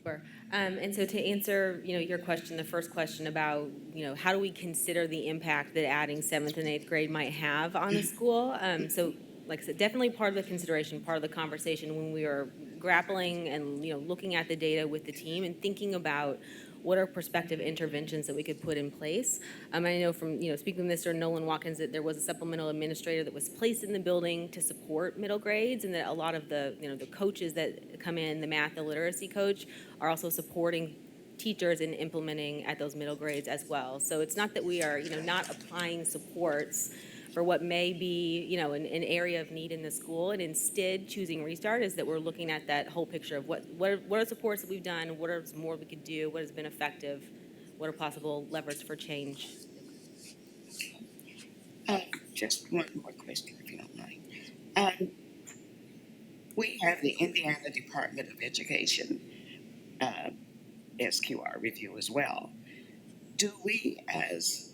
Sure. And so to answer, your question, the first question about, how do we consider the impact that adding 7th and 8th grade might have on the school? So like I said, definitely part of the consideration, part of the conversation when we are grappling and, looking at the data with the team and thinking about what are prospective interventions that we could put in place. I know from, speaking with Mr. Nolan Watkins, that there was a supplemental administrator that was placed in the building to support middle grades, and that a lot of the, the coaches that come in, the math, the literacy coach, are also supporting teachers in implementing at those middle grades as well. So it's not that we are, not applying supports for what may be, an area of need in the school, and instead choosing Restart is that we're looking at that whole picture of what are supports that we've done, what are more we could do, what has been effective, what are possible levers for change. Just one more question, if you don't mind. We have the Indiana Department of Education SQR review as well. Do we, as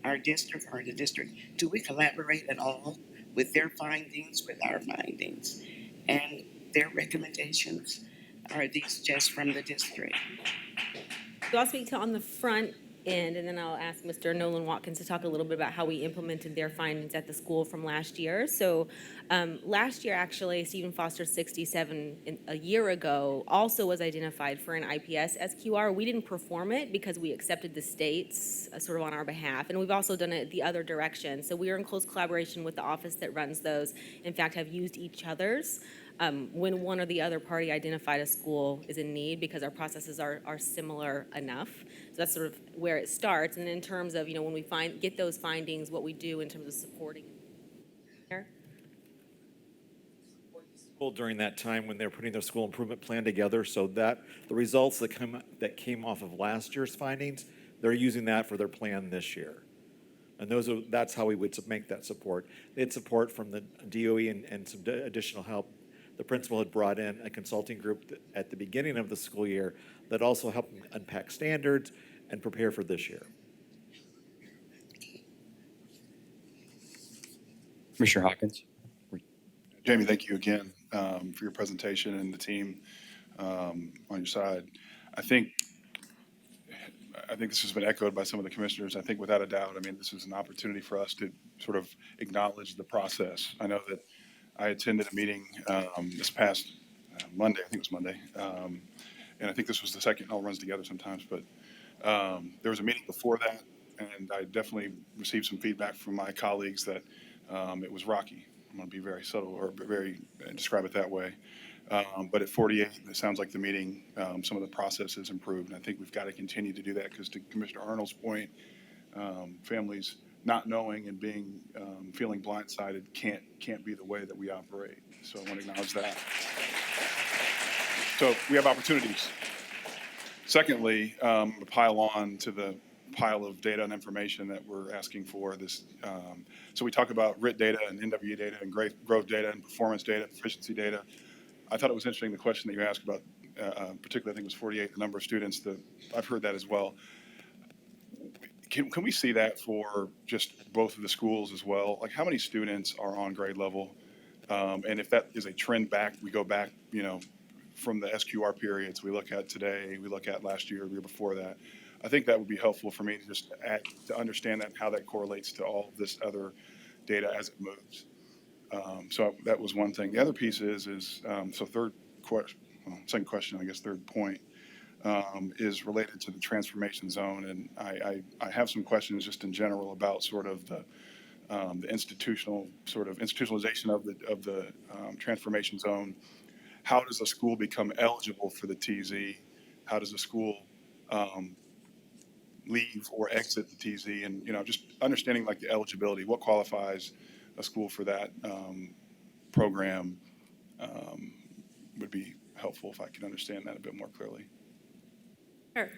our district or the district, do we collaborate at all with their findings, with our findings, and their recommendations? Are these just from the district? So I'll speak to on the front end, and then I'll ask Mr. Nolan Watkins to talk a little bit about how we implemented their findings at the school from last year. So last year, actually, Stephen Foster 67 a year ago also was identified for an IPS SQR. We didn't perform it because we accepted the states sort of on our behalf, and we've also done it the other direction. So we are in close collaboration with the office that runs those. In fact, have used each other's when one or the other party identified a school is in need, because our processes are similar enough. So that's sort of where it starts. And in terms of, when we get those findings, what we do in terms of supporting. During that time when they're putting their school improvement plan together, so that the results that came off of last year's findings, they're using that for their plan this year. And that's how we would make that support. They had support from the DOE and some additional help. The principal had brought in a consulting group at the beginning of the school year that also helped unpack standards and prepare for this year. Commissioner Hawkins. Jamie, thank you again for your presentation and the team on your side. I think this has been echoed by some of the commissioners. I think without a doubt, I mean, this is an opportunity for us to sort of acknowledge the process. I know that I attended a meeting this past Monday, I think it was Monday, and I think this was the second, it all runs together sometimes, but there was a meeting before that, and I definitely received some feedback from my colleagues that it was rocky. I'm going to be very subtle or very describe it that way. But at 48, it sounds like the meeting, some of the processes improved. And I think we've got to continue to do that because to Commissioner Arnold's point, families not knowing and being feeling blindsided can't be the way that we operate. So I want to acknowledge that. So we have opportunities. Secondly, to pile on to the pile of data and information that we're asking for. So we talk about RIT data and NWE data and growth data and performance data, proficiency data. I thought it was interesting the question that you asked about, particularly I think it was 48, the number of students. I've heard that as well. Can we see that for just both of the schools as well? Like how many students are on grade level? And if that is a trend back, we go back, from the SQR periods we look at today, we look at last year, the year before that. I think that would be helpful for me to just to understand that and how that correlates to all of this other data as it moves. So that was one thing. The other piece is second question, I guess, third point is related to the transformation zone. And I have some questions just in general about sort of the institutionalization of the transformation zone. How does a school become eligible for the TZ? How does a school leave or exit the TZ? And, just understanding like the eligibility, what qualifies a school for that program would be helpful if I could understand that a bit more clearly. Sure.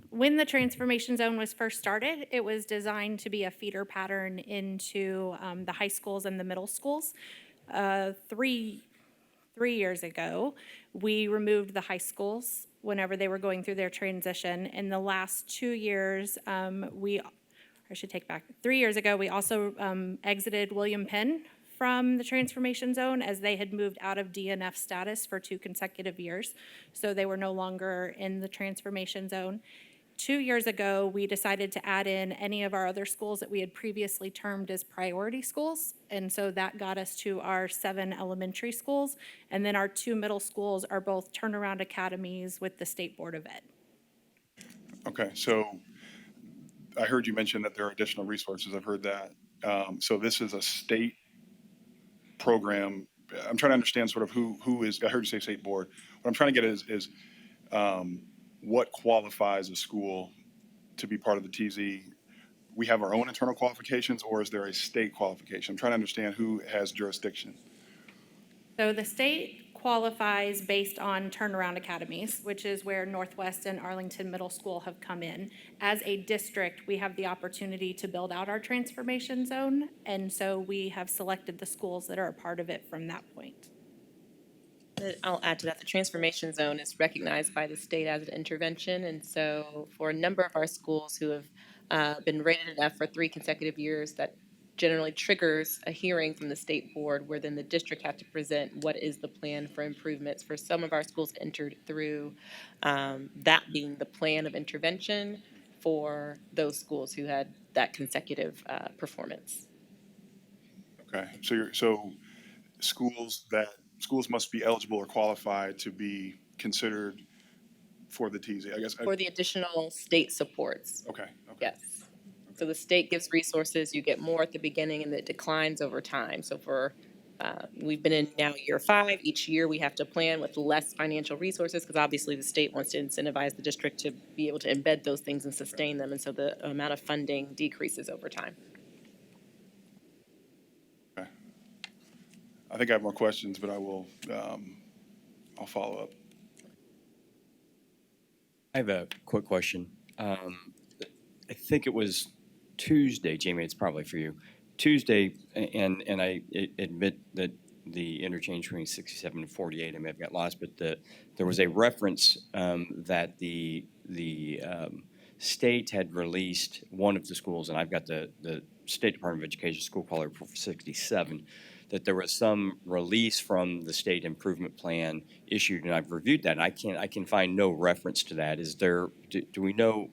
When the transformation zone was first started, it was designed to be a feeder pattern into the high schools and the middle schools. 3 years ago, we removed the high schools whenever they were going through their transition. In the last 2 years, 3 years ago, we also exited William Penn from the transformation zone as they had moved out of DNF status for 2 consecutive years. So they were no longer in the transformation zone. 2 years ago, we decided to add in any of our other schools that we had previously termed as priority schools. And so that got us to our 7 elementary schools. And then our 2 middle schools are both turnaround academies with the State Board of Ed. Okay, so I heard you mention that there are additional resources. I've heard that. So this is a state program. I'm trying to understand sort of who is, I heard you say state board. What I'm trying to get is what qualifies a school to be part of the TZ? We have our own internal qualifications, or is there a state qualification? I'm trying to understand who has jurisdiction. So the state qualifies based on turnaround academies, which is where Northwest and Arlington Middle School have come in. As a district, we have the opportunity to build out our transformation zone, and so we have selected the schools that are a part of it from that point. I'll add to that. The transformation zone is recognized by the state as an intervention. And so for a number of our schools who have been rated enough for 3 consecutive years, that generally triggers a hearing from the state board where then the district has to present what is the plan for improvements. For some of our schools entered through that being the plan of intervention for those schools who had that consecutive performance. Okay, so schools must be eligible or qualified to be considered for the TZ, I guess. For the additional state supports. Okay. Yes. So the state gives resources, you get more at the beginning and it declines over time. So we've been in now year 5. Each year we have to plan with less financial resources because obviously the state wants to incentivize the district to be able to embed those things and sustain them. And so the amount of funding decreases over time. Okay. I think I have more questions, but I'll follow up. I have a quick question. I think it was Tuesday, Jamie, it's probably for you. Tuesday, and I admit that the interchange between 67 and 48, I may have got lost, but there was a reference that the state had released one of the schools, and I've got the State Department of Education school caller for 67, that there was some release from the state improvement plan issued, and I've reviewed that, and I can find no reference to that. Is there, do we know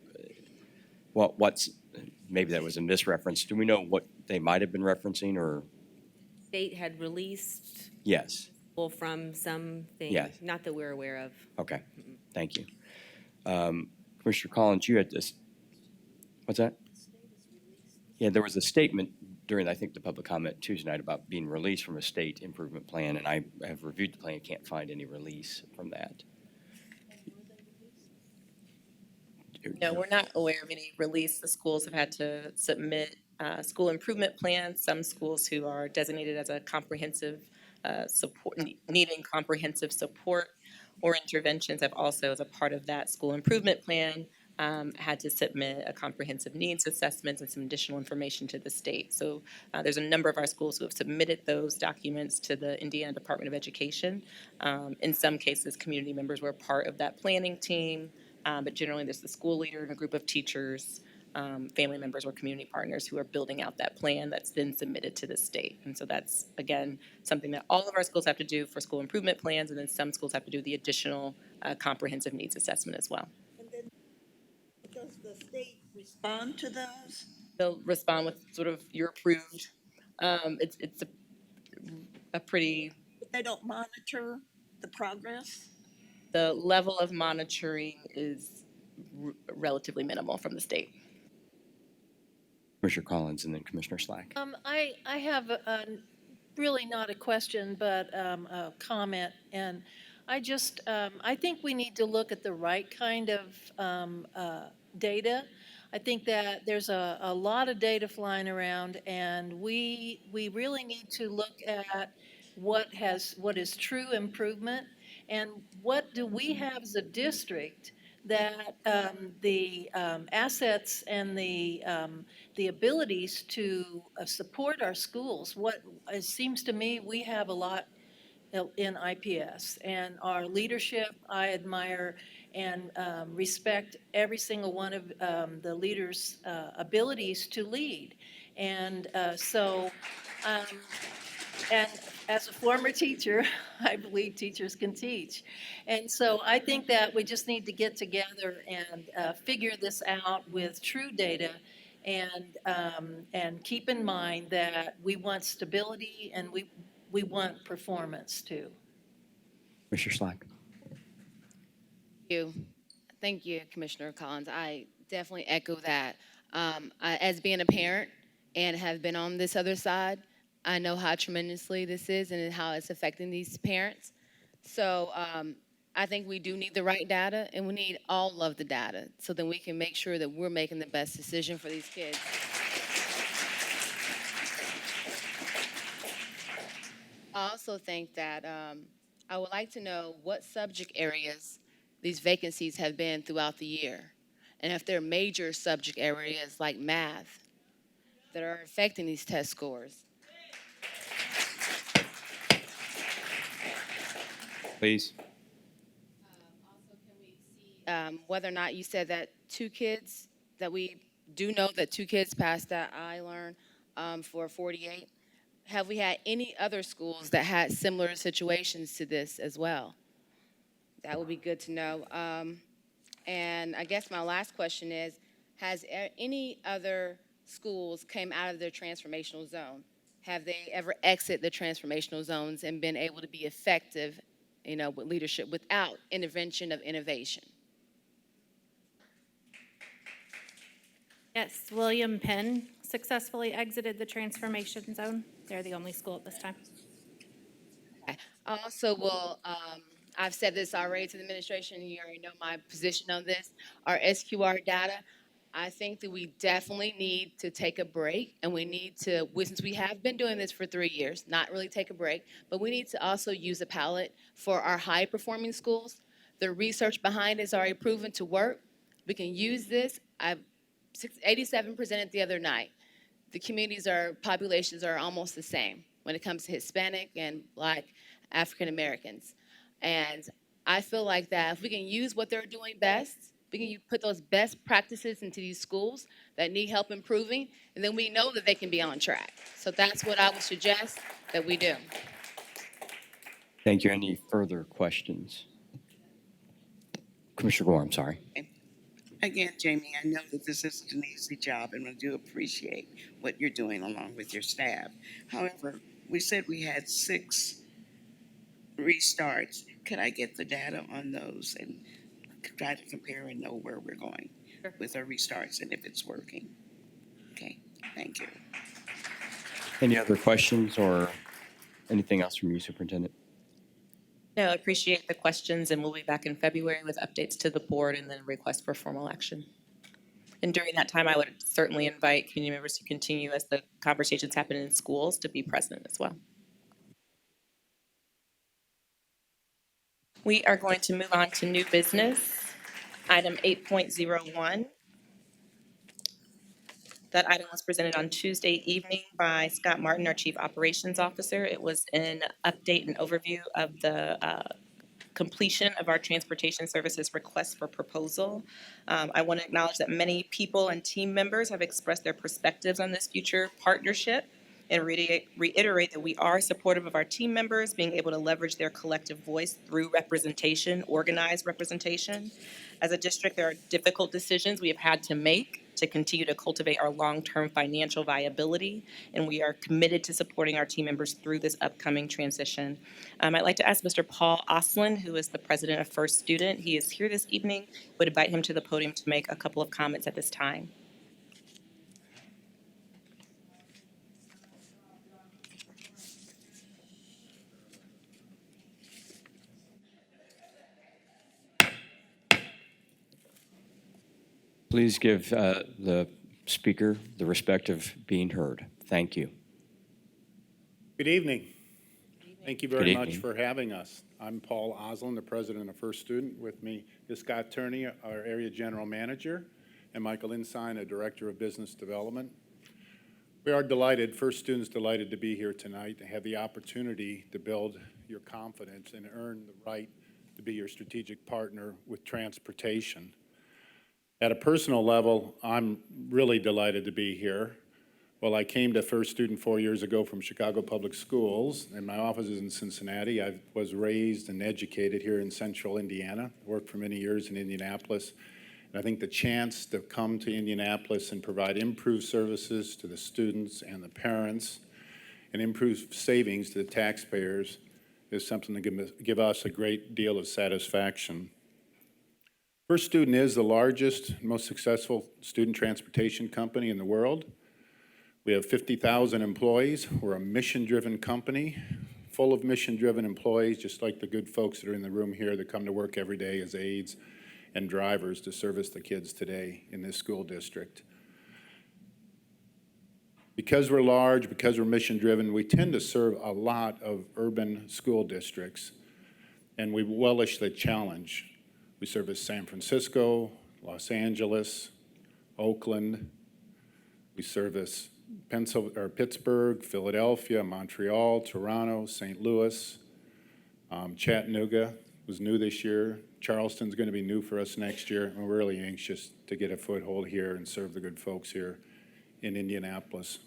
what's, maybe that was a misreference. Do we know what they might have been referencing, or? State had released Yes. people from something, Yes. not that we're aware of. Okay, thank you. Commissioner Collins, you had this, what's that? Yeah, there was a statement during, I think, the public comment Tuesday night about being released from a state improvement plan, and I have reviewed the plan, can't find any release from that. No, we're not aware of any release. The schools have had to submit school improvement plans. Some schools who are designated as a comprehensive support, needing comprehensive support or interventions have also, as a part of that school improvement plan, had to submit a comprehensive needs assessment and some additional information to the state. So there's a number of our schools who have submitted those documents to the Indiana Department of Education. In some cases, community members were part of that planning team. But generally, there's the school leader and a group of teachers, family members, or community partners who are building out that plan that's then submitted to the state. And so that's, again, something that all of our schools have to do for school improvement plans, and then some schools have to do the additional comprehensive needs assessment as well. And then, does the state respond to those? They'll respond with sort of, you're approved. It's a pretty, But they don't monitor the progress? the level of monitoring is relatively minimal from the state. Commissioner Collins and then Commissioner Slack. I have really not a question, but a comment. And I think we need to look at the right kind of data. I think that there's a lot of data flying around, and we really need to look at what is true improvement, and what do we have as a district that the assets and the abilities to support our schools. What it seems to me, we have a lot in IPS, and our leadership, I admire and respect every single one of the leaders' abilities to lead. And and as a former teacher, I believe teachers can teach. And so I think that we just need to get together and figure this out with true data, and keep in mind that we want stability and we want performance too. Commissioner Slack. Thank you, Commissioner Collins. I definitely echo that. As being a parent and have been on this other side, I know how tremendously this is and how it's affecting these parents. So I think we do need the right data, and we need all of the data so then we can make sure that we're making the best decision for these kids. I also think that I would like to know what subject areas these vacancies have been throughout the year, and if there are major subject areas like math that are affecting these test scores. Please. Whether or not you said that we do know that 2 kids passed that I learned for 48. Have we had any other schools that had similar situations to this as well? That would be good to know. And I guess my last question is, has any other schools came out of their transformational zone? Have they ever exited the transformational zones and been able to be effective, with leadership without intervention of innovation? Yes, William Penn successfully exited the transformation zone. They're the only school at this time. I also will, I've said this already to the administration, and you already know my position on this. Our SQR data, I think that we definitely need to take a break, and we need to, since we have been doing this for 3 years, not really take a break, but we need to also use a palette for our high-performing schools. The research behind it is already proven to work. We can use this. 87 presented the other night. The populations are almost the same when it comes to Hispanic and Black African Americans. And I feel like that if we can use what they're doing best, We can put those best practices into these schools that need help improving, and then we know that they can be on track. So that's what I would suggest that we do. Thank you. Any further questions? Commissioner Gore, I'm sorry. Again, Jamie, I know that this isn't an easy job, and I do appreciate what you're doing along with your staff. However, we said we had 6 restarts. Could I get the data on those and try to compare and know where we're going with our restarts and if it's working? Okay, thank you. Any other questions or anything else from you, Superintendent? No, I appreciate the questions, and we'll be back in February with updates to the board and then request for formal action. And during that time, I would certainly invite community members to continue as the conversations happen in schools to be present as well. We are going to move on to new business, item 8.01. That item was presented on Tuesday evening by Scott Martin, our Chief Operations Officer. It was an update and overview of the completion of our transportation services request for proposal. I want to acknowledge that many people and team members have expressed their perspectives on this future partnership and reiterate that we are supportive of our team members being able to leverage their collective voice through representation, organized representation. As a district, there are difficult decisions we have had to make to continue to cultivate our long-term financial viability, and we are committed to supporting our team members through this upcoming transition. I'd like to ask Mr. Paul Oslin, who is the president of First Student. He is here this evening. Would invite him to the podium to make a couple of comments at this time. Please give the speaker the respect of being heard. Thank you. Good evening. Thank you Good very much evening. for having us. I'm Paul Oslin, the president of First Student. With me is Scott Turney, our area general manager, and Michael Insine, a director of business development. We are delighted, First Student's delighted to be here tonight to have the opportunity to build your confidence and earn the right to be your strategic partner with transportation. At a personal level, I'm really delighted to be here. Well, I came to First Student 4 years ago from Chicago Public Schools, and my office is in Cincinnati. I was raised and educated here in central Indiana, worked for many years in Indianapolis. And I think the chance to come to Indianapolis and provide improved services to the students and the parents and improved savings to the taxpayers is something to give us a great deal of satisfaction. First Student is the largest, most successful student transportation company in the world. We have 50,000 employees. We're a mission-driven company, full of mission-driven employees, just like the good folks that are in the room here that come to work every day as aides and drivers to service the kids today in this school district. Because we're large, because we're mission-driven, we tend to serve a lot of urban school districts, and we relish the challenge. We service San Francisco, Los Angeles, Oakland. We service Pittsburgh, Philadelphia, Montreal, Toronto, St. Louis, Chattanooga was new this year. Charleston's going to be new for us next year. And we're really anxious to get a foothold here and serve the good folks here in Indianapolis.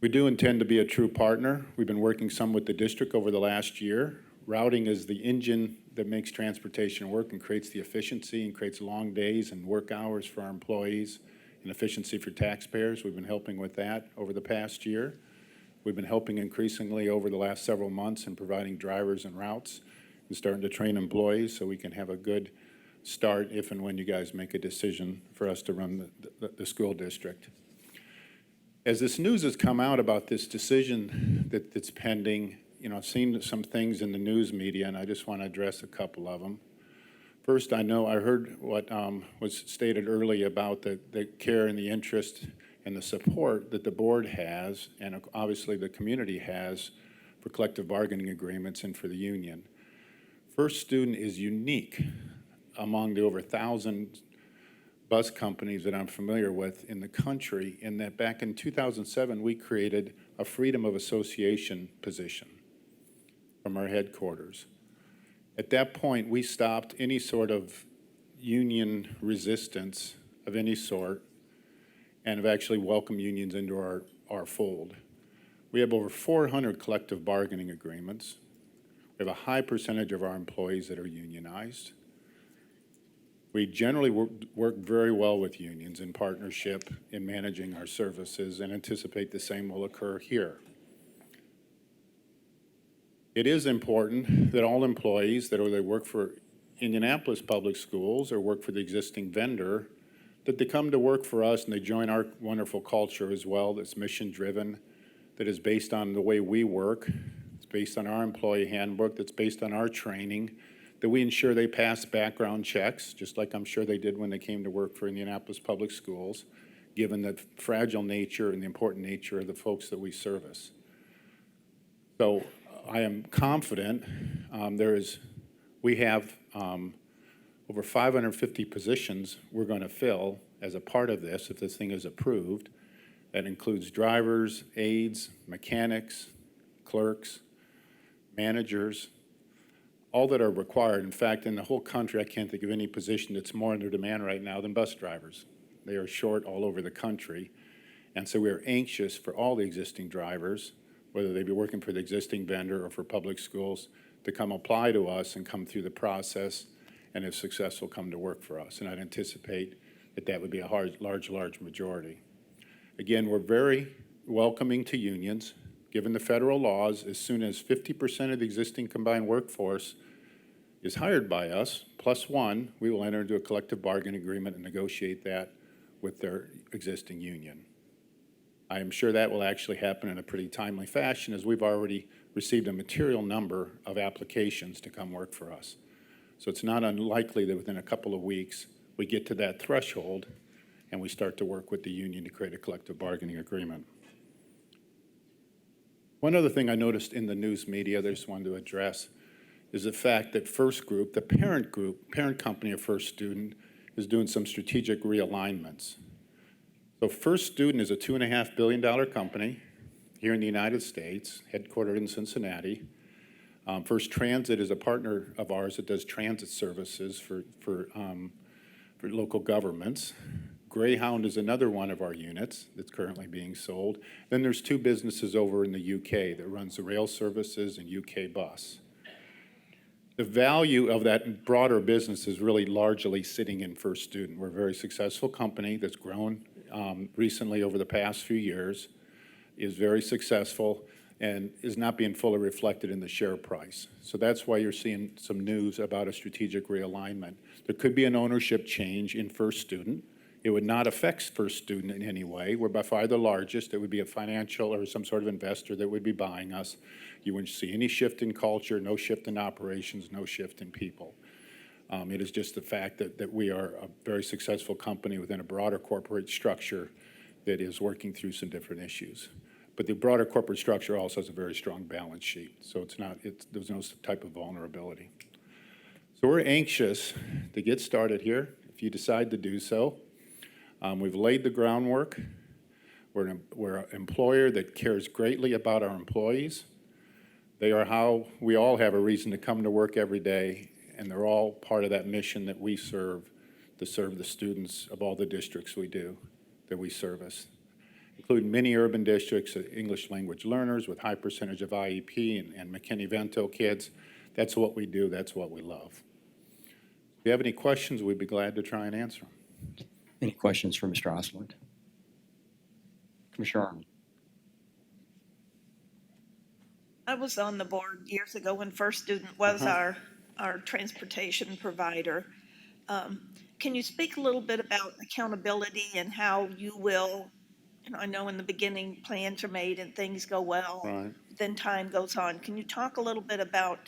We do intend to be a true partner. We've been working some with the district over the last year. Routing is the engine that makes transportation work and creates the efficiency and creates long days and work hours for our employees and efficiency for taxpayers. We've been helping with that over the past year. We've been helping increasingly over the last several months in providing drivers and routes and starting to train employees so we can have a good start if and when you guys make a decision for us to run the school district. As this news has come out about this decision that's pending, I've seen some things in the news media, and I just want to address a couple of them. First, I heard what was stated earlier about the care and the interest and the support that the board has, and obviously the community has, for collective bargaining agreements and for the union. First Student is unique among the over 1,000 bus companies that I'm familiar with in the country in that back in 2007, we created a freedom of association position from our headquarters. At that point, we stopped any sort of union resistance of any sort and have actually welcomed unions into our fold. We have over 400 collective bargaining agreements. We have a high percentage of our employees that are unionized. We generally work very well with unions in partnership in managing our services and anticipate the same will occur here. It is important that all employees that they work for Indianapolis Public Schools or work for the existing vendor, that they come to work for us and they join our wonderful culture as well that's mission-driven, that is based on the way we work, it's based on our employee handbook, that's based on our training, that we ensure they pass background checks, just like I'm sure they did when they came to work for Indianapolis Public Schools, given the fragile nature and the important nature of the folks that we service. So I am confident we have over 550 positions we're going to fill as a part of this if this thing is approved. That includes drivers, aides, mechanics, clerks, managers, all that are required. In fact, in the whole country, I can't think of any position that's more under demand right now than bus drivers. They are short all over the country. And so we are anxious for all the existing drivers, whether they be working for the existing vendor or for public schools, to come apply to us and come through the process, and if successful, come to work for us. And I'd anticipate that that would be a large majority. Again, we're very welcoming to unions. Given the federal laws, as soon as 50% of the existing combined workforce is hired by us, plus one, we will enter into a collective bargaining agreement and negotiate that with their existing union. I am sure that will actually happen in a pretty timely fashion, as we've already received a material number of applications to come work for us. So it's not unlikely that within a couple of weeks we get to that threshold and we start to work with the union to create a collective bargaining agreement. One other thing I noticed in the news media that I just wanted to address is the fact that First Group, the parent company of First Student, is doing some strategic realignments. So First Student is a $2.5 billion company here in the United States, headquartered in Cincinnati. First Transit is a partner of ours that does transit services for local governments. Greyhound is another one of our units that's currently being sold. Then there's two businesses over in the UK that runs the rail services and UK bus. The value of that broader business is really largely sitting in First Student. We're a very successful company that's grown recently over the past few years, is very successful, and is not being fully reflected in the share price. So that's why you're seeing some news about a strategic realignment. There could be an ownership change in First Student. It would not affect First Student in any way. We're by far the largest. It would be a financial or some sort of investor that would be buying us. You wouldn't see any shift in culture, no shift in operations, no shift in people. It is just the fact that we are a very successful company within a broader corporate structure that is working through some different issues. But the broader corporate structure also has a very strong balance sheet, so there's no type of vulnerability. So we're anxious to get started here, if you decide to do so. We've laid the groundwork. We're an employer that cares greatly about our employees. They are how we all have a reason to come to work every day, and they're all part of that mission that we serve, to serve the students of all the districts that we service, including many urban districts, English language learners with high percentage of IEP and McKinney-Vento kids. That's what we do. That's what we love. If you have any questions, we'd be glad to try and answer them. Any questions for Mr. Osland? Commissioner Arnold. I was on the board years ago when First Student was our transportation provider. Can you speak a little bit about accountability and how you will, I know in the beginning plans are made and things go well, Right. then time goes on. Can you talk a little bit about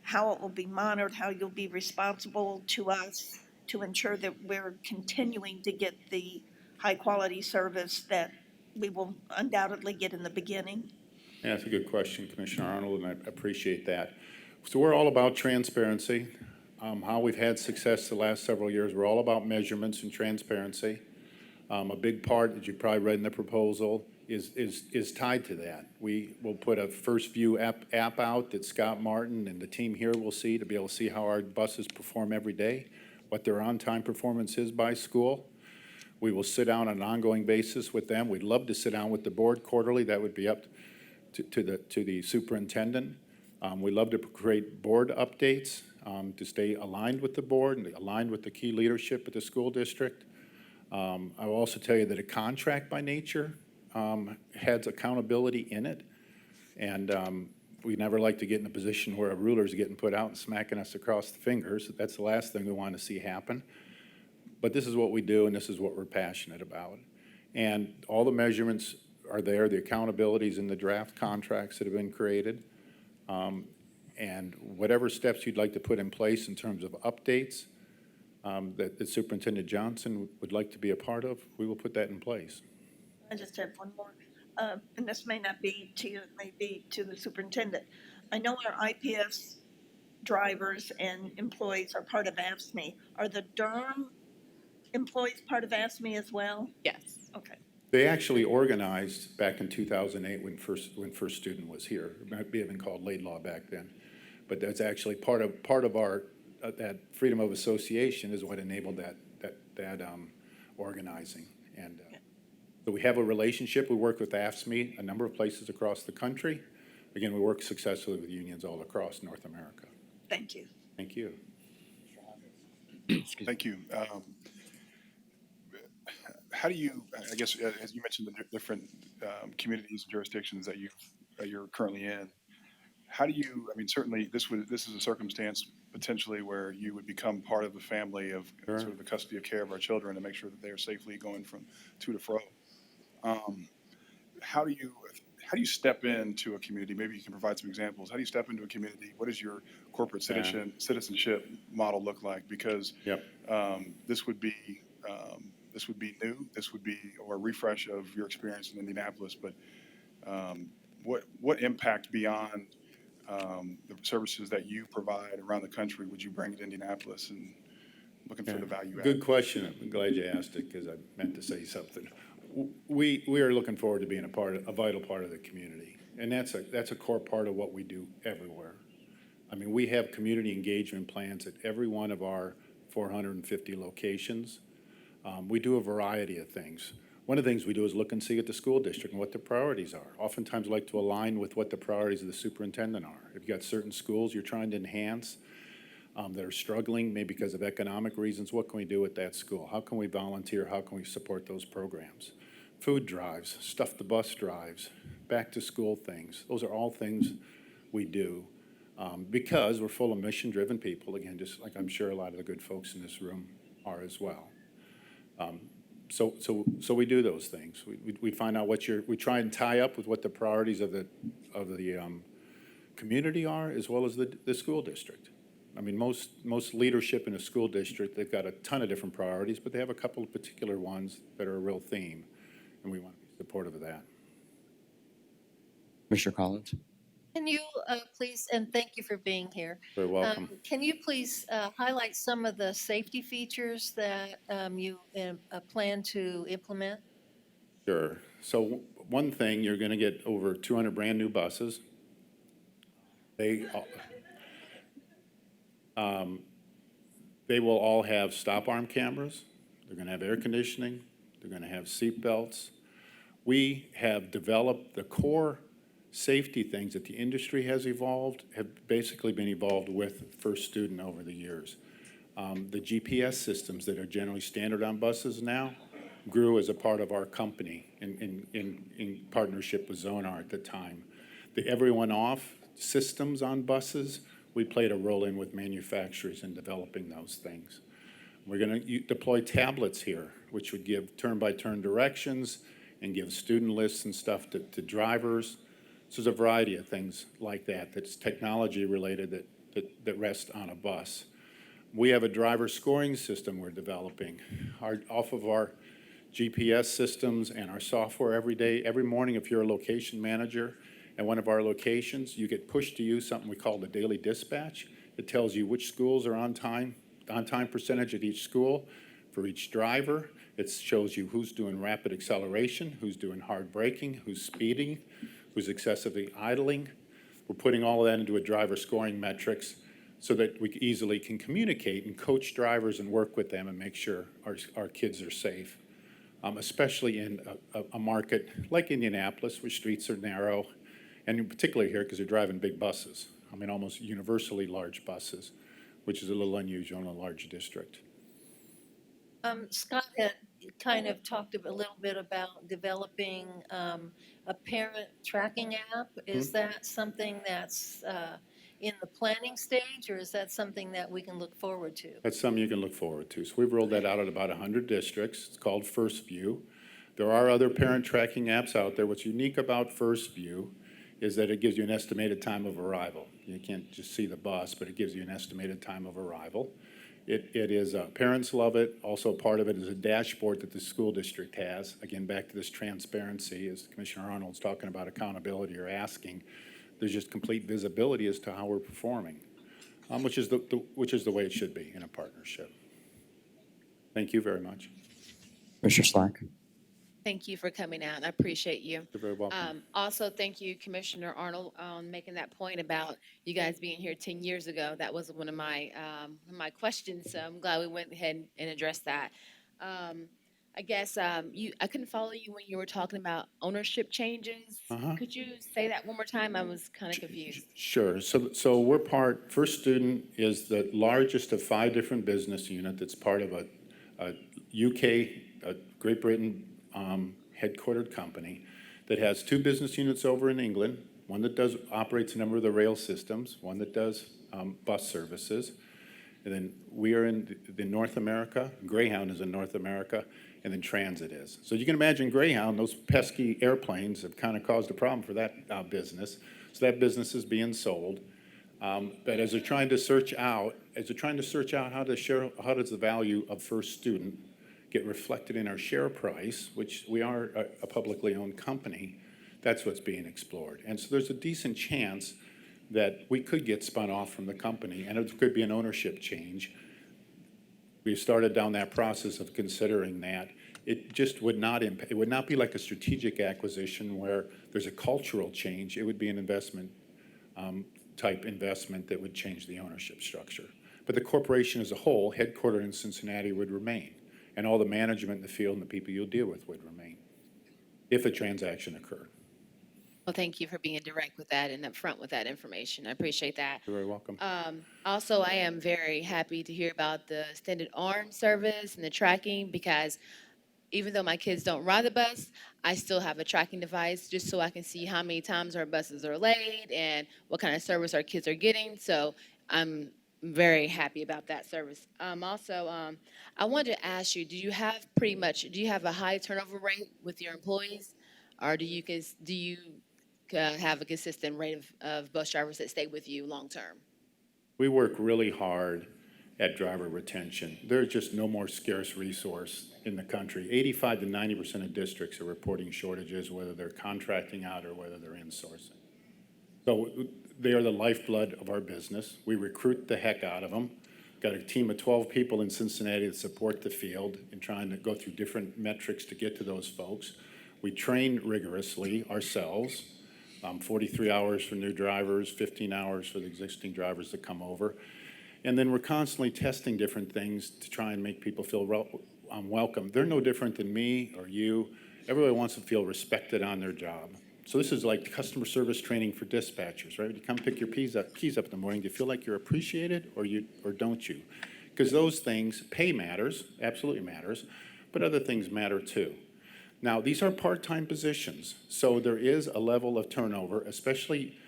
how it will be monitored, how you'll be responsible to us to ensure that we're continuing to get the high quality service that we will undoubtedly get in the beginning? Yeah, that's a good question, Commissioner Arnold, and I appreciate that. So we're all about transparency. How we've had success the last several years, we're all about measurements and transparency. A big part, as you probably read in the proposal, is tied to that. We will put a First View app out that Scott Martin and the team here will see to be able to see how our buses perform every day. what their on-time performance is by school. We will sit down on an ongoing basis with them. We'd love to sit down with the board quarterly. That would be up to the superintendent. We love to create board updates to stay aligned with the board and aligned with the key leadership at the school district. I will also tell you that a contract by nature has accountability in it. And we never like to get in a position where a ruler's getting put out and smacking us across the fingers. That's the last thing we want to see happen. But this is what we do, and this is what we're passionate about. And all the measurements are there, the accountabilities in the draft contracts that have been created. And whatever steps you'd like to put in place in terms of updates that Superintendent Johnson would like to be a part of, we will put that in place. I just have one more, and this may not be to you, it may be to the superintendent. I know our IPS drivers and employees are part of AFSCME. Are the Durham employees part of AFSCME as well? Yes. Okay. They actually organized back in 2008 when First Student was here. It might be even called Laidlaw back then. But that's actually part of our, that freedom of association is what enabled that organizing. And so we have a relationship. We work with AFSCME a number of places across the country. Again, we work successfully with unions all across North America. Thank you. Thank you. Thank you. How do you, I guess, as you mentioned, the different communities and jurisdictions that you're currently in, how do you, I mean, certainly this is a circumstance potentially where you would become part of the family of Sure. sort of the custody of care of our children to make sure that they are safely going from to to fro. How do you step into a community? Maybe you can provide some examples. How do you step into a community? What does your corporate citizenship model look like? Because this would be new. This would be a refresh of your experience in Indianapolis. But what impact beyond the services that you provide around the country would you bring to Indianapolis, and looking for the value add? Good question. I'm glad you asked it because I meant to say something. We are looking forward to being a vital part of the community, and that's a core part of what we do everywhere. I mean, we have community engagement plans at every one of our 450 locations. We do a variety of things. One of the things we do is look and see at the school district and what the priorities are. Oftentimes, we like to align with what the priorities of the superintendent are. If you've got certain schools you're trying to enhance that are struggling, maybe because of economic reasons, what can we do with that school? How can we volunteer? How can we support those programs? Food drives, stuff the bus drives, back to school things. Those are all things we do because we're full of mission-driven people, again, just like I'm sure a lot of the good folks in this room are as well. So we do those things. We find out we try and tie up with what the priorities of the community are, as well as the school district. I mean, most leadership in a school district, they've got a ton of different priorities, but they have a couple of particular ones that are a real theme, and we want to be supportive of that. Mr. Collins. Can you please, and thank you for being here. Very welcome. Can you please highlight some of the safety features that you plan to implement? Sure. So one thing, you're going to get over 200 brand new buses. They will all have stop arm cameras. They're going to have air conditioning. They're going to have seat belts. We have developed the core safety things that the industry has evolved, have basically been evolved with First Student over the years. The GPS systems that are generally standard on buses now grew as a part of our company in partnership with Zonar at the time. The everyone off systems on buses, we played a role in with manufacturers in developing those things. We're going to deploy tablets here, which would give turn-by-turn directions and give student lists and stuff to drivers. So there's a variety of things like that that's technology related that rest on a bus. We have a driver scoring system we're developing off of our GPS systems and our software every morning. If you're a location manager at one of our locations, you get pushed to use something we call the daily dispatch. It tells you which schools are on time percentage at each school for each driver. It shows you who's doing rapid acceleration, who's doing hard braking, who's speeding, who's excessively idling. We're putting all of that into a driver scoring metrics so that we easily can communicate and coach drivers and work with them and make sure our kids are safe, especially in a market like Indianapolis, where streets are narrow, and in particular here because they're driving big buses. I mean, almost universally large buses, which is a little unusual in a large district. Scott had kind of talked a little bit about developing a parent tracking app. Is that something that's in the planning stage, or is that something that we can look forward to? That's something you can look forward to. So we've rolled that out at about 100 districts. It's called First View. There are other parent tracking apps out there. What's unique about First View is that it gives you an estimated time of arrival. You can't just see the bus, but it gives you an estimated time of arrival. It is, parents love it. Also, part of it is a dashboard that the school district has. Again, back to this transparency, as Commissioner Arnold's talking about accountability or asking. There's just complete visibility as to how we're performing, which is the way it should be in a partnership. Thank you very much. Commissioner Slack. Thank you for coming out. I appreciate you. You're very welcome. Also, thank you, Commissioner Arnold, on making that point about you guys being here 10 years ago. That was one of my questions, so I'm glad we went ahead and addressed that. I guess I couldn't follow you when you were talking about ownership changes. Could you say that one more time? I was kind of confused. Sure. So we're First Student is the largest of 5 different business units. That's part of a UK, Great Britain headquartered company that has 2 business units over in England, one that operates a number of the rail systems, one that does bus services. And then we are in North America. Greyhound is in North America, and then Transit is. So you can imagine Greyhound, those pesky airplanes have kind of caused a problem for that business. So that business is being sold. But as they're trying to search out how does the value of First Student get reflected in our share price, which we are a publicly owned company, that's what's being explored. And so there's a decent chance that we could get spun off from the company, and it could be an ownership change. We've started down that process of considering that. It just would not it would not be like a strategic acquisition where there's a cultural change. It would be an investment type investment that would change the ownership structure. But the corporation as a whole, headquartered in Cincinnati, would remain. And all the management in the field and the people you'll deal with would remain if a transaction occurred. Well, thank you for being direct with that and upfront with that information. I appreciate that. You're very welcome. Also, I am very happy to hear about the extended arm service and the tracking, because even though my kids don't ride the bus, I still have a tracking device just so I can see how many times our buses are late and what kind of service our kids are getting. So I'm very happy about that service. Also, I wanted to ask you, do you have a high turnover rate with your employees, or do you have a consistent rate of bus drivers that stay with you long term? We work really hard at driver retention. There's just no more scarce resource in the country. 85 to 90% of districts are reporting shortages, whether they're contracting out or whether they're insourcing. So they are the lifeblood of our business. We recruit the heck out of them. Got a team of 12 people in Cincinnati that support the field in trying to go through different metrics to get to those folks. We train rigorously ourselves, 43 hours for new drivers, 15 hours for the existing drivers that come over. And then we're constantly testing different things to try and make people feel welcome. They're no different than me or you. Everybody wants to feel respected on their job. So this is like customer service training for dispatchers, right? You come pick your keys up in the morning. Do you feel like you're appreciated or don't you? Because those things, pay matters, absolutely matters, but other things matter too. Now, these are part-time positions, so there is a level of turnover, especially,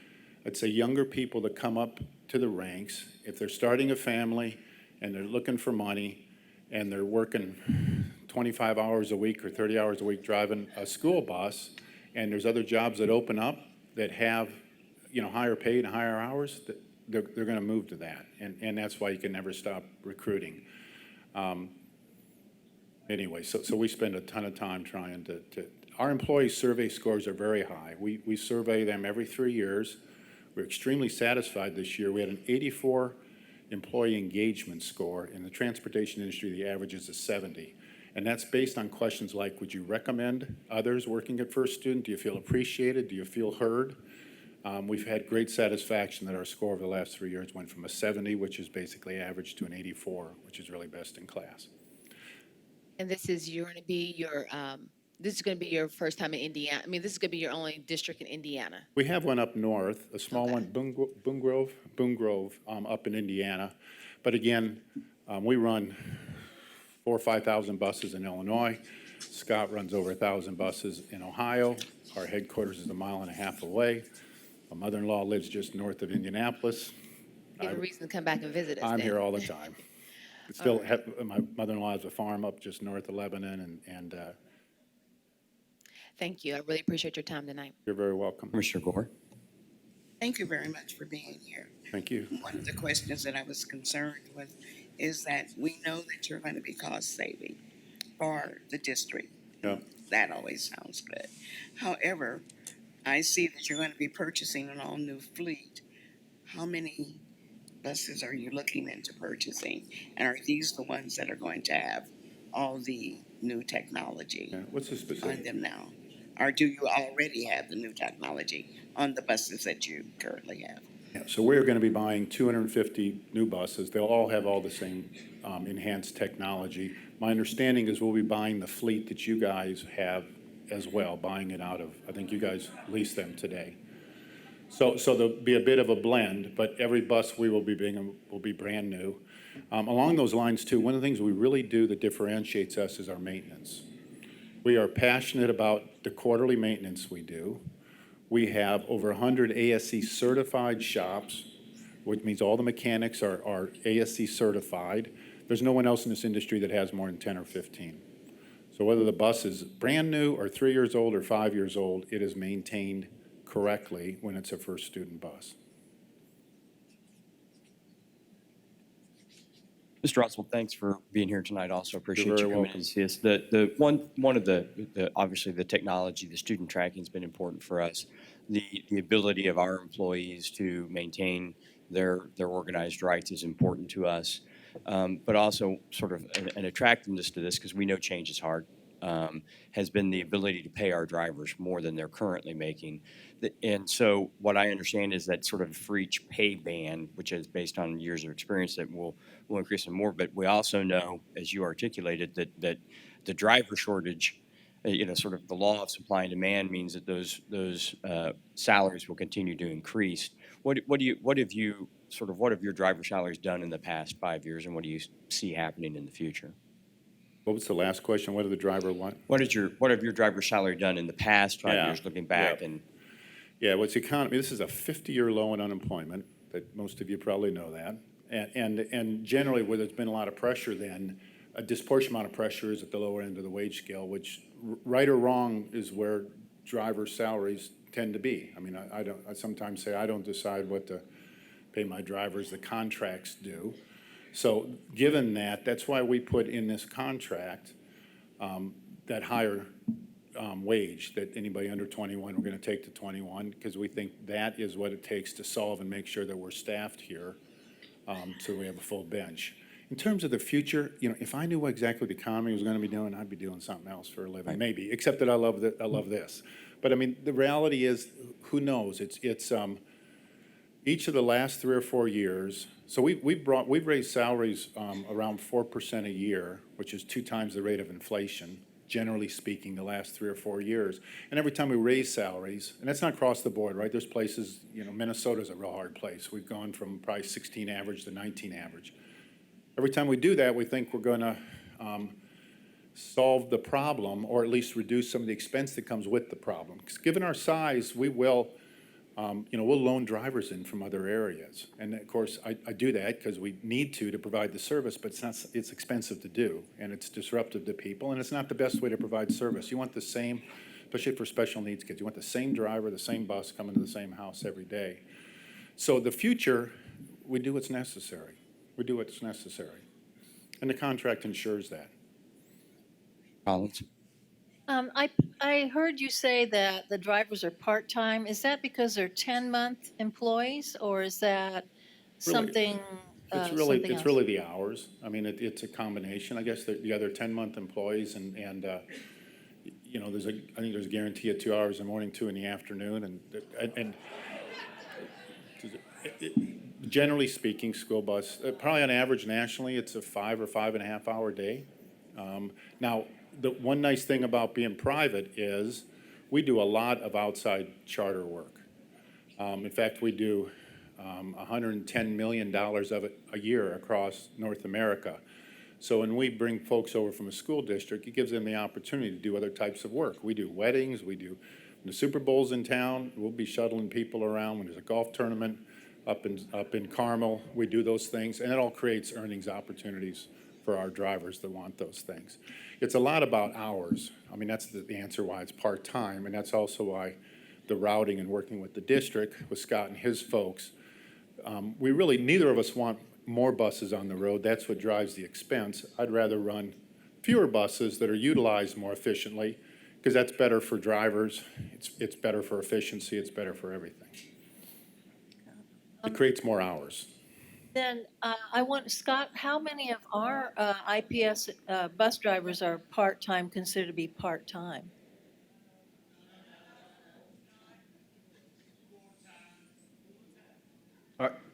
I'd say, younger people that come up to the ranks. If they're starting a family and they're looking for money and they're working 25 hours a week or 30 hours a week driving a school bus, and there's other jobs that open up that have, higher paid and higher hours, they're going to move to that, and that's why you can never stop recruiting. Anyway, so we spend a ton of time trying to our employee survey scores are very high. We survey them every 3 years. We're extremely satisfied this year. We had an 84 employee engagement score. In the transportation industry, the average is a 70. And that's based on questions like, would you recommend others working at First Student? Do you feel appreciated? Do you feel heard? We've had great satisfaction that our score over the last 3 years went from a 70, which is basically average, to an 84, which is really best in class. And this is you're going to be your this is going to be your first time in Indiana. I mean, this is going to be your only district in Indiana. We have one up north, a small Okay. one, Boone Grove, up in Indiana. But again, we run 4,000 or 5,000 buses in Illinois. Scott runs over 1,000 buses in Ohio. Our headquarters is a mile and a half away. My mother-in-law lives just north of Indianapolis. You have a reason to come back and visit us. I'm then. here all the time. Still, my mother-in-law has a farm up just north of Lebanon, and Thank you. I really appreciate your time tonight. you're very welcome. Commissioner Gore? Thank you very much for being here. Thank you. One of the questions that I was concerned with is that we know that you're going to be cost saving for the district. Yeah. That always sounds good. However, I see that you're going to be purchasing an all-new fleet. How many buses are you looking into purchasing? And are these the ones that are going to have all the new technology Yeah. What's the on specific? them now? Or do you already have the new technology on the buses that you currently have? Yeah, so we're going to be buying 250 new buses. They'll all have all the same enhanced technology. My understanding is we'll be buying the fleet that you guys have as well, buying it out of, I think you guys lease them today. So there'll be a bit of a blend, but every bus we will be bringing will be brand new. Along those lines too, one of the things we really do that differentiates us is our maintenance. We are passionate about the quarterly maintenance we do. We have over 100 ASC certified shops, which means all the mechanics are ASC certified. There's no one else in this industry that has more than 10 or 15. So whether the bus is brand new or 3 years old or 5 years old, it is maintained correctly when it's a first student bus. Mr. Oswald, thanks for being here tonight. Also appreciate very you coming in welcome. to see us. The one of the obviously the technology, the student tracking has been important for us. The ability of our employees to maintain their organized rights is important to us. But also sort of an attractiveness to this, because we know change is hard, has been the ability to pay our drivers more than they're currently making. And so what I understand is that sort of for each pay band, which is based on years of experience, that will increase them more. But we also know, as you articulated, that the driver shortage, sort of the law of supply and demand means that those salaries will continue to increase. What have your driver salaries done in the past 5 years, and what do you see happening in the future? What was the last question? What did the driver want? What have your driver salary done in the past 5 Yeah, years, looking back? yeah. And Yeah, what's economy? This is a 50-year low in unemployment. That most of you probably know that. And generally, where there's been a lot of pressure, then a disproportionate amount of pressure is at the lower end of the wage scale, which, right or wrong, is where driver salaries tend to be. I mean, I sometimes say I don't decide what to pay my drivers; the contracts do. So, given that, that's why we put in this contract that higher wage, that anybody under 21, we're going to take to 21, because we think that is what it takes to solve and make sure that we're staffed here, so we have a full bench. In terms of the future, if I knew exactly what the economy was going to be doing, I'd be doing something else for a living, maybe. Except that I love this. But I mean, the reality is, who knows? It's each of the last 3 or 4 years. So we've raised salaries around 4% a year, which is 2 times the rate of inflation, generally speaking, the last 3 or 4 years. And every time we raise salaries, and that's not across the board, right? There's places, Minnesota's a real hard place. We've gone from probably 16 average to 19 average. Every time we do that, we think we're going to solve the problem, or at least reduce some of the expense that comes with the problem. Because given our size, we will, we'll loan drivers in from other areas. And of course, I do that because we need to provide the service, but it's expensive to do, and it's disruptive to people, and it's not the best way to provide service. You want the same, especially for special needs kids, you want the same driver, the same bus coming to the same house every day. So the future, we do what's necessary. We do what's necessary. And the contract ensures that. Collins? I heard you say that the drivers are part-time. Is that because they're 10-month employees, or is that something, It's something else? really the hours. I mean, it's a combination. I guess the other 10-month employees, and I think there's a guarantee of 2 hours in the morning, 2 in the afternoon, and Generally speaking, school bus, probably on average nationally, it's a 5 or 5.5 hour day. Now, the one nice thing about being private is we do a lot of outside charter work. In fact, we do $110 million of it a year across North America. So when we bring folks over from a school district, it gives them the opportunity to do other types of work. We do weddings, we do, when the Super Bowl's in town, we'll be shuttling people around. When there's a golf tournament up in Carmel, we do those things, and it all creates earnings opportunities for our drivers that want those things. It's a lot about hours. I mean, that's the answer why it's part-time, and that's also why the routing and working with the district, with Scott and his folks, we really, neither of us want more buses on the road. That's what drives the expense. I'd rather run fewer buses that are utilized more efficiently, because that's better for drivers, it's better for efficiency, it's better for everything. It creates more hours. Then I want, Scott, how many of our IPS bus drivers are part-time, considered to be part-time?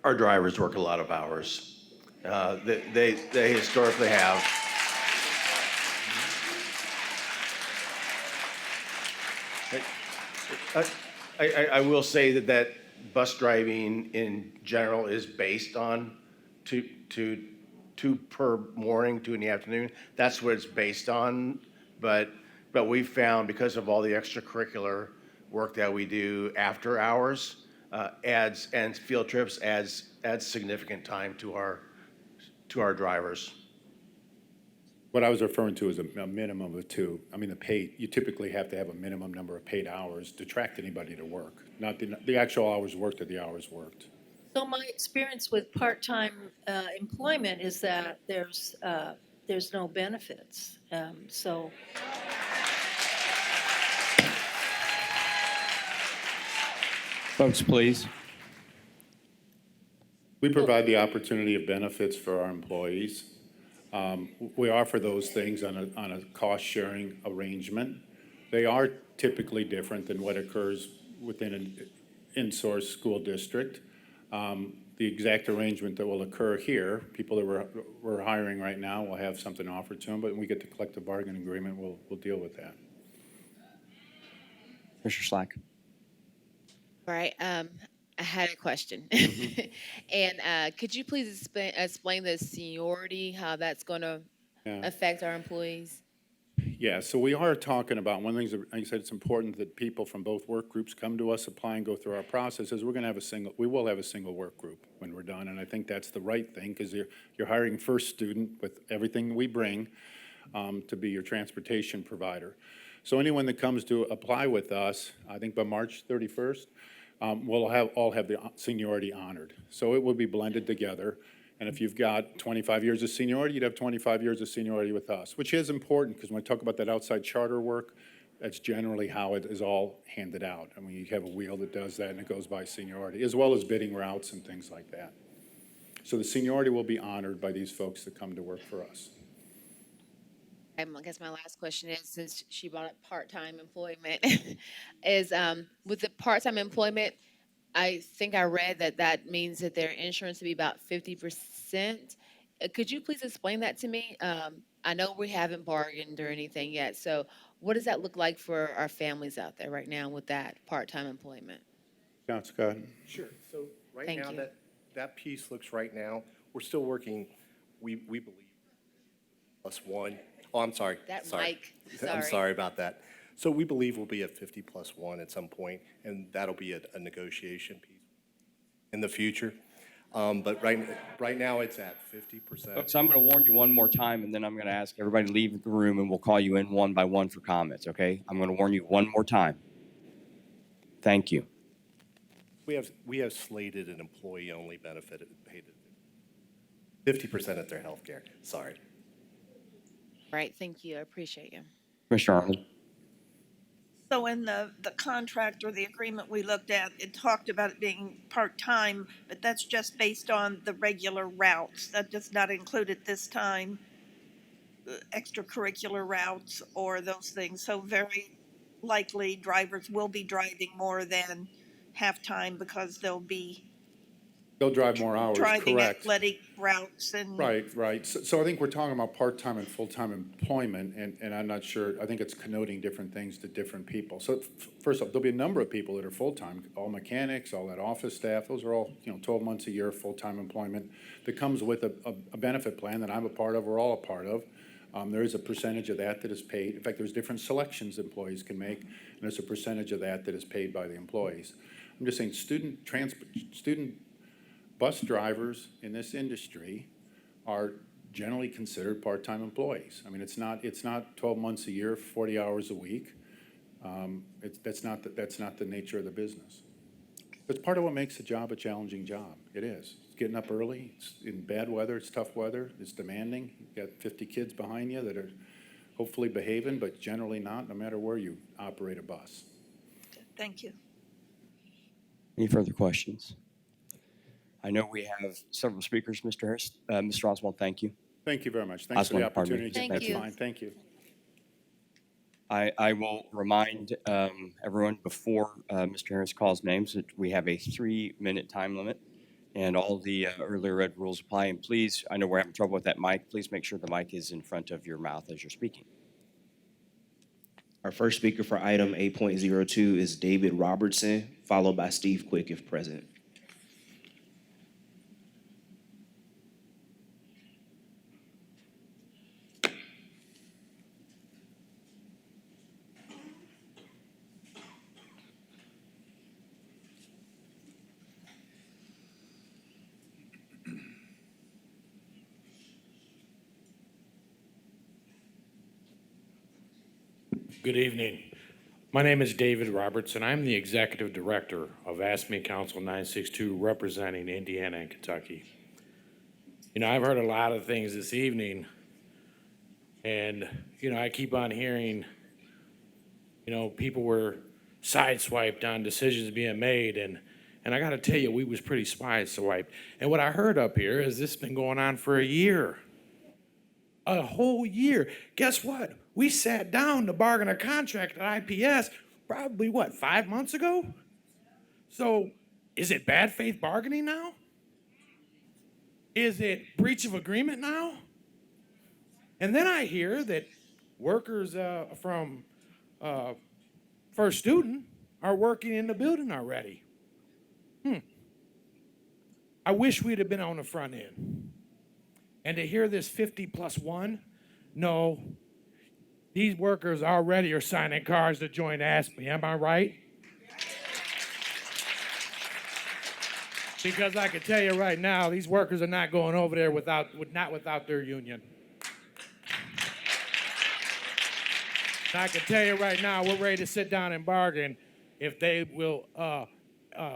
Our drivers work a lot of hours. They historically have. I will say that bus driving in general is based on two per morning, 2 in the afternoon. That's what it's based on. But we've found, because of all the extracurricular work that we do after hours, adds, and field trips adds significant time to our drivers. What I was referring to is a minimum of 2. I mean, you typically have to have a minimum number of paid hours to attract anybody to work, not the actual hours worked or the hours worked. So my experience with part-time employment is that there's no benefits. So Folks, please. We provide the opportunity of benefits for our employees. We offer those things on a cost-sharing arrangement. They are typically different than what occurs within an in-source school district. The exact arrangement that will occur here, people that we're hiring right now will have something offered to them, but when we get the collective bargaining agreement, we'll deal with that. Mr. Slack. All right, I had a question. And could you please explain the seniority, how that's going to affect our employees? Yeah, so we are talking about, one of the things that I said, it's important that people from both work groups come to us, apply and go through our process, is we will have a single work group when we're done, and I think that's the right thing, because you're hiring first student with everything we bring to be your transportation provider. So anyone that comes to apply with us, I think by March 31st, we'll all have the seniority honored. So it will be blended together. And if you've got 25 years of seniority, you'd have 25 years of seniority with us, which is important, because when we talk about that outside charter work, that's generally how it is all handed out. I mean, you have a wheel that does that, and it goes by seniority, as well as bidding routes and things like that. So the seniority will be honored by these folks that come to work for us. I guess my last question is, since she brought up part-time employment, is with the part-time employment, I think I read that means that their insurance will be about 50%. Could you please explain that to me? I know we haven't bargained or anything yet, so what does that look like for our families out there right now with that part-time employment? Scott. Sure. So right Thank now, you. that piece looks right now, we're still working, we believe, +1. Oh, I'm sorry. That sorry. mic, I'm sorry. sorry about that. So we believe we'll be at 50 +1 at some point, and that'll be a negotiation piece in the future. But right now, it's at 50%. Folks, I'm going to warn you one more time, and then I'm going to ask everybody to leave the room, and we'll call you in one by one for comments, okay? I'm going to warn you one more time. Thank you. We have slated an employee-only benefit paid 50% at their health care. Sorry. Right, thank you, I appreciate you. Commissioner Arnold. So in the contract or the agreement we looked at, it talked about it being part-time, but that's just based on the regular routes. That does not include at this time extracurricular routes or those things. So very likely drivers will be driving more than half-time, because they'll be They'll drive more hours, driving correct. athletic routes and. Right. So I think we're talking about part-time and full-time employment, and I'm not sure, I think it's connoting different things to different people. So first off, there'll be a number of people that are full-time, all mechanics, all that office staff, those are all, 12 months a year, full-time employment that comes with a benefit plan that I'm a part of, we're all a part of. There is a percentage of that is paid. In fact, there's different selections employees can make, and there's a percentage of that is paid by the employees. I'm just saying student bus drivers in this industry are generally considered part-time employees. I mean, it's not 12 months a year, 40 hours a week. That's not the nature of the business. It's part of what makes the job a challenging job. It is. It's getting up early. It's in bad weather. It's tough weather. It's demanding. You've got 50 kids behind you that are hopefully behaving, but generally not, no matter where you operate a bus. Thank you. Any further questions? I know we have several speakers, Mr. Harris. Mr. Oswald, thank you. Thank you very much. Thanks for the Oswald, pardon me. opportunity to get that fine. Thank you. I will remind everyone before Mr. Harris calls names that we have a 3-minute time limit, and all the earlier read rules apply. And please, I know we're having trouble with that mic. Please make sure the mic is in front of your mouth as you're speaking. Our first speaker for item 8.02 is David Robertson, followed by Steve Quick if present. Good evening. My name is David Roberts, and I'm the Executive Director of ASME Council 962, representing Indiana and Kentucky. I've heard a lot of things this evening, and, I keep on hearing, people were sideswiped on decisions being made, and I got to tell you, we was pretty sideswiped. And what I heard up here is this has been going on for a year. A whole year. Guess what? We sat down to bargain a contract at IPS probably, 5 months ago? So is it bad faith bargaining now? Is it breach of agreement now? And then I hear that workers from First Student are working in the building already. I wish we'd have been on the front end. And to hear this 50+1, no, these workers already are signing cards to join ASME, am I right? Because I can tell you right now, these workers are not going over there without their union. And I can tell you right now, we're ready to sit down and bargain if they will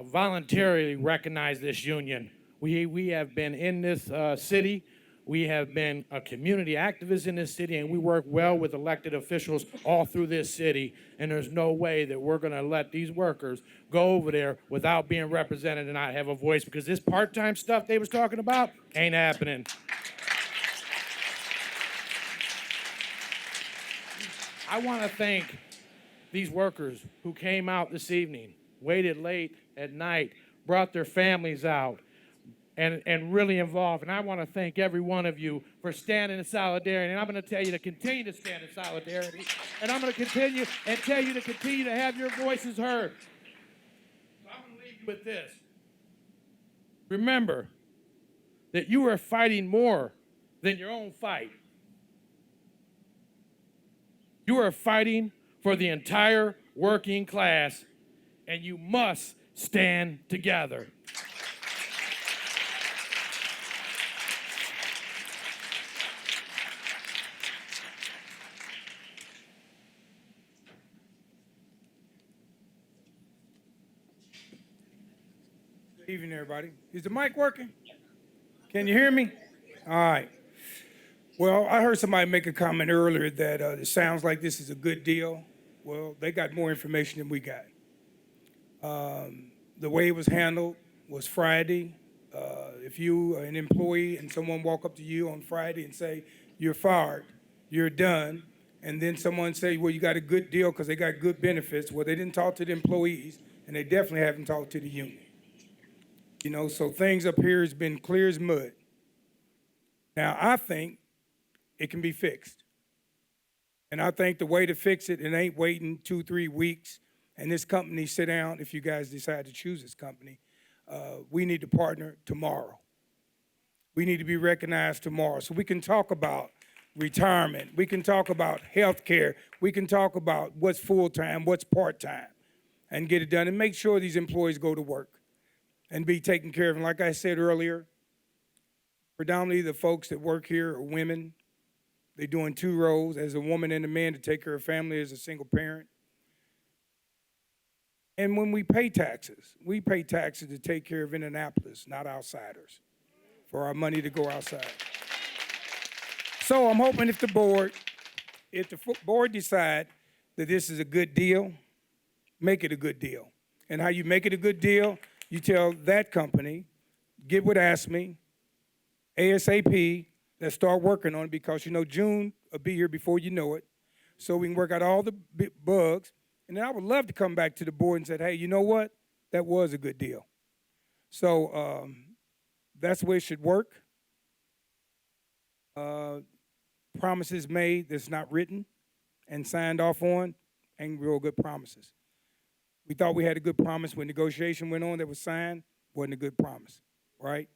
voluntarily recognize this union. We have been in this city. We have been a community activist in this city, and we work well with elected officials all through this city, and there's no way that we're going to let these workers go over there without being represented and not have a voice, because this part-time stuff they was talking about ain't happening. I want to thank these workers who came out this evening, waited late at night, brought their families out, and really involved. And I want to thank every one of you for standing in solidarity. And I'm going to tell you to continue to stand in solidarity. And I'm going to continue and tell you to continue to have your voices heard. So I'm going to leave you with this. Remember that you are fighting more than your own fight. You are fighting for the entire working class, and you must stand together. Good evening, everybody. Is the mic working? Can you hear me? All right. Well, I heard somebody make a comment earlier that it sounds like this is a good deal. Well, they got more information than we got. The way it was handled was Friday. If you are an employee and someone walk up to you on Friday and say, you're fired, you're done, and then someone say, well, you got a good deal because they got good benefits. Well, they didn't talk to the employees, and they definitely haven't talked to the union. You know, so things up here has been clear as mud. Now, I think it can be fixed. And I think the way to fix it, it ain't waiting 2-3 weeks and this company sit down. If you guys decide to choose this company, we need to partner tomorrow. We need to be recognized tomorrow. So we can talk about retirement. We can talk about health care. We can talk about what's full-time, what's part-time, and get it done and make sure these employees go to work and be taken care of. And like I said earlier, predominantly the folks that work here are women. They're doing 2 roles, as a woman and a man, to take care of family as a single parent. And when we pay taxes to take care of Indianapolis, not outsiders, for our money to go outside. So I'm hoping if the board decide that this is a good deal, make it a good deal. And how you make it a good deal, you tell that company, get with ASME, ASAP, let's start working on it, because you know June will be here before you know it. So we can work out all the bugs. And then I would love to come back to the board and say, hey, you know what? That was a good deal. So that's the way it should work. Promises made that's not written and signed off on ain't real good promises. We thought we had a good promise when negotiation went on that was signed, wasn't a good promise, right?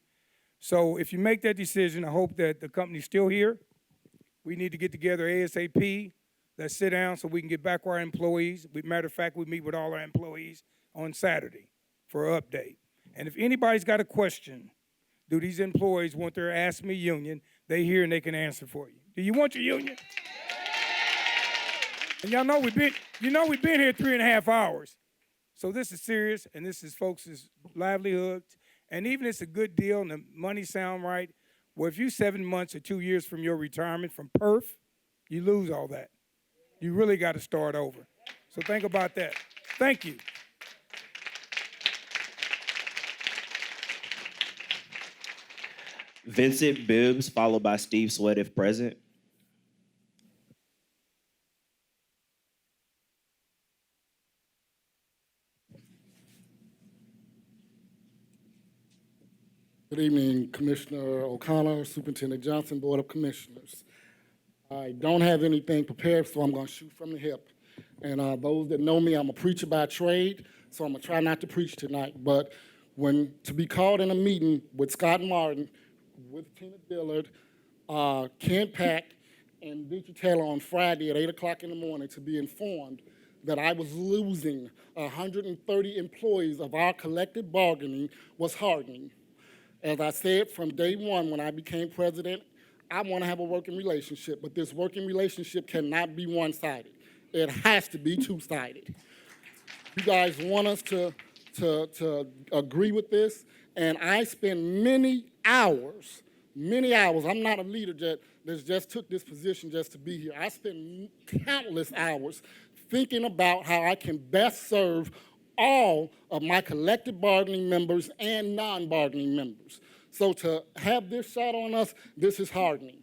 So if you make that decision, I hope that the company's still here. We need to get together ASAP. Let's sit down so we can get back with our employees. Matter of fact, we meet with all our employees on Saturday for an update. And if anybody's got a question, do these employees want their Ask Me union? They here and they can answer for you. Do you want your union? And y'all know we've been here 3.5 hours. So this is serious, and this is folks' livelihoods. And even if it's a good deal and the money sound right, well, if you're 7 months or 2 years from your retirement from PERF, you lose all that. You really got to start over. So think about that. Thank you. Vincent Bibbs, followed by Steve Sweat if present. Good evening, Commissioner O'Connor, Superintendent Johnson, Board of Commissioners. I don't have anything prepared, so I'm going to shoot from the hip. And those that know me, I'm a preacher by trade, so I'm going to try not to preach tonight. But to be called in a meeting with Scott Martin, with Tina Dillard, Ken Pack, and Victor Taylor on Friday at 8 o'clock in the morning to be informed that I was losing 130 employees of our collective bargaining was hardening. As I said from day one when I became president, I want to have a working relationship, but this working relationship cannot be one-sided. It has to be two-sided. You guys want us to agree with this, and I spend many hours, I'm not a leader that just took this position just to be here. I spend countless hours thinking about how I can best serve all of my collective bargaining members and non-bargaining members. So to have this shot on us, this is hardening.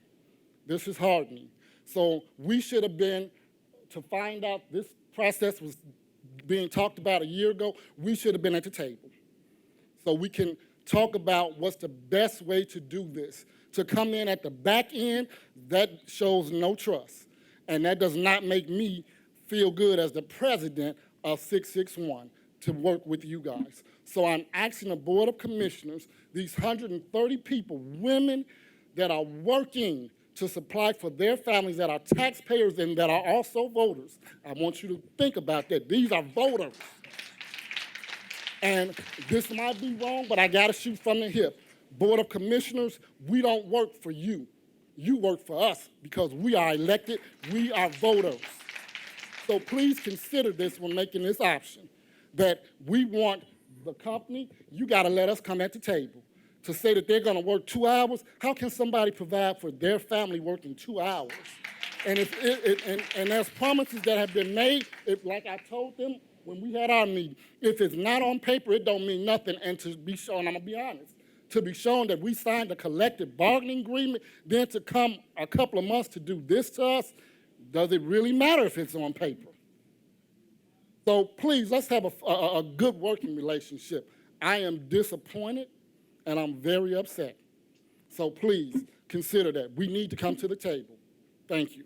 This is hardening. So we should have been, to find out this process was being talked about a year ago, we should have been at the table. So we can talk about what's the best way to do this. To come in at the back end, that shows no trust. And that does not make me feel good as the president of 661 to work with you guys. So I'm asking the Board of Commissioners, these 130 people, women that are working to supply for their families, that are taxpayers and that are also voters. I want you to think about that. These are voters. And this might be wrong, but I gotta shoot from the hip. Board of Commissioners, we don't work for you. You work for us because we are elected, we are voters. So please consider this when making this option, that we want the company, you gotta let us come at the table. To say that they're gonna work 2 hours, how can somebody provide for their family working 2 hours? And and there's promises that have been made, like I told them when we had our meeting, if it's not on paper, it don't mean nothing. And to be shown, I'm gonna be honest, to be shown that we signed a collective bargaining agreement, then to come a couple of months to do this to us, does it really matter if it's on paper? So please, let's have a good working relationship. I am disappointed and I'm very upset. So please consider that. We need to come to the table. Thank you.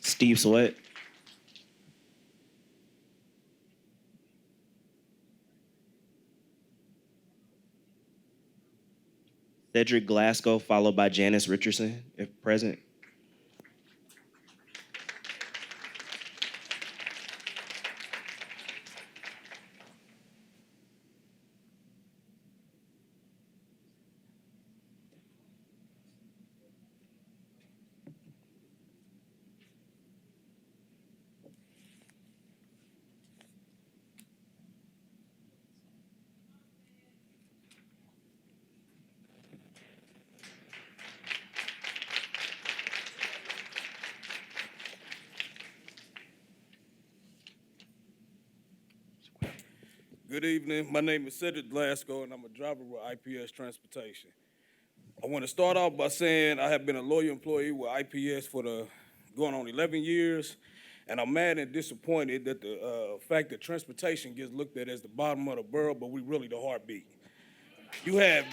Steve Sweat. Cedric Glasgow, followed by Janice Richardson, if present. Good evening. My name is Cedric Glasgow, and I'm a driver with IPS Transportation. I want to start off by saying I have been a loyal employee with IPS for going on 11 years, and I'm mad and disappointed that the fact that transportation gets looked at as the bottom of the barrel, but we really the heartbeat. You have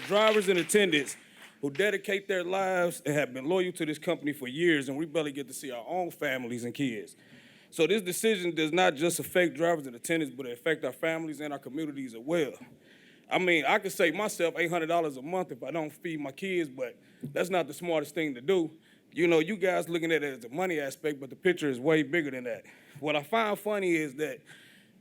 drivers and attendants who dedicate their lives and have been loyal to this company for years, and we barely get to see our own families and kids. So this decision does not just affect drivers and attendants, but it affects our families and our communities as well. I mean, I could save myself $800 a month if I don't feed my kids, but that's not the smartest thing to do. You know, you guys looking at it as a money aspect, but the picture is way bigger than that. What I find funny is that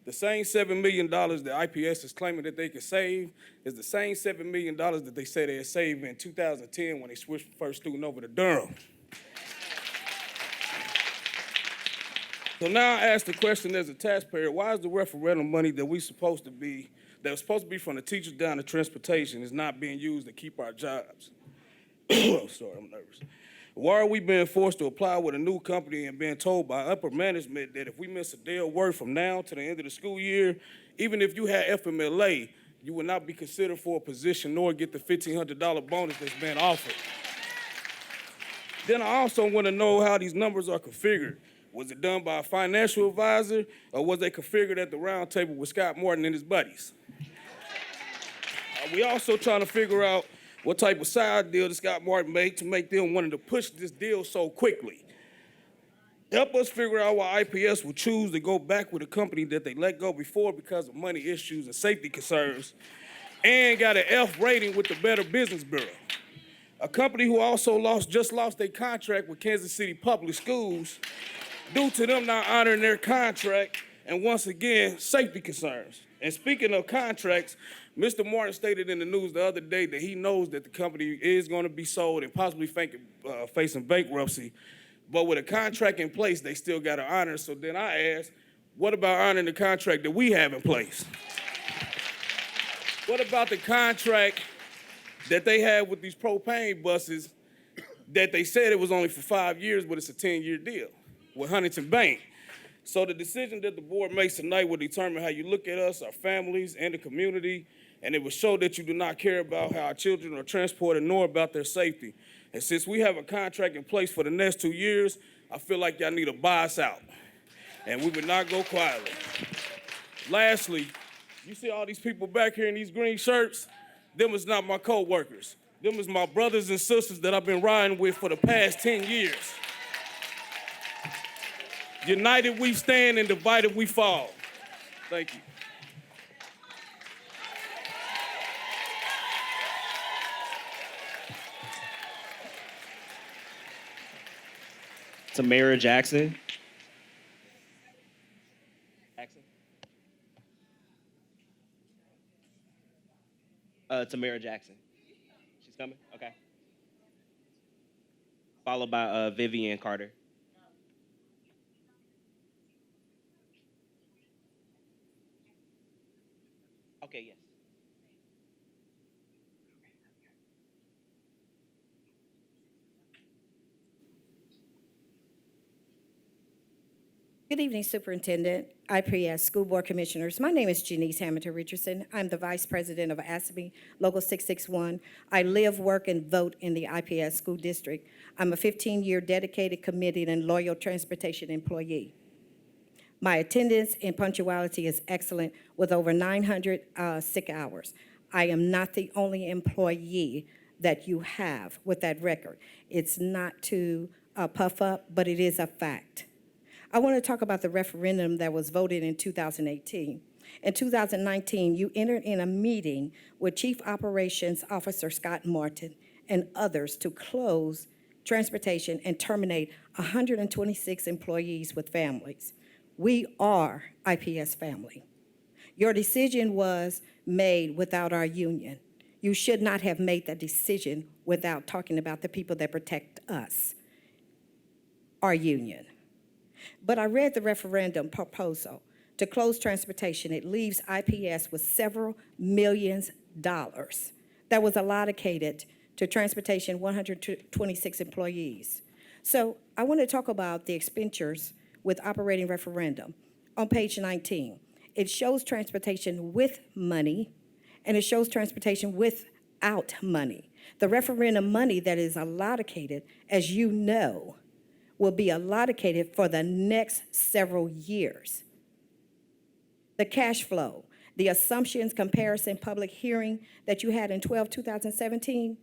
the same $7 million that IPS is claiming that they could save is the same $7 million that they said they had saved in 2010 when they switched from First Student over to Durham. So now I ask the question as a taxpayer, why is the referendum money that was supposed to be from the teachers down to transportation is not being used to keep our jobs? Sorry, I'm nervous. Why are we being forced to apply with a new company and being told by upper management that if we miss a day of work from now to the end of the school year, even if you had FMLA, you would not be considered for a position nor get the $1,500 bonus that's been offered? Then I also want to know how these numbers are configured. Was it done by a financial advisor, or was they configured at the round table with Scott Martin and his buddies? We also trying to figure out what type of side deal that Scott Martin made to make them wanting to push this deal so quickly. Help us figure out why IPS would choose to go back with a company that they let go before because of money issues and safety concerns, and got an F rating with the Better Business Bureau. A company who also just lost their contract with Kansas City Public Schools due to them not honoring their contract, and once again, safety concerns. And speaking of contracts, Mr. Martin stated in the news the other day that he knows that the company is going to be sold and possibly facing bankruptcy, but with a contract in place, they still got to honor. So then I asked, what about honoring the contract that we have in place? What about the contract that they have with these propane buses that they said it was only for 5 years, but it's a 10-year deal with Huntington Bank? So the decision that the board makes tonight will determine how you look at us, our families, and the community, and it will show that you do not care about how our children are transported nor about their safety. And since we have a contract in place for the next 2 years, I feel like y'all need to buy us out, and we would not go quietly. Lastly, you see all these people back here in these green shirts? Them is not my co-workers. Them is my brothers and sisters that I've been riding with for the past 10 years. United we stand and divided we fall. Thank you. Tamara Jackson. Tamara Jackson. She's coming? Okay. Followed by Vivian Carter. Okay, yes. Good evening, Superintendent, IPS, School Board Commissioners. My name is Janice Hamilton Richardson. I'm the Vice President of ASME Local 661. I live, work, and vote in the IPS School District. I'm a 15-year dedicated, committed, and loyal transportation employee. My attendance and punctuality is excellent with over 900 sick hours. I am not the only employee that you have with that record. It's not to puff up, but it is a fact. I want to talk about the referendum that was voted in 2018. In 2019, you entered in a meeting with Chief Operations Officer Scott Martin and others to close transportation and terminate 126 employees with families. We are IPS family. Your decision was made without our union. You should not have made that decision without talking about the people that protect us, our union. But I read the referendum proposal to close transportation. It leaves IPS with several millions dollars that was allocated to transportation 126 employees. So I want to talk about the expenditures with operating referendum. On page 19, it shows transportation with money, and it shows transportation without money. The referendum money that is allocated, as you know, will be allocated for the next several years. The cash flow, the assumptions, comparison, public hearing that you had in 2017,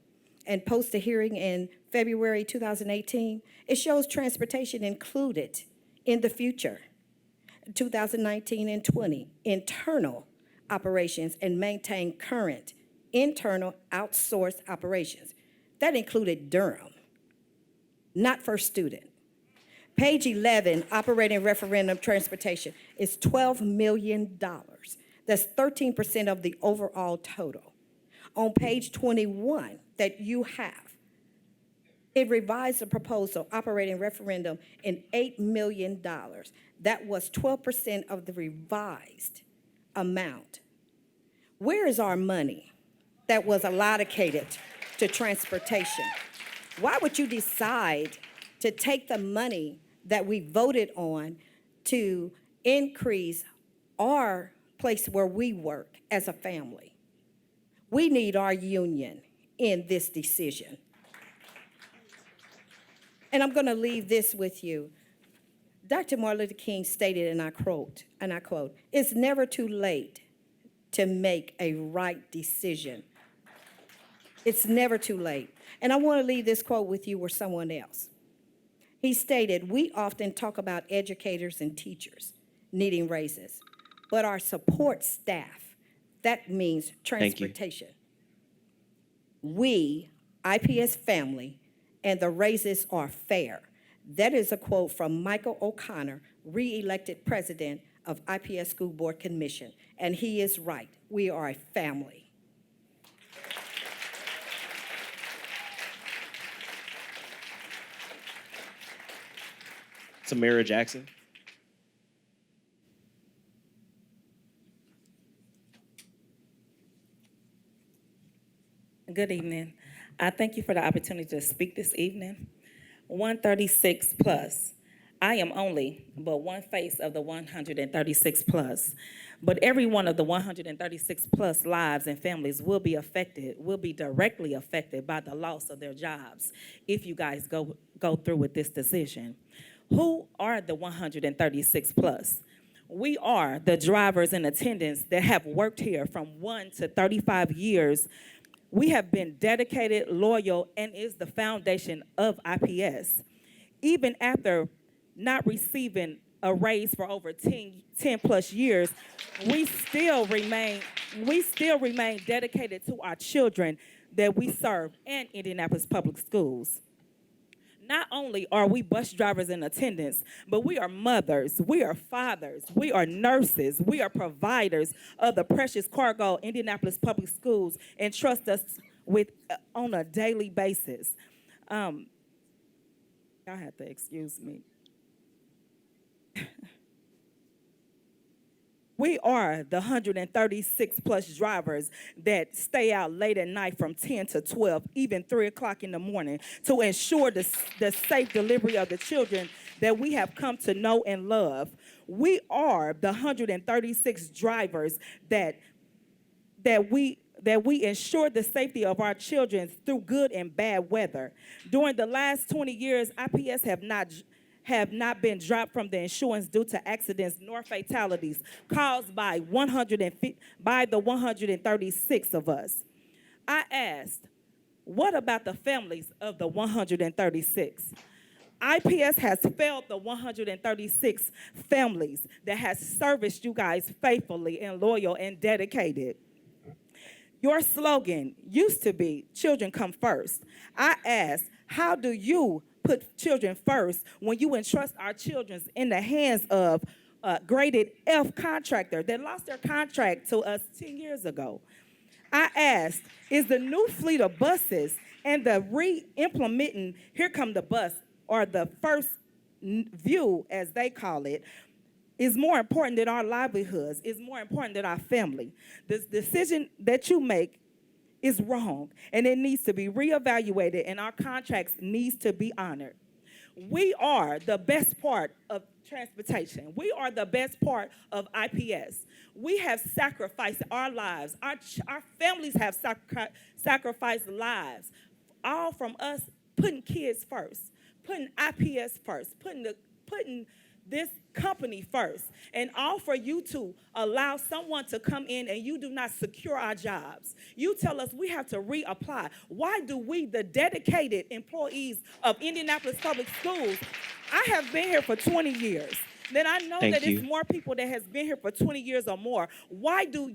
and post the hearing in February 2018, it shows transportation included in the future, 2019 and 20, internal operations and maintain current internal outsourced operations. That included Durham, not for student. Page 11, operating referendum transportation, is $12 million. That's 13% of the overall total. On page 21 that you have, it revised the proposal operating referendum in $8 million. That was 12% of the revised amount. Where is our money that was allocated to transportation? Why would you decide to take the money that we voted on to increase our place where we work as a family? We need our union in this decision. And I'm going to leave this with you. Dr. Martin Luther King stated, and I quote, "It's never too late to make a right decision." It's never too late. And I want to leave this quote with you or someone else. He stated, "We often talk about educators and teachers needing raises, but our support staff, that means transportation. We, IPS family, and the raises are fair." That is a quote from Michael O'Connor, re-elected president of IPS School Board Commission. And he is right. We are a family. Samara Jackson. Good evening. I thank you for the opportunity to speak this evening. 136 plus. I am only but one face of the 136 plus. But every one of the 136 plus lives and families will be directly affected by the loss of their jobs if you guys go through with this decision. Who are the 136 plus? We are the drivers in attendance that have worked here from 1 to 35 years. We have been dedicated, loyal, and is the foundation of IPS. Even after not receiving a raise for over 10 plus years, we still remain dedicated to our children that we serve and Indianapolis Public Schools. Not only are we bus drivers in attendance, but we are mothers, we are fathers, we are nurses, we are providers of the precious cargo Indianapolis Public Schools entrust us with on a daily basis. Y'all have to excuse me. We are the 136 plus drivers that stay out late at night from 10 to 12, even 3 o'clock in the morning to ensure the safe delivery of the children that we have come to know and love. We are the 136 drivers that we ensure the safety of our children through good and bad weather. During the last 20 years, IPS have not been dropped from the insurance due to accidents nor fatalities caused by the 136 of us. I asked, what about the families of the 136? IPS has failed the 136 families that has serviced you guys faithfully and loyal and dedicated. Your slogan used to be, children come first. I asked, how do you put children first when you entrust our children in the hands of a graded F contractor that lost their contract to us 10 years ago? I asked, is the new fleet of buses and the re-implementing Here Come the Bus, or the first view, as they call it, is more important than our livelihoods, is more important than our family. The decision that you make is wrong, and it needs to be reevaluated, and our contracts needs to be honored. We are the best part of transportation. We are the best part of IPS. We have sacrificed our lives. Our families have sacrificed lives, all from us putting kids first, putting IPS first, putting this company first, and all for you to allow someone to come in and you do not secure our jobs. You tell us we have to reapply. Why do we, the dedicated employees of Indianapolis Public Schools, I have been here for 20 years. Then I know that it's more people that has been here for 20 years or more.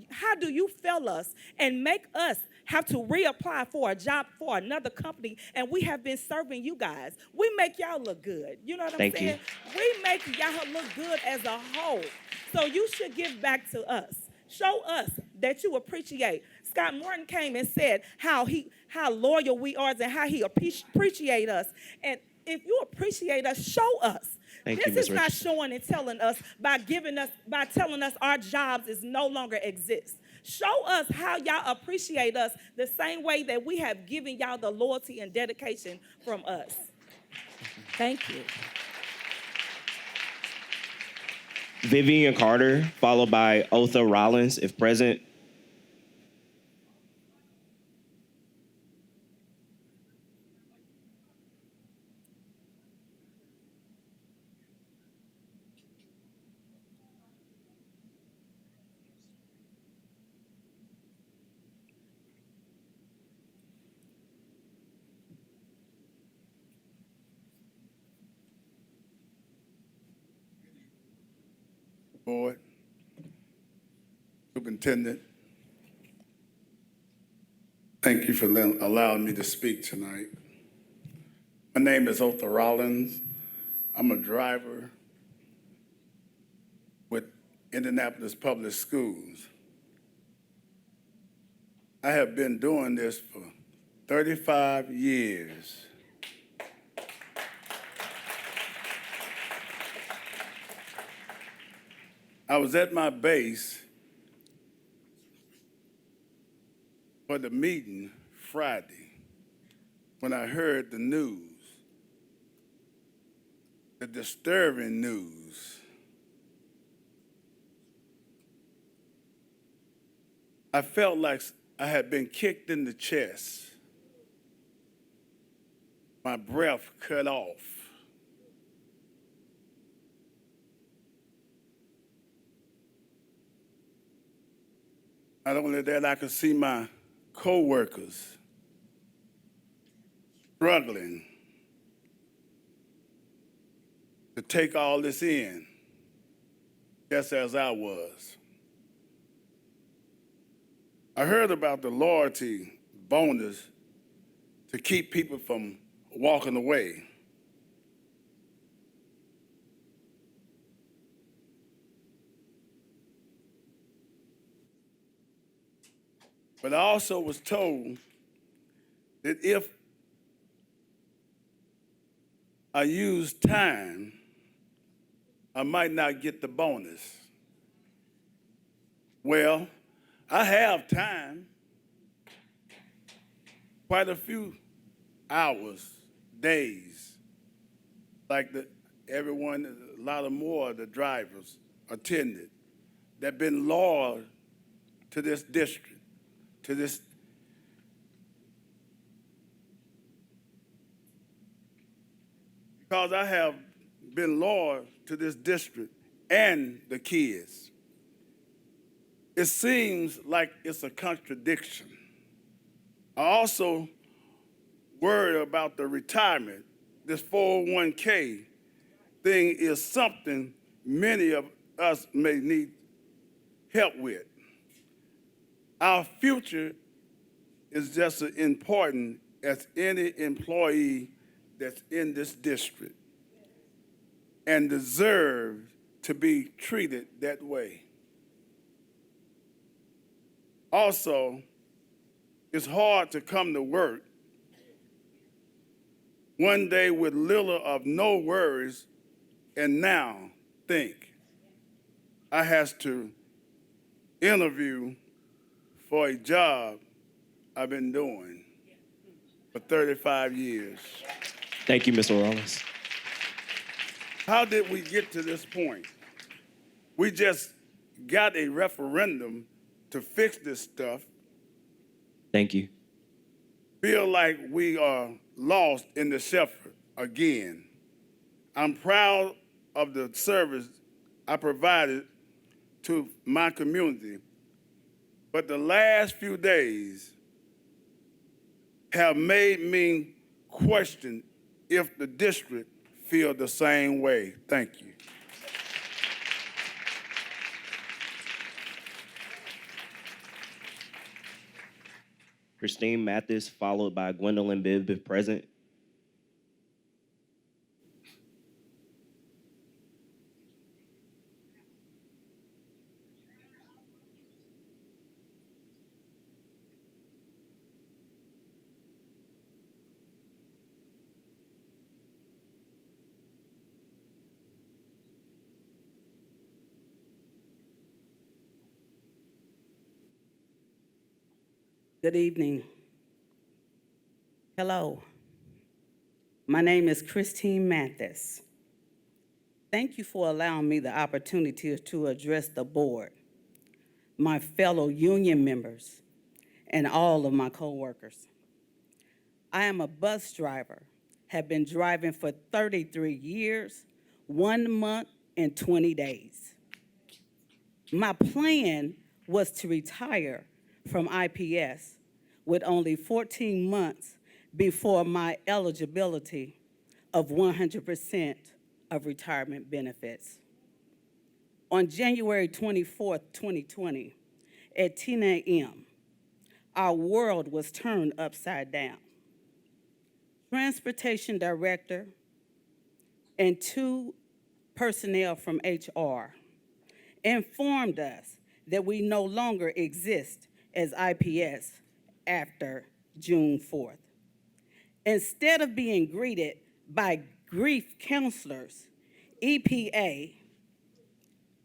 How do you fail us and make us have to reapply for a job for another company, and we have been serving you guys? We make y'all look good. You know what I'm saying? We make y'all look good as a whole. So you should give back to us. Show us that you appreciate. Scott Morton came and said how loyal we are and how he appreciate us. And if you appreciate us, show us. This is not showing and telling us by telling us our jobs is no longer exist. Show us how y'all appreciate us the same way that we have given y'all the loyalty and dedication from us. Thank you. Vivian Carter, followed by Otha Rollins, if present. Board, Superintendent, thank you for allowing me to speak tonight. My name is Otha Rollins. I'm a driver with Indianapolis Public Schools. I have been doing this for 35 years. I was at my base for the meeting Friday when I heard the news, the disturbing news. I felt like I had been kicked in the chest, my breath cut off. Not only that, I could see my coworkers struggling to take all this in, just as I was. I heard about the loyalty bonus to keep people from walking away. But I also was told that if I use time, I might not get the bonus. Well, I have time, quite a few hours, days, like everyone, a lot of more of the drivers attended that been loyal to this district, to this. Because I have been loyal to this district and the kids, it seems like it's a contradiction. I also worried about the retirement. This 401k thing is something many of us may need help with. Our future is just as important as any employee that's in this district and deserves to be treated that way. Also, it's hard to come to work one day with little or no worries and now think I have to interview for a job I've been doing for 35 years. Thank you, Mr. Wallace. How did we get to this point? We just got a referendum to fix this stuff. Thank you. Feel like we are lost in the shuffle again. I'm proud of the service I provided to my community, but the last few days have made me question if the district feels the same way. Thank you. Christine Mathis, followed by Gwendolyn Bibb, if present. Good evening. Hello. My name is Christine Mathis. Thank you for allowing me the opportunity to address the board, my fellow union members, and all of my coworkers. I am a bus driver, have been driving for 33 years, 1 month, and 20 days. My plan was to retire from IPS with only 14 months before my eligibility of 100% of retirement benefits. On January 24th, 2020, at 10 a.m., our world was turned upside down. Transportation director and 2 personnel from HR informed us that we no longer exist as IPS after June 4th. Instead of being greeted by grief counselors, EPA,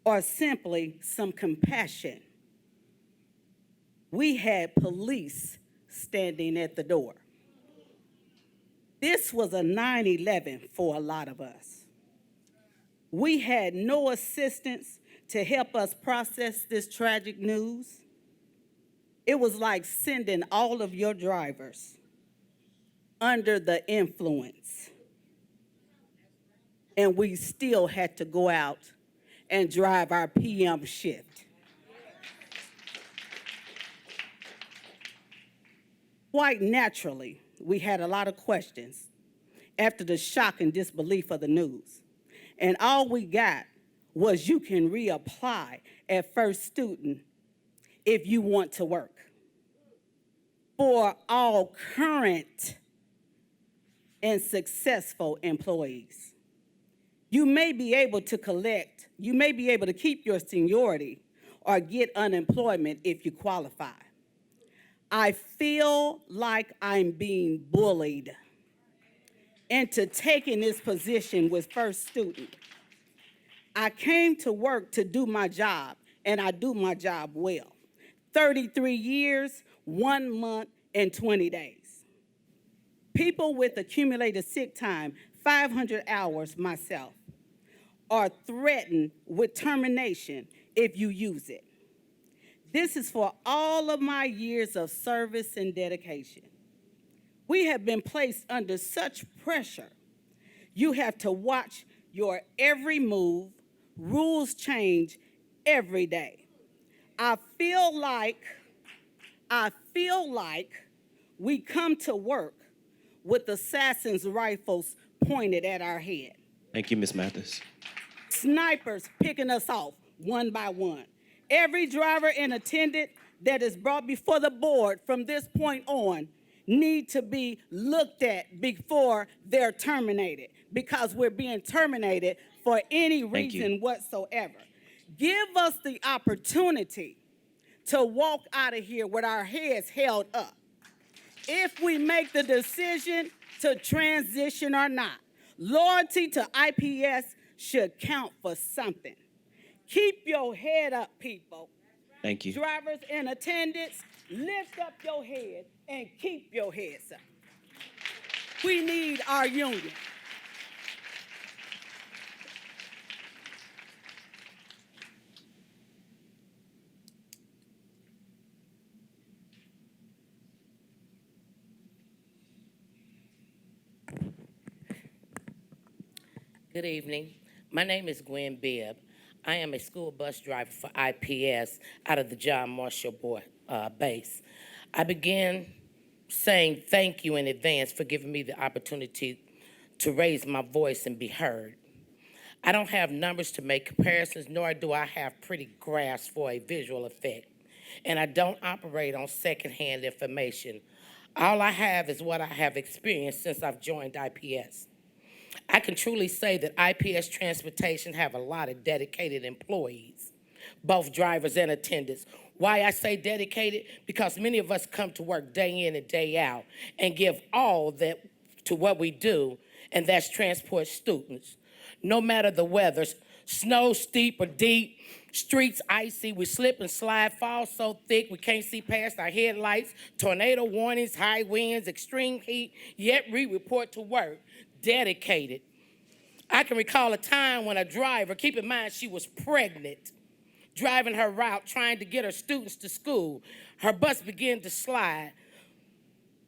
or simply some compassion, we had police standing at the door. This was a 9/11 for a lot of us. We had no assistance to help us process this tragic news. It was like sending all of your drivers under the influence. And we still had to go out and drive our PM shift. Quite naturally, we had a lot of questions after the shock and disbelief of the news. And all we got was you can reapply at First Student if you want to work. For all current and successful employees, you may be able to keep your seniority or get unemployment if you qualify. I feel like I'm being bullied into taking this position with First Student. I came to work to do my job, and I do my job well. 33 years, 1 month, and 20 days. People with accumulated sick time, 500 hours myself. or threatened with termination if you use it. This is for all of my years of service and dedication. We have been placed under such pressure. You have to watch your every move. Rules change every day. I feel like we come to work with assassin's rifles pointed at our head. Thank you, Ms. Mathis. Snipers picking us off one by one. Every driver and attendant that is brought before the board from this point on need to be looked at before they're terminated, because we're being terminated for any reason whatsoever. Give us the opportunity to walk out of here with our heads held up. If we make the decision to transition or not, loyalty to IPS should count for something. Keep your head up, people. Thank you. Drivers and attendants, lift up your head and keep your heads up. We need our union. Good evening. My name is Gwen Bibb. I am a school bus driver for IPS out of the John Marshall base. I begin saying thank you in advance for giving me the opportunity to raise my voice and be heard. I don't have numbers to make comparisons, nor do I have pretty graphs for a visual effect. And I don't operate on secondhand information. All I have is what I have experienced since I've joined IPS. I can truly say that IPS Transportation have a lot of dedicated employees, both drivers and attendants. Why I say dedicated? Because many of us come to work day in and day out and give all that to what we do, and that's transport students. No matter the weather, snow steep or deep, streets icy, we slip and slide, fall so thick we can't see past our headlights, tornado warnings, high winds, extreme heat, yet we report to work. Dedicated. I can recall a time when a driver, keep in mind she was pregnant, driving her route, trying to get her students to school. Her bus began to slide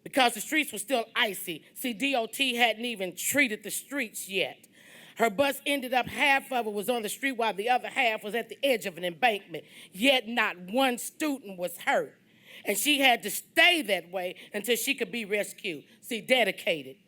because the streets were still icy. See, DOT hadn't even treated the streets yet. Her bus ended up, half of it was on the street while the other half was at the edge of an embankment, yet not one student was hurt. And she had to stay that way until she could be rescued. See, dedicated.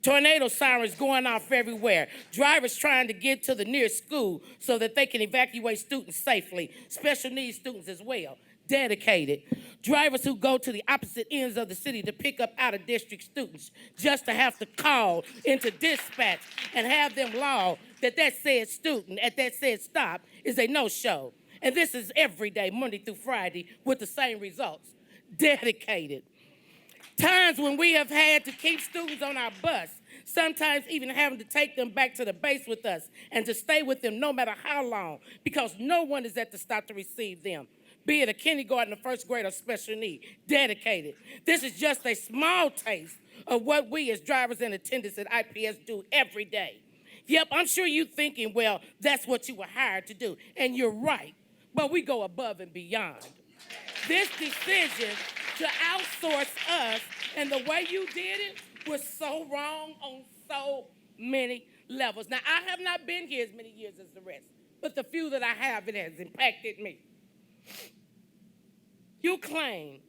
Tornado sirens going off everywhere. Drivers trying to get to the nearest school so that they can evacuate students safely. Special needs students as well. Dedicated. Drivers who go to the opposite ends of the city to pick up out-of-district students just to have to call into dispatch and have them log that said student at that said stop is a no-show. And this is every day, Monday through Friday, with the same results. Dedicated. Times when we have had to keep students on our bus, sometimes even having to take them back to the base with us and to stay with them no matter how long, because no one is at the stop to receive them, be it a kindergarten or first grade or special need. Dedicated. This is just a small taste of what we as drivers and attendants at IPS do every day. Yep, I'm sure you're thinking, well, that's what you were hired to do, and you're right, but we go above and beyond. This decision to outsource us and the way you did it was so wrong on so many levels. Now, I have not been here as many years as the rest, but the few that I have, it has impacted me. You claim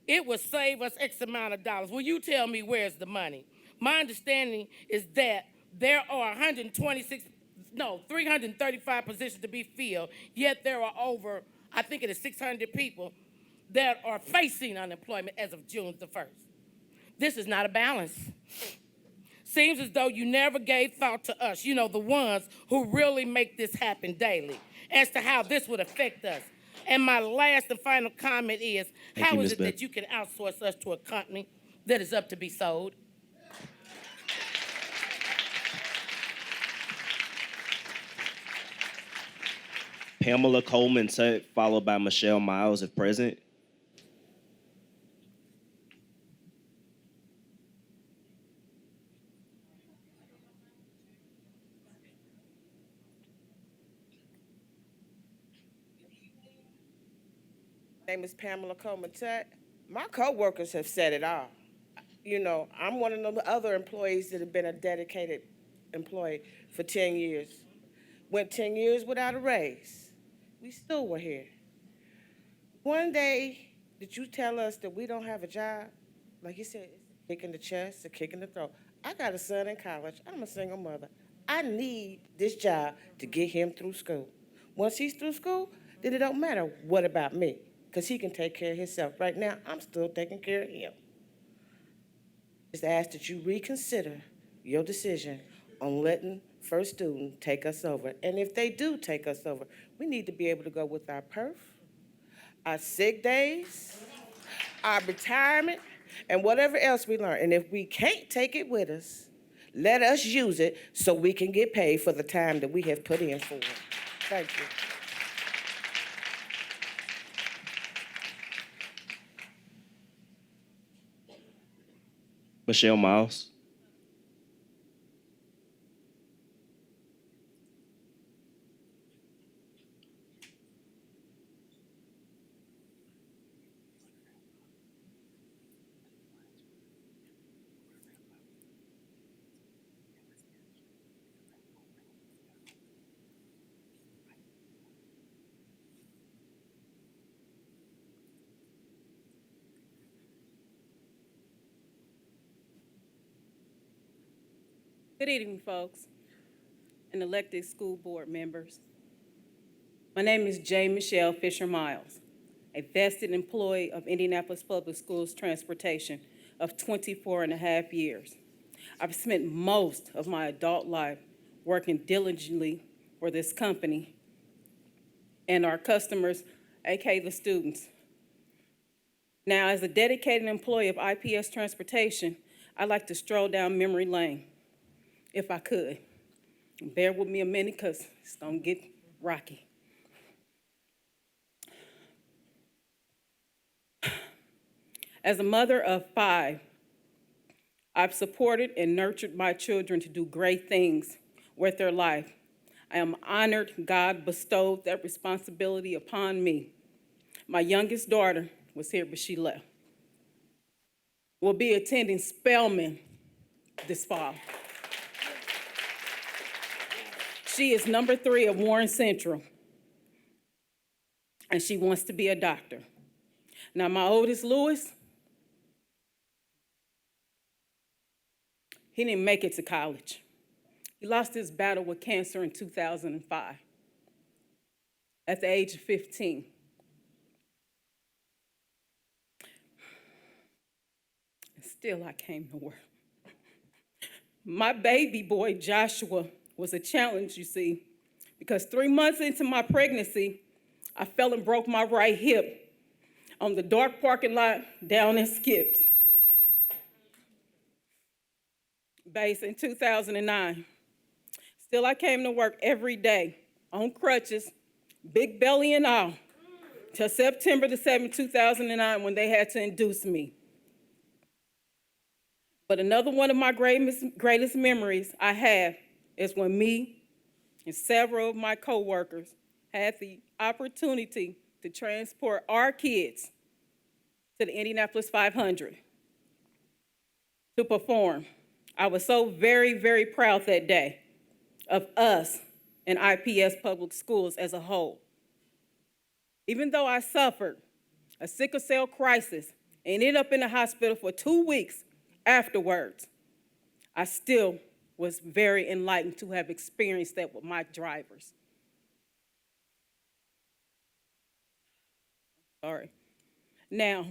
it will save us X amount of dollars. Well, you tell me where's the money. My understanding is that there are 335 positions to be filled, yet there are over, I think it is 600 people that are facing unemployment as of June the 1st. This is not a balance. Seems as though you never gave thought to us, the ones who really make this happen daily, as to how this would affect us. And my last and final comment is, how is it that you can outsource us to a company that is up to be sold? Pamela Coleman, followed by Michelle Miles, if present. name is Pamela Coleman Tut. My coworkers have said it all. You know, I'm one of the other employees that have been a dedicated employee for 10 years. Went 10 years without a raise. We still were here. One day, did you tell us that we don't have a job? Like you said, it's a kick in the chest, a kick in the throat. I got a son in college. I'm a single mother. I need this job to get him through school. Once he's through school, then it don't matter what about me, because he can take care of himself. Right now, I'm still taking care of him. Just ask that you reconsider your decision on letting First Student take us over. And if they do take us over, we need to be able to go with our perf, our sick days, our retirement, and whatever else we learn. And if we can't take it with us, let us use it so we can get paid for the time that we have put in for it. Thank you. Michelle Miles. Good evening, folks, and elected school board members. My name is J. Michelle Fisher Miles, a vested employee of Indianapolis Public Schools Transportation of 24 and a half years. I've spent most of my adult life working diligently for this company and our customers, aka the students. Now, as a dedicated employee of IPS Transportation, I like to stroll down memory lane, if I could. Bear with me a minute, because it's gonna get rocky. As a mother of 5, I've supported and nurtured my children to do great things with their life. I am honored God bestowed that responsibility upon me. My youngest daughter was here, but she left. Will be attending Spelman this fall. She is number 3 at Warren Central, and she wants to be a doctor. Now, my oldest, Lewis, he didn't make it to college. He lost his battle with cancer in 2005 at the age of 15. And still, I came to work. My baby boy, Joshua, was a challenge, you see, because 3 months into my pregnancy, I fell and broke my right hip on the dark parking lot down in Skips. Base in 2009. Still, I came to work every day on crutches, big belly and all, till September the 7th, 2009, when they had to induce me. But another one of my greatest memories I have is when me and several of my coworkers had the opportunity to transport our kids to the Indianapolis 500 to perform. I was so very, very proud that day of us and IPS public schools as a whole. Even though I suffered a sickle cell crisis and ended up in the hospital for 2 weeks afterwards, I still was very enlightened to have experienced that with my drivers. Sorry. Now,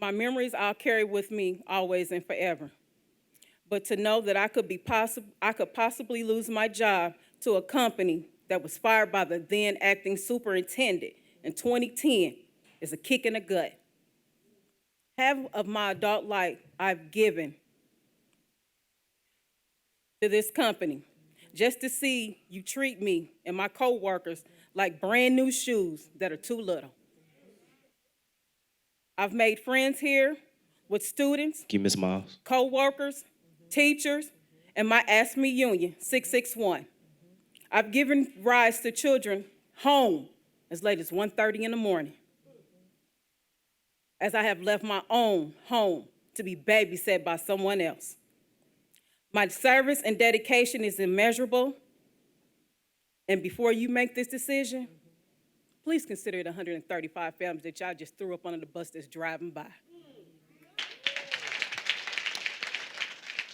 my memories I'll carry with me always and forever. But to know that I could possibly lose my job to a company that was fired by the then acting superintendent in 2010 is a kick in the gut. Half of my adult life I've given to this company just to see you treat me and my coworkers like brand new shoes that are too little. I've made friends here with students, Thank you, Ms. Miles. coworkers, teachers, and my Ask Me Union, 661. I've given rise to children home as late as 1:30 in the morning. as I have left my own home to be babysat by someone else. My service and dedication is immeasurable, and before you make this decision, please consider it 135 families that y'all just threw up under the bus that's driving by.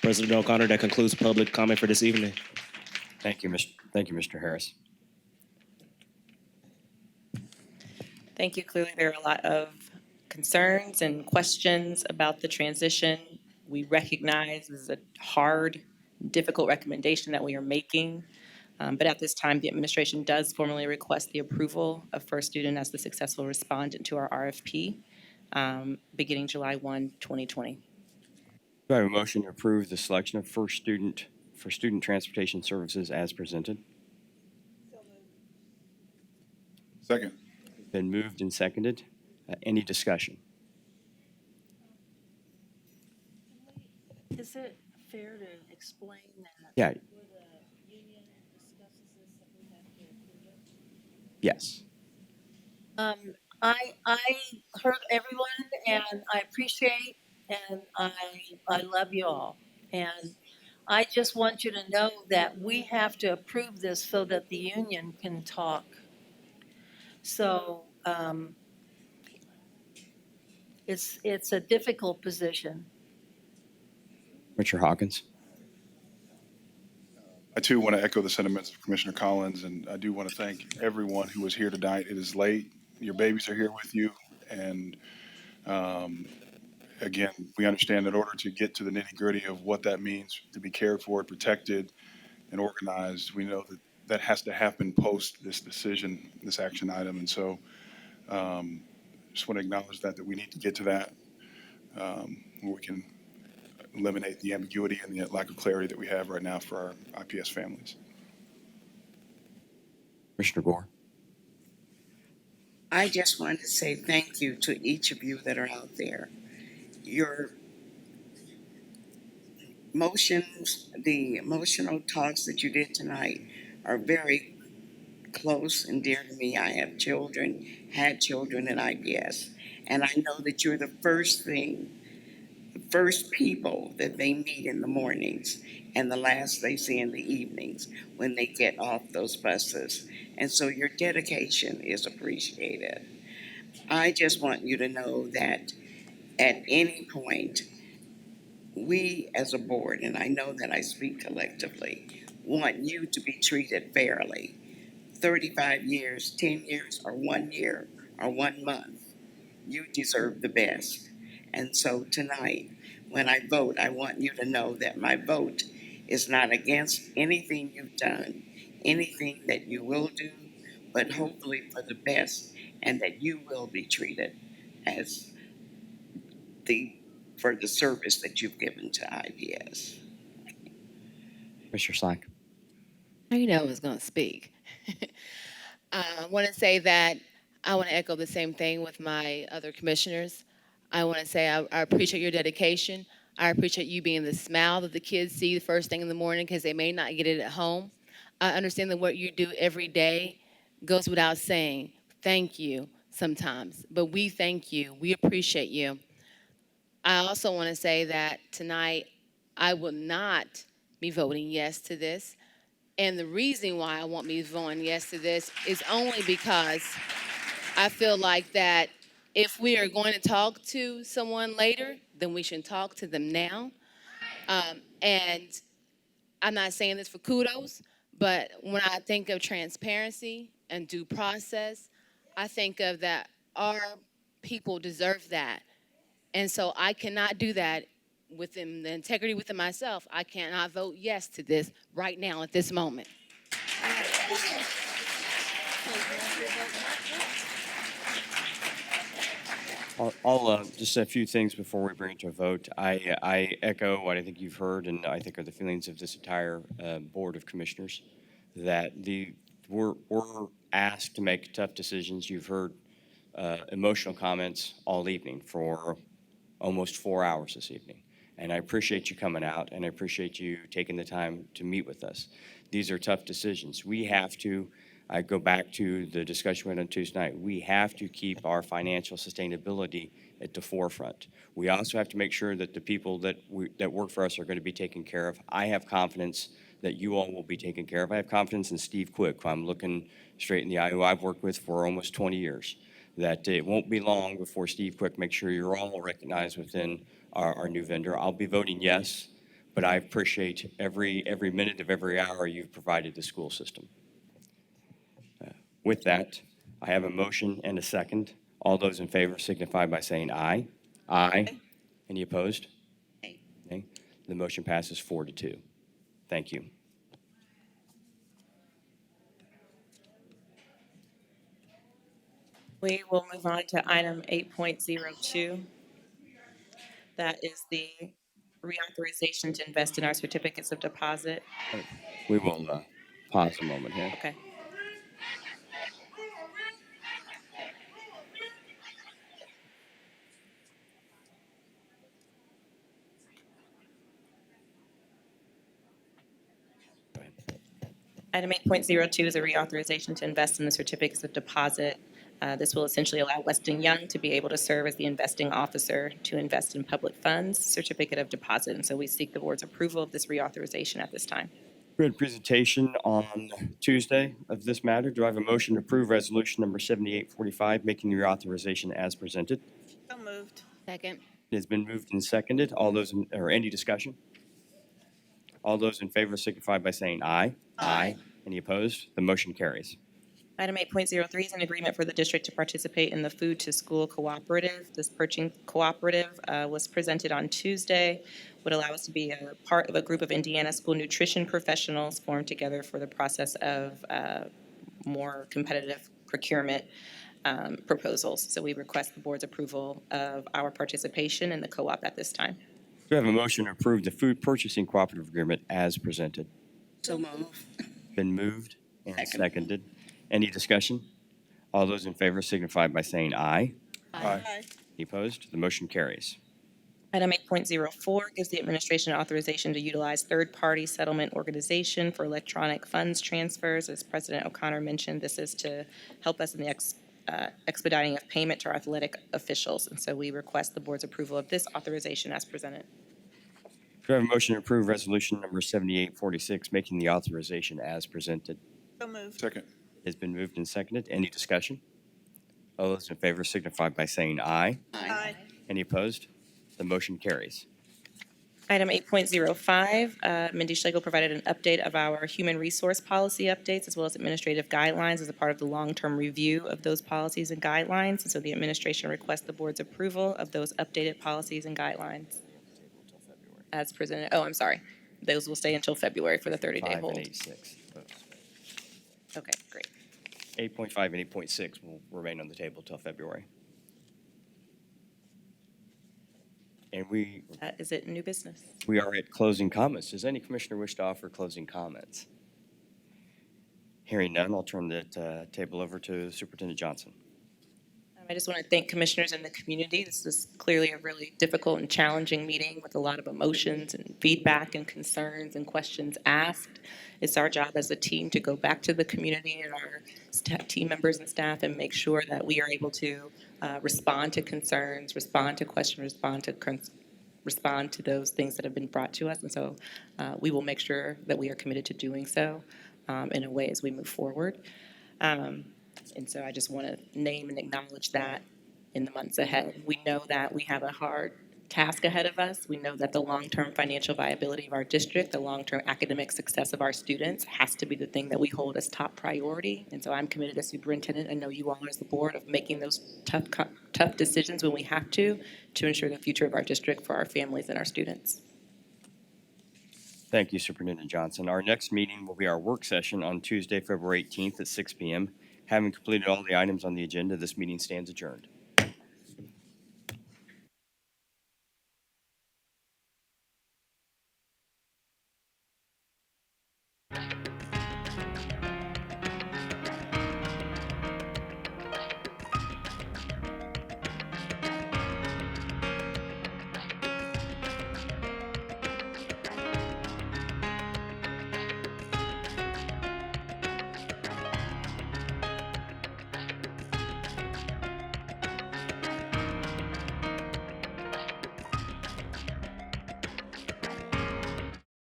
President O'Connor, that concludes public comment for this evening. Thank you, Mr. Harris. Thank you. Clearly, there are a lot of concerns and questions about the transition. We recognize this is a hard, difficult recommendation that we are making. But at this time, the administration does formally request the approval of First Student as the successful respondent to our RFP beginning July 1, 2020. Do I have a motion to approve the selection of First Student for student transportation services as presented? Second. Been moved and seconded. Any discussion? Is it fair to explain that? Yeah. Yes. I heard everyone, and I appreciate, and I love you all. And I just want you to know that we have to approve this so that the union can talk. So, it's a difficult position. Commissioner Hawkins. I too want to echo the sentiments of Commissioner Collins, and I do want to thank everyone who was here tonight. It is late. Your babies are here with you, and again, we understand that in order to get to the nitty gritty of what that means to be cared for, protected, and organized, we know that that has to happen post this decision, this action item, and so just want to acknowledge that we need to get to that where we can eliminate the ambiguity and the lack of clarity that we have right now for our IPS families. Commissioner Gore. I just wanted to say thank you to each of you that are out there. Your motions, the emotional talks that you did tonight are very close and dear to me. I have children, had children in IPS, and I know that you're the first people that they meet in the mornings and the last they see in the evenings when they get off those buses. And so your dedication is appreciated. I just want you to know that at any point, we as a board, and I know that I speak collectively, want you to be treated fairly. 35 years, 10 years, or 1 year, or 1 month, you deserve the best. And so tonight, when I vote, I want you to know that my vote is not against anything you've done, anything that you will do, but hopefully for the best, and that you will be treated as for the service that you've given to IPS. Commissioner Slack. You know I was going to speak. I want to say that I want to echo the same thing with my other commissioners. I want to say I appreciate your dedication. I appreciate you being the smile that the kids see the first thing in the morning because they may not get it at home. I understand that what you do every day goes without saying. Thank you sometimes, but we thank you. We appreciate you. I also want to say that tonight I will not be voting yes to this. And the reason why I won't be voting yes to this is only because I feel like that if we are going to talk to someone later, then we should talk to them now. And I'm not saying this for kudos, but when I think of transparency and due process, I think of that our people deserve that. And so I cannot do that within the integrity within myself. I cannot vote yes to this right now at this moment. I'll just a few things before we bring it to a vote. I echo what I think you've heard, and I think are the feelings of this entire board of commissioners, that we're asked to make tough decisions. You've heard emotional comments all evening for almost 4 hours this evening. And I appreciate you coming out, and I appreciate you taking the time to meet with us. These are tough decisions. We have to I go back to the discussion we had on Tuesday night. We have to keep our financial sustainability at the forefront. We also have to make sure that the people that work for us are going to be taken care of. I have confidence that you all will be taken care of. I have confidence in Steve Quick, who I'm looking straight in the eye, who I've worked with for almost 20 years, that it won't be long before Steve Quick makes sure you're all recognized within our new vendor. I'll be voting yes, but I appreciate every minute of every hour you've provided the school system. With that, I have a motion and a second. All those in favor signify by saying aye. Aye. Any opposed? Nay. The motion passes 4-2. Thank you. We will move on to item 8.02. That is the reauthorization to invest in our certificates of deposit. We will pause a moment here. Okay. Item 8.02 is a reauthorization to invest in the certificates of deposit. This will essentially allow Weston Young to be able to serve as the investing officer to invest in public funds, certificate of deposit. And so we seek the board's approval of this reauthorization at this time. We had a presentation on Tuesday of this matter. Do I have a motion to approve resolution number 7845, making the reauthorization as presented? So moved. Second. It has been moved and seconded. Or any discussion? All those in favor signify by saying aye. Aye. Any opposed? The motion carries. Item 8.03 is an agreement for the district to participate in the Food to School Cooperative. This purchasing cooperative was presented on Tuesday, would allow us to be a part of a group of Indiana school nutrition professionals formed together for the process of more competitive procurement proposals. So we request the board's approval of our participation in the co-op at this time. Do I have a motion to approve the food purchasing cooperative agreement as presented? So move. Been moved and seconded. Any discussion? All those in favor signify by saying aye. Aye. Any opposed? The motion carries. Item 8.04 gives the administration authorization to utilize third-party settlement organization for electronic funds transfers. As President O'Connor mentioned, this is to help us in the expediting of payment to our athletic officials. And so we request the board's approval of this authorization as presented. Do I have a motion to approve resolution number 7846, making the authorization as presented? So moved. Second. It's been moved and seconded. Any discussion? All those in favor signify by saying aye. Aye. Any opposed? The motion carries. Item 8.05, Mindy Schlegel provided an update of our human resource policy updates as well as administrative guidelines as a part of the long-term review of those policies and guidelines. And so the administration requests the board's approval of those updated policies and guidelines as presented. Oh, I'm sorry. Those will stay until February for the 30-day 5 hold. and 8.6. Okay, great. 8.5 and 8.6 will remain on the table till February. And Is it new business? we are at closing comments. Does any commissioner wish to offer closing comments? Hearing none, I'll turn the table over to Superintendent Johnson. I just want to thank commissioners and the community. This is clearly a really difficult and challenging meeting with a lot of emotions and feedback and concerns and questions asked. It's our job as a team to go back to the community and our team members and staff and make sure that we are able to respond to concerns, respond to questions, respond to those things that have been brought to us. And so we will make sure that we are committed to doing so in a way as we move forward. And so I just want to name and acknowledge that in the months ahead. We know that we have a hard task ahead of us. We know that the long-term financial viability of our district, the long-term academic success of our students has to be the thing that we hold as top priority. And so I'm committed as superintendent, I know you all as the board, of making those tough decisions when we have to ensure the future of our district for our families and our students. Thank you, Superintendent Johnson. Our next meeting will be our work session on Tuesday, February 18th at 6 p.m. Having completed all the items on the agenda, this meeting stands adjourned.